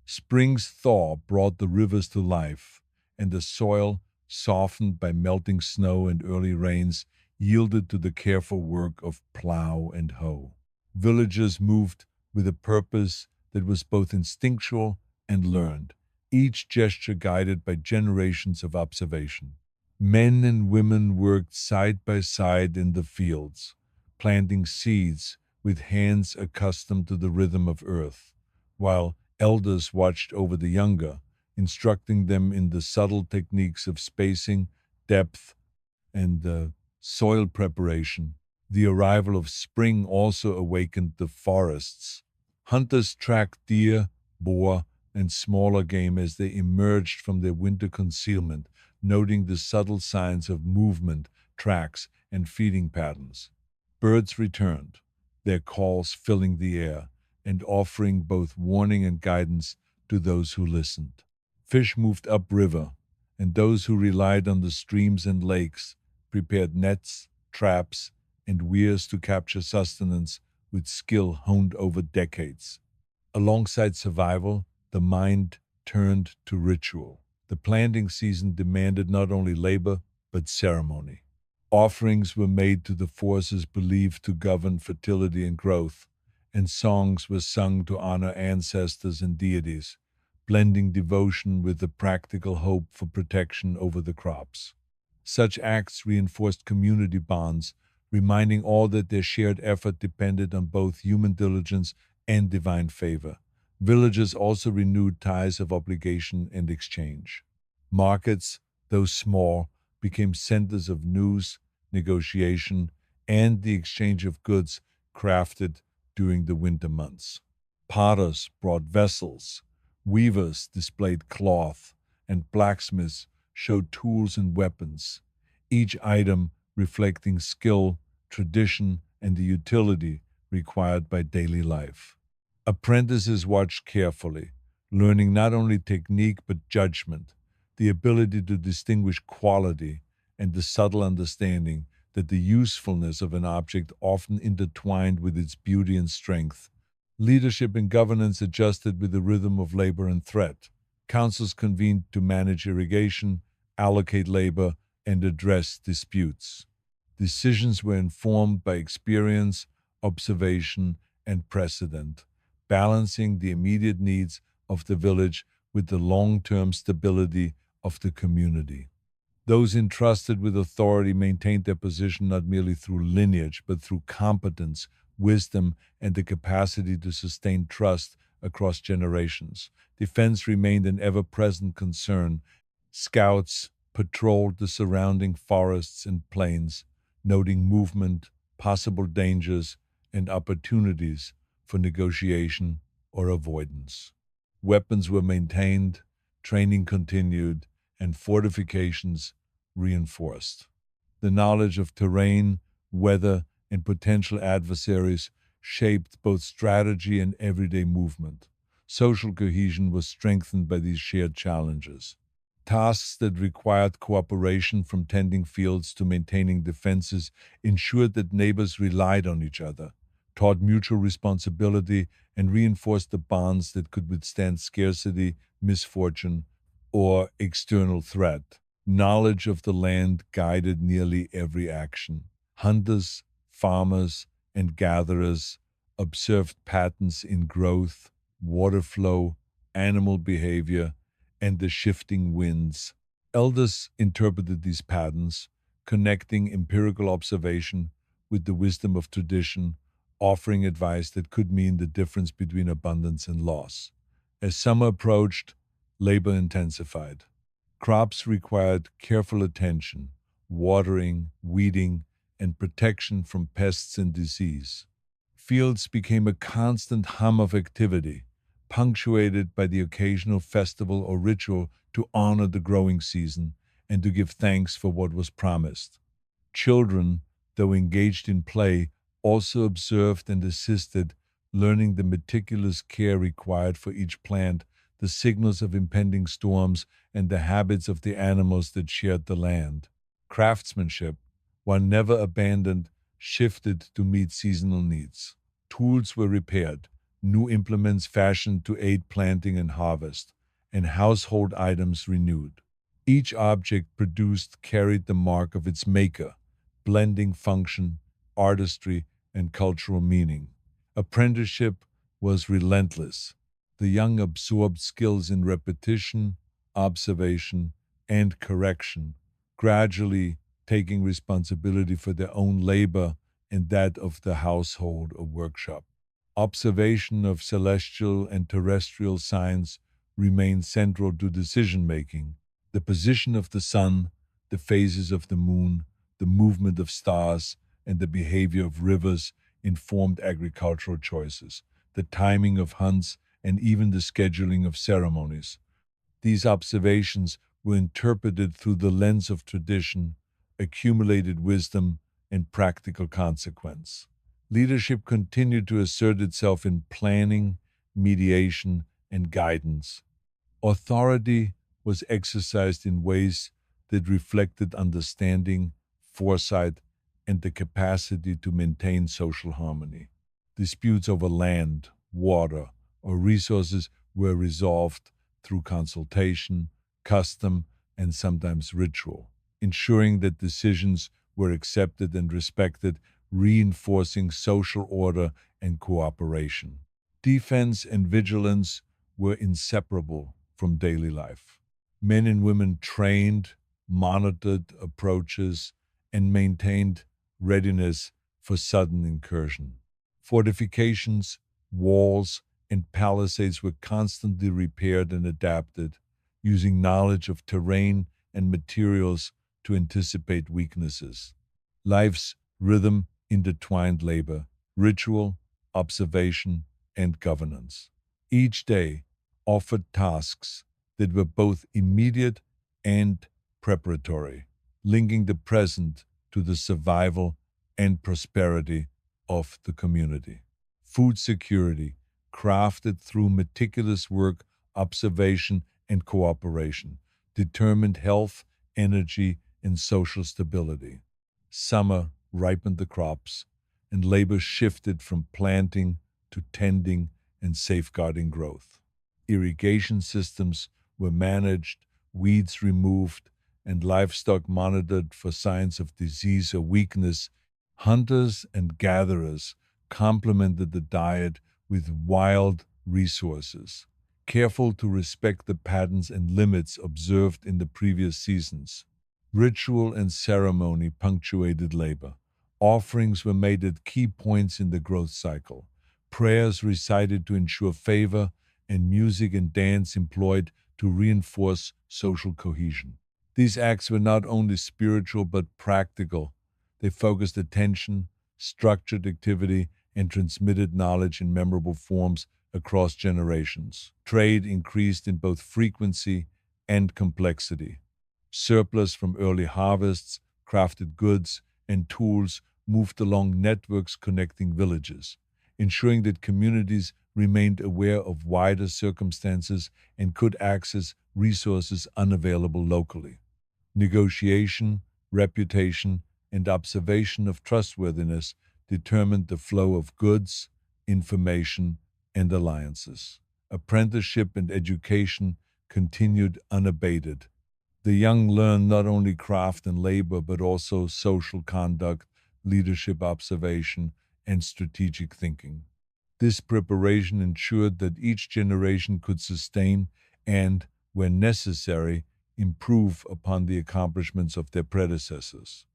Spring's thaw brought the rivers to life, and the soil, softened by melting snow and early rains, yielded to the careful work of plow and hoe. Villagers moved with a purpose that was both instinctual and learned, each gesture guided by generations of observation. Men and women worked side by side in the fields, planting seeds with hands accustomed to the rhythm of earth, while elders watched over the younger, instructing them in the subtle techniques of spacing, depth, and soil preparation. The arrival of spring also awakened the forests. Hunters tracked deer, boar, and smaller game as they emerged from their winter concealment, noting the subtle signs of movement, tracks, and feeding patterns. Birds returned, their calls filling the air and offering both warning and guidance to those who listened. Fish moved upriver, and those who relied on the streams and lakes prepared nets, traps, and weirs to capture sustenance with skill honed over decades. Alongside survival, the mind turned to ritual. The planting season demanded not only labor, but ceremony. Offerings were made to the forces believed to govern fertility and growth, and songs were sung to honor ancestors and deities, blending devotion with the practical hope for protection over the crops. Such acts reinforced community bonds, reminding all that their shared effort depended on both human diligence and divine favor. Villages also renewed ties of obligation and exchange. Markets, though small, became centers of news, negotiation, and the exchange of goods crafted during the winter months. Potters brought vessels, weavers displayed cloth, and blacksmiths showed tools and weapons, each item reflecting skill, tradition, and the utility required by daily life. Apprentices watched carefully, learning not only technique but judgment, the ability to distinguish quality, and the subtle understanding that the usefulness of an object often intertwined with its beauty and strength. Leadership and governance adjusted with the rhythm of labor and threat. Councils convened to manage irrigation, allocate labor, and address disputes. Decisions were informed by experience, observation, and precedent, balancing the immediate needs of the village with the long-term stability of the community. Those entrusted with authority maintained their position not merely through lineage, but through competence, wisdom, and the capacity to sustain trust across generations. Defense remained an ever present concern. Scouts patrolled the surrounding forests and plains, noting movement, possible dangers, and opportunities for negotiation or avoidance. Weapons were maintained, training continued, and fortifications reinforced. The knowledge of terrain, weather, and potential adversaries shaped both strategy and everyday movement. Social cohesion was strengthened by these shared challenges. Tasks that required cooperation, from tending fields to maintaining defenses, ensured that neighbors relied on each other, taught mutual responsibility, and reinforced the bonds that could withstand scarcity, misfortune, or external threat. Knowledge of the land guided nearly every action. Hunters, farmers, and gatherers observed patterns in growth, water flow, animal behavior, and the shifting winds. Elders interpreted these patterns, connecting empirical observation with the wisdom of tradition, offering advice that could mean the difference between abundance and loss. As summer approached, labor intensified. Crops required careful attention, watering, weeding, and protection from pests and disease. Fields became a constant hum of activity, punctuated by the occasional festival or ritual to honor the growing season and to give thanks for what was promised. Children, though engaged in play, also observed and assisted, learning the meticulous care required for each plant, the signals of impending storms, and the habits of the animals that shared the land. Craftsmanship, while never abandoned, shifted to meet seasonal needs. Tools were repaired, new implements fashioned to aid planting and harvest, and household items renewed. Each object produced carried the mark of its maker, blending function, artistry, and cultural meaning. Apprenticeship was relentless. The young absorbed skills in repetition, observation, and correction, gradually taking responsibility for their own labor and that of the household or workshop. Observation of celestial and terrestrial signs remained central to decision-making. The position of the sun, the phases of the moon, the movement of stars, and the behavior of rivers informed agricultural choices, the timing of hunts, and even the scheduling of ceremonies. These observations were interpreted through the lens of tradition, accumulated wisdom, and practical consequence. Leadership continued to assert itself in planning, mediation, and guidance. Authority was exercised in ways that reflected understanding, foresight, and the capacity to maintain social harmony. Disputes over land, water, or resources were resolved through consultation, custom, and sometimes ritual, ensuring that decisions were accepted and respected, reinforcing social order and cooperation. Defense and vigilance were inseparable from daily life. Men and women trained, monitored approaches, and maintained readiness for sudden incursion. Fortifications, walls, and palisades were constantly repaired and adapted, using knowledge of terrain and materials to anticipate weaknesses. Life's rhythm intertwined labor, ritual, observation, and governance. Each day offered tasks that were both immediate and preparatory, linking the present to the survival and prosperity of the community. Food security, crafted through meticulous work, observation, and cooperation, determined health, energy, and social stability. Summer ripened the crops, and labor shifted from planting to tending and safeguarding growth. Irrigation systems were managed, weeds removed, and livestock monitored for signs of disease or weakness. Hunters and gatherers complemented the diet with wild resources, careful to respect the patterns and limits observed in the previous seasons. Ritual and ceremony punctuated labor. Offerings were made at key points in the growth cycle. Prayers recited to ensure favor, and music and dance employed to reinforce social cohesion. These acts were not only spiritual but practical. They focused attention, structured activity, and transmitted knowledge in memorable forms across generations. Trade increased in both frequency and complexity. Surplus from early harvests, crafted goods, and tools moved along networks connecting villages, ensuring that communities remained aware of wider circumstances and could access resources unavailable locally. Negotiation, reputation, and observation of trustworthiness determined the flow of goods, information, and alliances. Apprenticeship and education continued unabated. The young learned not only craft and labor, but also social conduct, leadership observation, and strategic thinking. This preparation ensured that each generation could sustain and, when necessary, improve upon the accomplishments of their predecessors.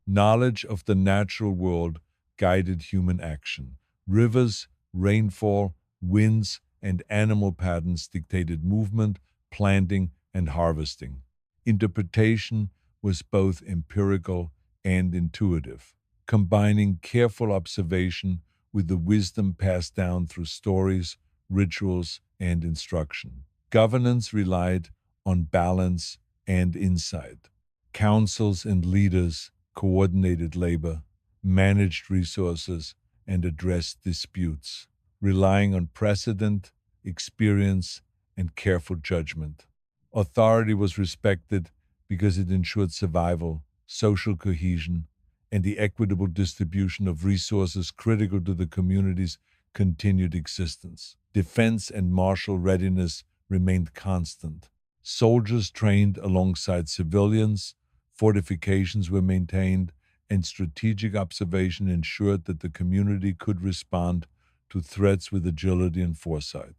Knowledge of the natural world guided human action. Rivers, rainfall, winds, and animal patterns dictated movement, planting, and harvesting. Interpretation was both empirical and intuitive, combining careful observation with the wisdom passed down through stories, rituals, and instruction. Governance relied on balance and insight. Councils and leaders coordinated labor, managed resources, and addressed disputes, relying on precedent, experience, and careful judgment. Authority was respected because it ensured survival, social cohesion, and the equitable distribution of resources critical to the community's continued existence. Defense and martial readiness remained constant. Soldiers trained alongside civilians, fortifications were maintained, and strategic observation ensured that the community could respond to threats with agility and foresight.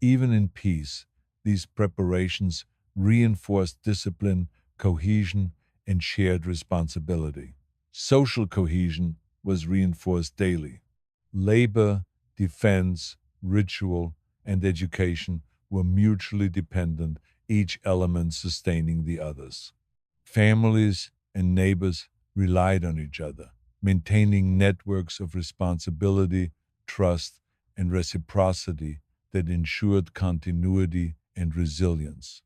Even in peace, these preparations reinforced discipline, cohesion, and shared responsibility. Social cohesion was reinforced daily. Labor, defense, ritual, and education were mutually dependent, each element sustaining the others. Families and neighbors relied on each other, maintaining networks of responsibility, trust, and reciprocity that ensured continuity and resilience.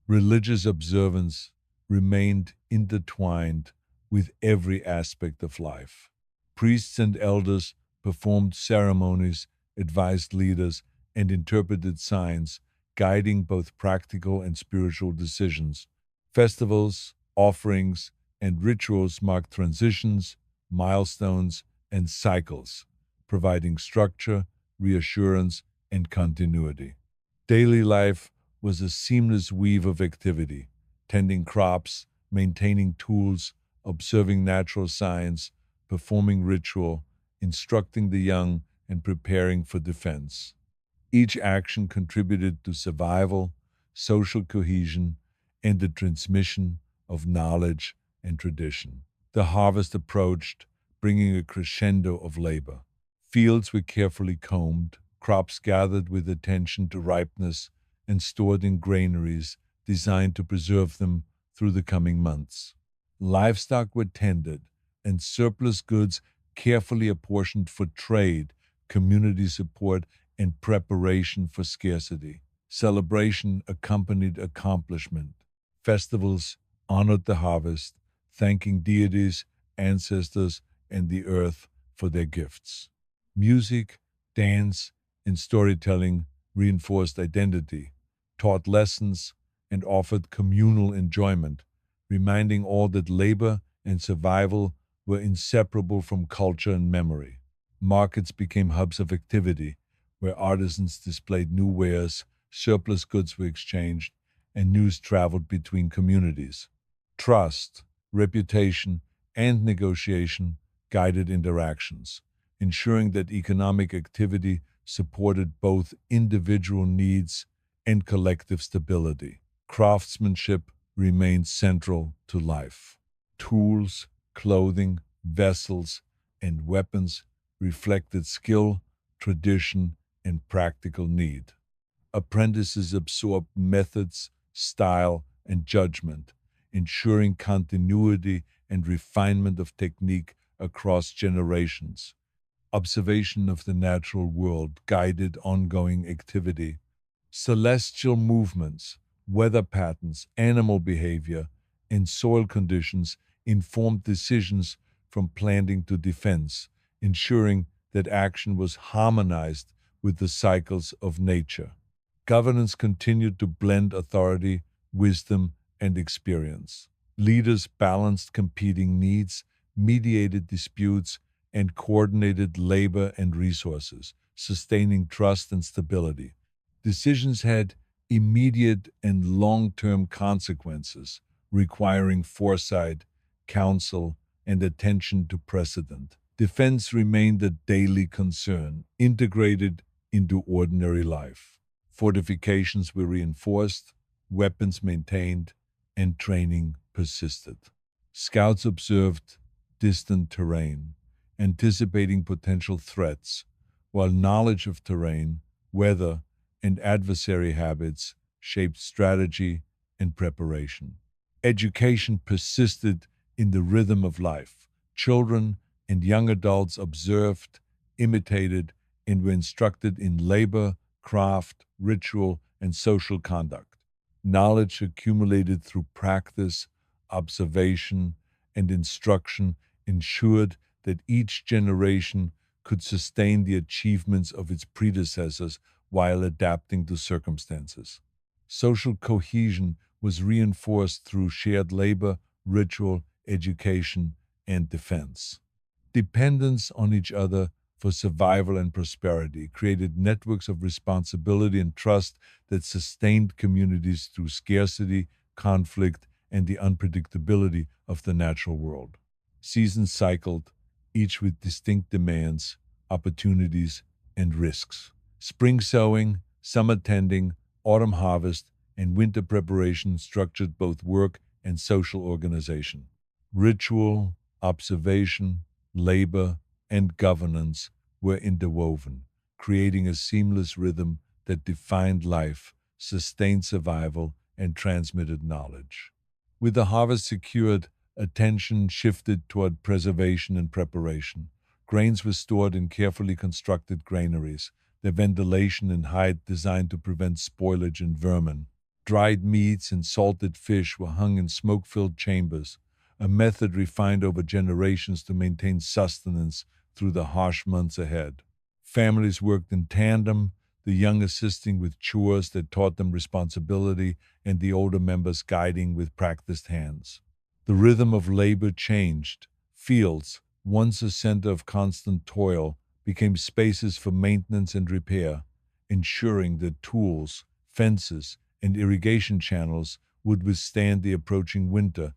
Religious observance remained intertwined with every aspect of life. Priests and elders performed ceremonies, advised leaders, and interpreted signs, guiding both practical and spiritual decisions. Festivals, offerings, and rituals marked transitions, milestones, and cycles, providing structure, reassurance, and continuity. Daily life was a seamless weave of activity, tending crops, maintaining tools, observing natural science, performing ritual, instructing the young, and preparing for defense. Each action contributed to survival, social cohesion, and the transmission of knowledge and tradition. The harvest approached, bringing a crescendo of labor. Fields were carefully combed, crops gathered with attention to ripeness, and stored in granaries designed to preserve them through the coming months. Livestock were tended, and surplus goods carefully apportioned for trade, community support, and preparation for scarcity. Celebration accompanied accomplishment. Festivals honored the harvest, thanking deities, ancestors, and the earth for their gifts. Music, dance, and storytelling reinforced identity, taught lessons, and offered communal enjoyment, reminding all that labor and survival were inseparable from culture and memory. Markets became hubs of activity, where artisans displayed new wares, surplus goods were exchanged, and news traveled between communities. Trust, reputation, and negotiation guided interactions, ensuring that economic activity supported both individual needs and collective stability. Craftsmanship remained central to life. Tools, clothing, vessels, and weapons reflected skill, tradition, and practical need. Apprentices absorbed methods, style, and judgment, ensuring continuity and refinement of technique across generations. Observation of the natural world guided ongoing activity. Celestial movements, weather patterns, animal behavior, and soil conditions informed decisions from planting to defense, ensuring that action was harmonized with the cycles of nature. Governance continued to blend authority, wisdom, and experience. Leaders balanced competing needs, mediated disputes, and coordinated labor and resources, sustaining trust and stability. Decisions had immediate and long-term consequences, requiring foresight, counsel, and attention to precedent. Defense remained a daily concern, integrated into ordinary life. Fortifications were reinforced, weapons maintained, and training persisted. Scouts observed distant terrain, anticipating potential threats, while knowledge of terrain, weather, and adversary habits shaped strategy and preparation. Education persisted in the rhythm of life. Children and young adults observed, imitated, and were instructed in labor, craft, ritual, and social conduct. Knowledge accumulated through practice, observation, and instruction ensured that each generation could sustain the achievements of its predecessors while adapting to circumstances. Social cohesion was reinforced through shared labor, ritual, education, and defense. Dependence on each other for survival and prosperity created networks of responsibility and trust that sustained communities through scarcity, conflict, and the unpredictability of the natural world. Seasons cycled, each with distinct demands, opportunities, and risks. Spring sowing, summer tending, autumn harvest, and winter preparation structured both work and social organization. Ritual, observation, labor, and governance were interwoven, creating a seamless rhythm that defined life, sustained survival, and transmitted knowledge. With the harvest secured, attention shifted toward preservation and preparation. Grains were stored in carefully constructed granaries, their ventilation and height designed to prevent spoilage and vermin. Dried meats and salted fish were hung in smoke-filled chambers, a method refined over generations to maintain sustenance through the harsh months ahead. Families worked in tandem, the young assisting with chores that taught them responsibility, and the older members guiding with practiced hands. The rhythm of labor changed. Fields, once a center of constant toil, became spaces for maintenance and repair, ensuring that tools, fences, and irrigation channels would withstand the approaching winter.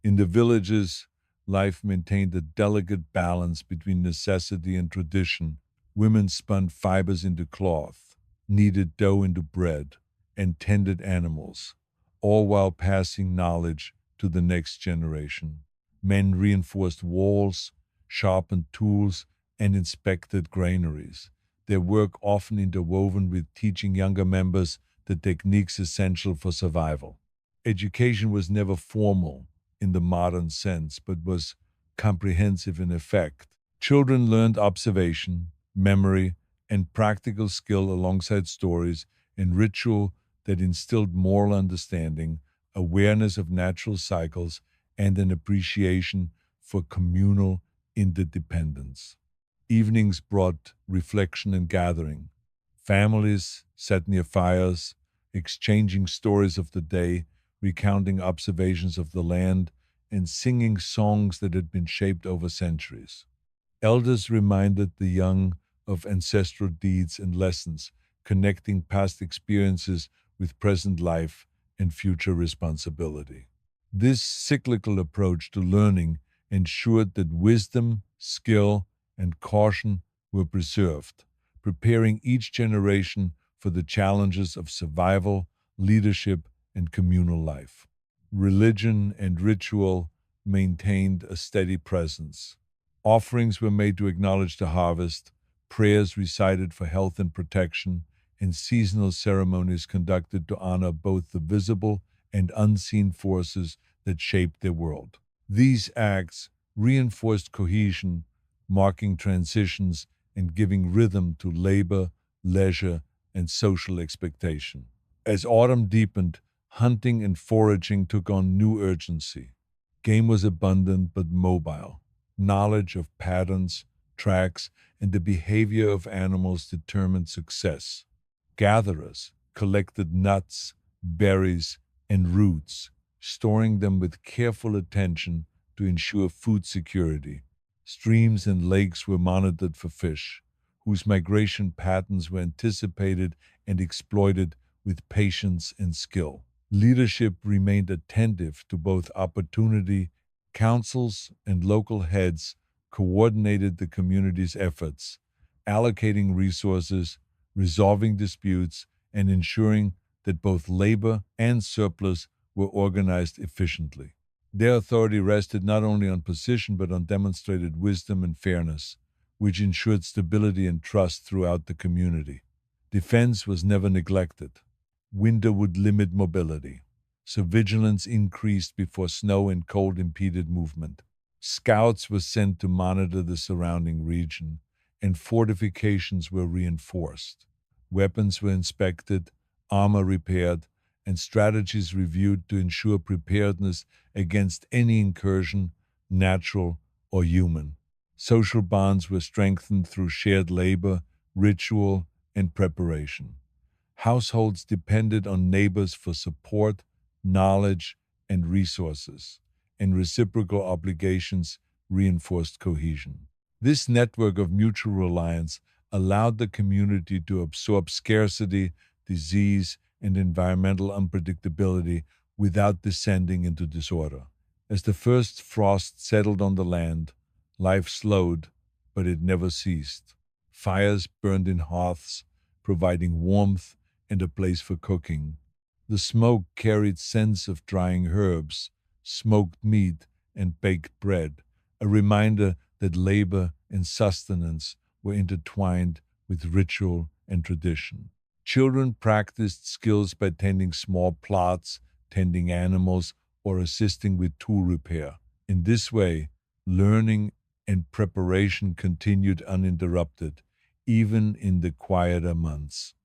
In the villages, life maintained a delicate balance between necessity and tradition. Women spun fibers into cloth, kneaded dough into bread, and tended animals, all while passing knowledge to the next generation. Men reinforced walls, sharpened tools, and inspected granaries, their work often interwoven with teaching younger members the techniques essential for survival. Education was never formal in the modern sense, but was comprehensive in effect. Children learned observation, memory, and practical skill alongside stories and ritual that instilled moral understanding, awareness of natural cycles, and an appreciation for communal interdependence. Evenings brought reflection and gathering. Families sat near fires, exchanging stories of the day, recounting observations of the land, and singing songs that had been shaped over centuries. Elders reminded the young of ancestral deeds and lessons, connecting past experiences with present life and future responsibility. This cyclical approach to learning ensured that wisdom, skill, and caution were preserved, preparing each generation for the challenges of survival, leadership, and communal life. Religion and ritual maintained a steady presence. Offerings were made to acknowledge the harvest, prayers recited for health and protection, and seasonal ceremonies conducted to honor both the visible and unseen forces that shaped their world. These acts reinforced cohesion, marking transitions and giving rhythm to labor, leisure, and social expectation. As autumn deepened, hunting and foraging took on new urgency. Game was abundant but mobile. Knowledge of patterns, tracks, and the behavior of animals determined success. Gatherers collected nuts, berries, and roots, storing them with careful attention to ensure food security. Streams and lakes were monitored for fish, whose migration patterns were anticipated and exploited with patience and skill. Leadership remained attentive to both opportunity. Councils and local heads coordinated the community's efforts, allocating resources, resolving disputes, and ensuring that both labor and surplus were organized efficiently. Their authority rested not only on position but on demonstrated wisdom and fairness, which ensured stability and trust throughout the community. Defense was never neglected. Winter would limit mobility, so vigilance increased before snow and cold impeded movement. Scouts were sent to monitor the surrounding region, and fortifications were reinforced. Weapons were inspected, armor repaired, and strategies reviewed to ensure preparedness against any incursion, natural or human. Social bonds were strengthened through shared labor, ritual, and preparation. Households depended on neighbors for support, knowledge, and resources, and reciprocal obligations reinforced cohesion. This network of mutual reliance allowed the community to absorb scarcity, disease, and environmental unpredictability without descending into disorder. As the first frost settled on the land, life slowed, but it never ceased. Fires burned in hearths, providing warmth and a place for cooking. The smoke carried scents of drying herbs, smoked meat, and baked bread, a reminder that labor and sustenance were intertwined with ritual and tradition. Children practiced skills by tending small plots, tending animals, or assisting with tool repair. In this way, learning and preparation continued uninterrupted, even in the quieter months.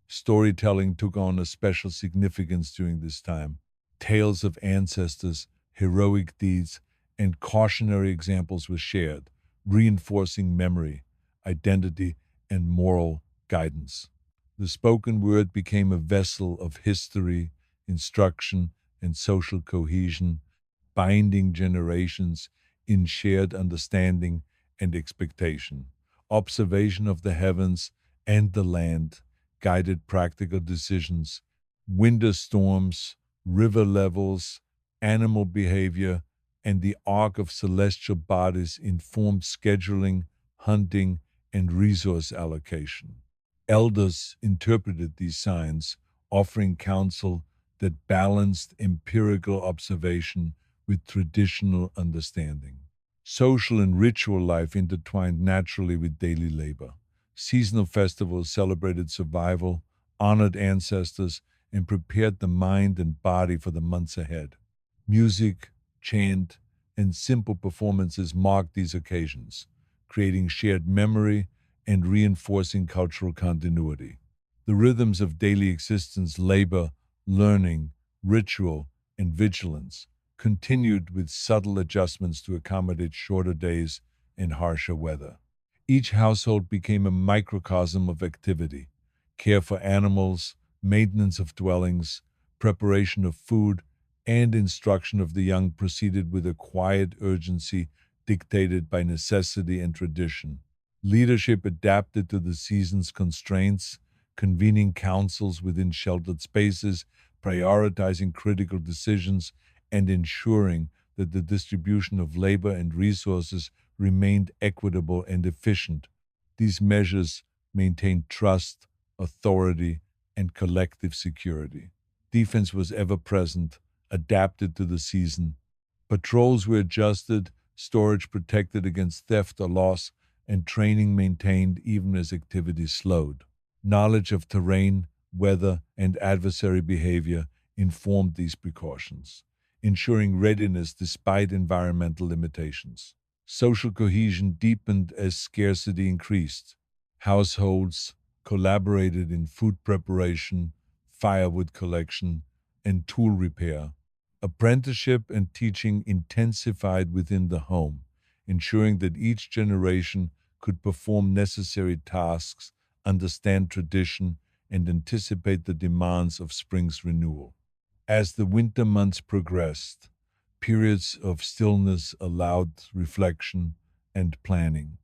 Storytelling took on a special significance during this time. Tales of ancestors, heroic deeds, and cautionary examples were shared, reinforcing memory, identity, and moral guidance. The spoken word became a vessel of history, instruction, and social cohesion, binding generations in shared understanding and expectation. Observation of the heavens and the land guided practical decisions. Winter storms, river levels, animal behavior, and the arc of celestial bodies informed scheduling, hunting, and resource allocation. Elders interpreted these signs, offering counsel that balanced empirical observation with traditional understanding. Social and ritual life intertwined naturally with daily labor. Seasonal festivals celebrated survival, honored ancestors, and prepared the mind and body for the months ahead. Music, chant, and simple performances marked these occasions, creating shared memory and reinforcing cultural continuity. The rhythms of daily existence, labor, learning, ritual, and vigilance continued with subtle adjustments to accommodate shorter days and harsher weather. Each household became a microcosm of activity: care for animals, maintenance of dwellings, preparation of food, and instruction of the young proceeded with a quiet urgency dictated by necessity and tradition. Leadership adapted to the season's constraints, convening councils within sheltered spaces, prioritizing critical decisions, and ensuring that the distribution of labor and resources remained equitable and efficient. These measures maintained trust, authority, and collective security. Defense was ever present, adapted to the season. Patrols were adjusted, storage protected against theft or loss, and training maintained even as activity slowed. Knowledge of terrain, weather, and adversary behavior informed these precautions, ensuring readiness despite environmental limitations. Social cohesion deepened as scarcity increased. Households collaborated in food preparation, firewood collection, and tool repair. Apprenticeship and teaching intensified within the home, ensuring that each generation could perform necessary tasks, understand tradition, and anticipate the demands of spring's renewal. As the winter months progressed, periods of stillness allowed reflection and planning.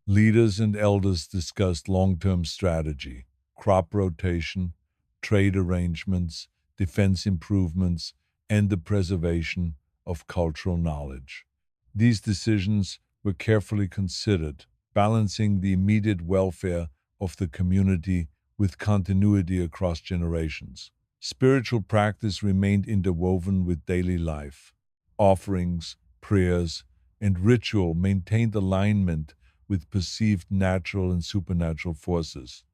Leaders and elders discussed long term strategy, crop rotation, trade arrangements, defense improvements, and the preservation of cultural knowledge. These decisions were carefully considered, balancing the immediate welfare of the community with continuity across generations. Spiritual practice remained interwoven with daily life. Offerings, prayers, and ritual maintained alignment with perceived natural and supernatural forces.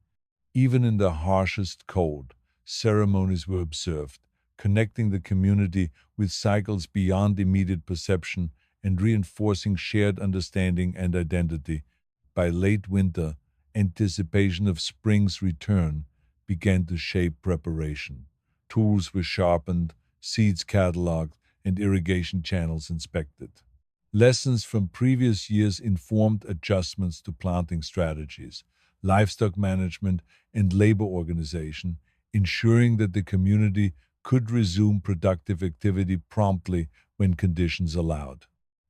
Even in the harshest cold, ceremonies were observed, connecting the community with cycles beyond immediate perception and reinforcing shared understanding and identity. By late winter, anticipation of spring's return began to shape preparation. Tools were sharpened, seeds cataloged, and irrigation channels inspected. Lessons from previous years informed adjustments to planting strategies, livestock management, and labor organization, ensuring that the community could resume productive activity promptly when conditions allowed.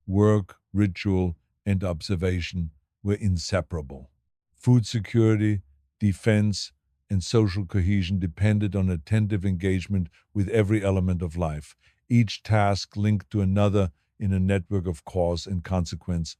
Work, ritual, and observation were inseparable. Food security, defense, and social cohesion depended on attentive engagement with every element of life, each task linked to another in a network of cause and consequence.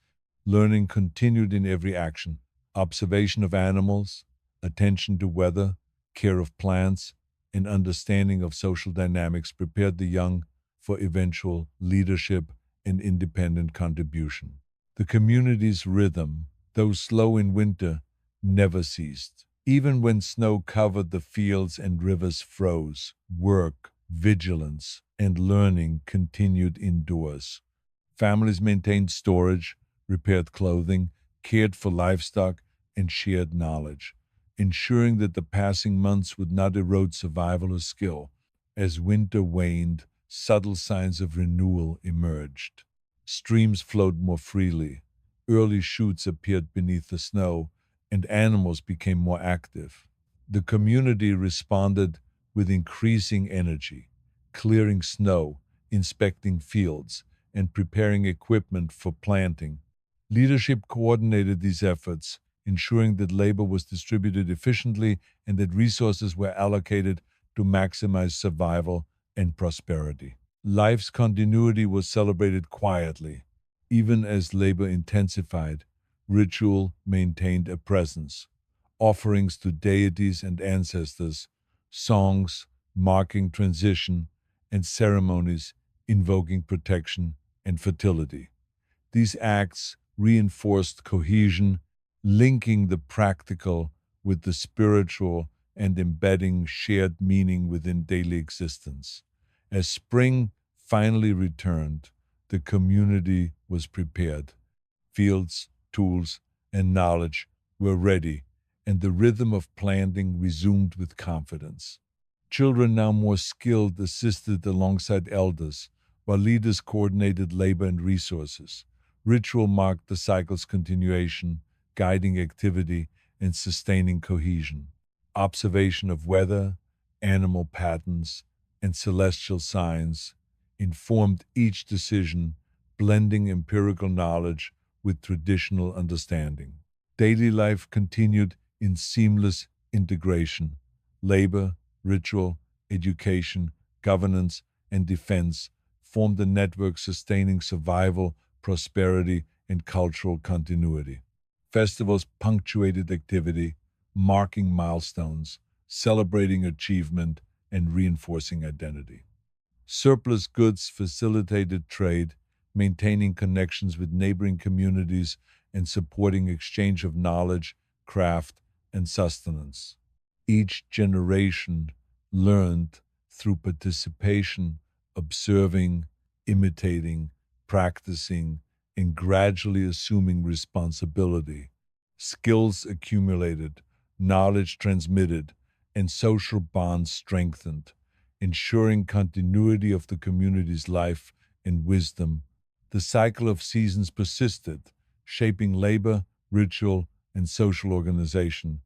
Learning continued in every action: observation of animals, attention to weather, care of plants, and understanding of social dynamics prepared the young for eventual leadership and independent contribution. The community's rhythm, though slow in winter, never ceased. Even when snow covered the fields and rivers froze, work, vigilance, and learning continued indoors. Families maintained storage, repaired clothing, cared for livestock, and shared knowledge, ensuring that the passing months would not erode survival or skill. As winter waned, subtle signs of renewal emerged. Streams flowed more freely, early shoots appeared beneath the snow, and animals became more active. The community responded with increasing energy, clearing snow, inspecting fields, and preparing equipment for planting. Leadership coordinated these efforts, ensuring that labor was distributed efficiently and that resources were allocated to maximize survival and prosperity. Life's continuity was celebrated quietly. Even as labor intensified, ritual maintained a presence. Offerings to deities and ancestors, songs marking transition, and ceremonies invoking protection and fertility. These acts reinforced cohesion, linking the practical with the spiritual and embedding shared meaning within daily existence. As spring finally returned, the community was prepared. Fields, tools, and knowledge were ready, and the rhythm of planting resumed with confidence. Children, now more skilled, assisted alongside elders, while leaders coordinated labor and resources. Ritual marked the cycle's continuation, guiding activity and sustaining cohesion. Observation of weather, animal patterns, and celestial signs informed each decision, blending empirical knowledge with traditional understanding. Daily life continued in seamless integration. Labor, ritual, education, governance, and defense formed a network sustaining survival, prosperity, and cultural continuity. Festivals punctuated activity, marking milestones, celebrating achievement, and reinforcing identity. Surplus goods facilitated trade, maintaining connections with neighboring communities and supporting exchange of knowledge, craft, and sustenance. Each generation learned through participation, observing, imitating, practicing, and gradually assuming responsibility. Skills accumulated, knowledge transmitted, and social bonds strengthened, ensuring continuity of the community's life and wisdom. The cycle of seasons persisted, shaping labor, ritual, and social organization.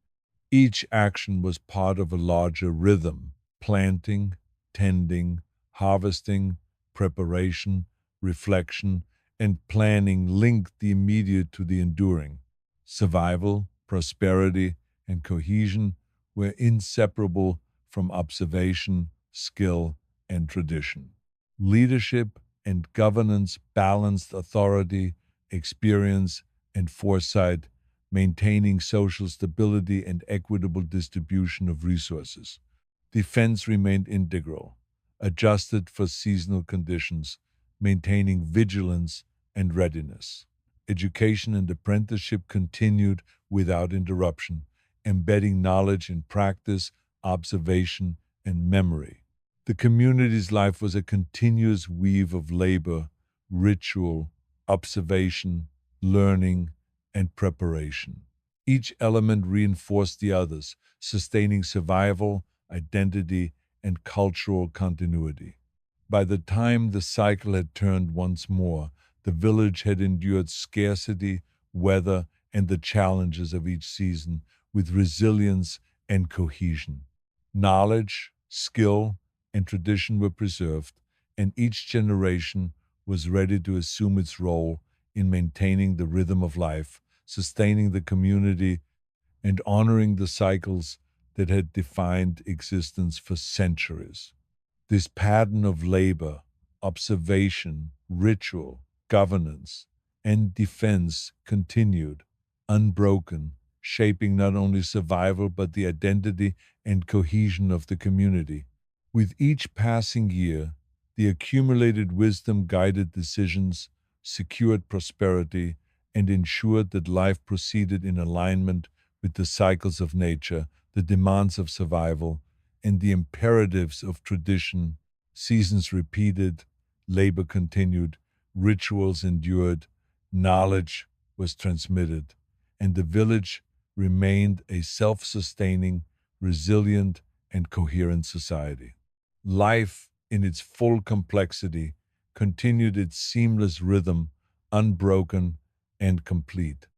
Each action was part of a larger rhythm: planting, tending, harvesting, preparation, reflection, and planning linked the immediate to the enduring. Survival, prosperity, and cohesion were inseparable from observation, skill, and tradition. Leadership and governance balanced authority, experience, and foresight, maintaining social stability and equitable distribution of resources. Defense remained integral, adjusted for seasonal conditions, maintaining vigilance and readiness. Education and apprenticeship continued without interruption, embedding knowledge in practice, observation, and memory. The community's life was a continuous weave of labor, ritual, observation, learning, and preparation. Each element reinforced the others, sustaining survival, identity, and cultural continuity. By the time the cycle had turned once more, the village had endured scarcity, weather, and the challenges of each season with resilience and cohesion. Knowledge, skill, and tradition were preserved, and each generation was ready to assume its role in maintaining the rhythm of life, sustaining the community, and honoring the cycles that had defined existence for centuries. This pattern of labor, observation, ritual, governance, and defense continued, unbroken, shaping not only survival but the identity and cohesion of the community. With each passing year, the accumulated wisdom guided decisions, secured prosperity, and ensured that life proceeded in alignment with the cycles of nature, the demands of survival, and the imperatives of tradition. Seasons repeated, labor continued, rituals endured, knowledge was transmitted, and the village remained a self-sustaining, resilient, and coherent society. Life, in its full complexity, continued its seamless rhythm, unbroken and complete.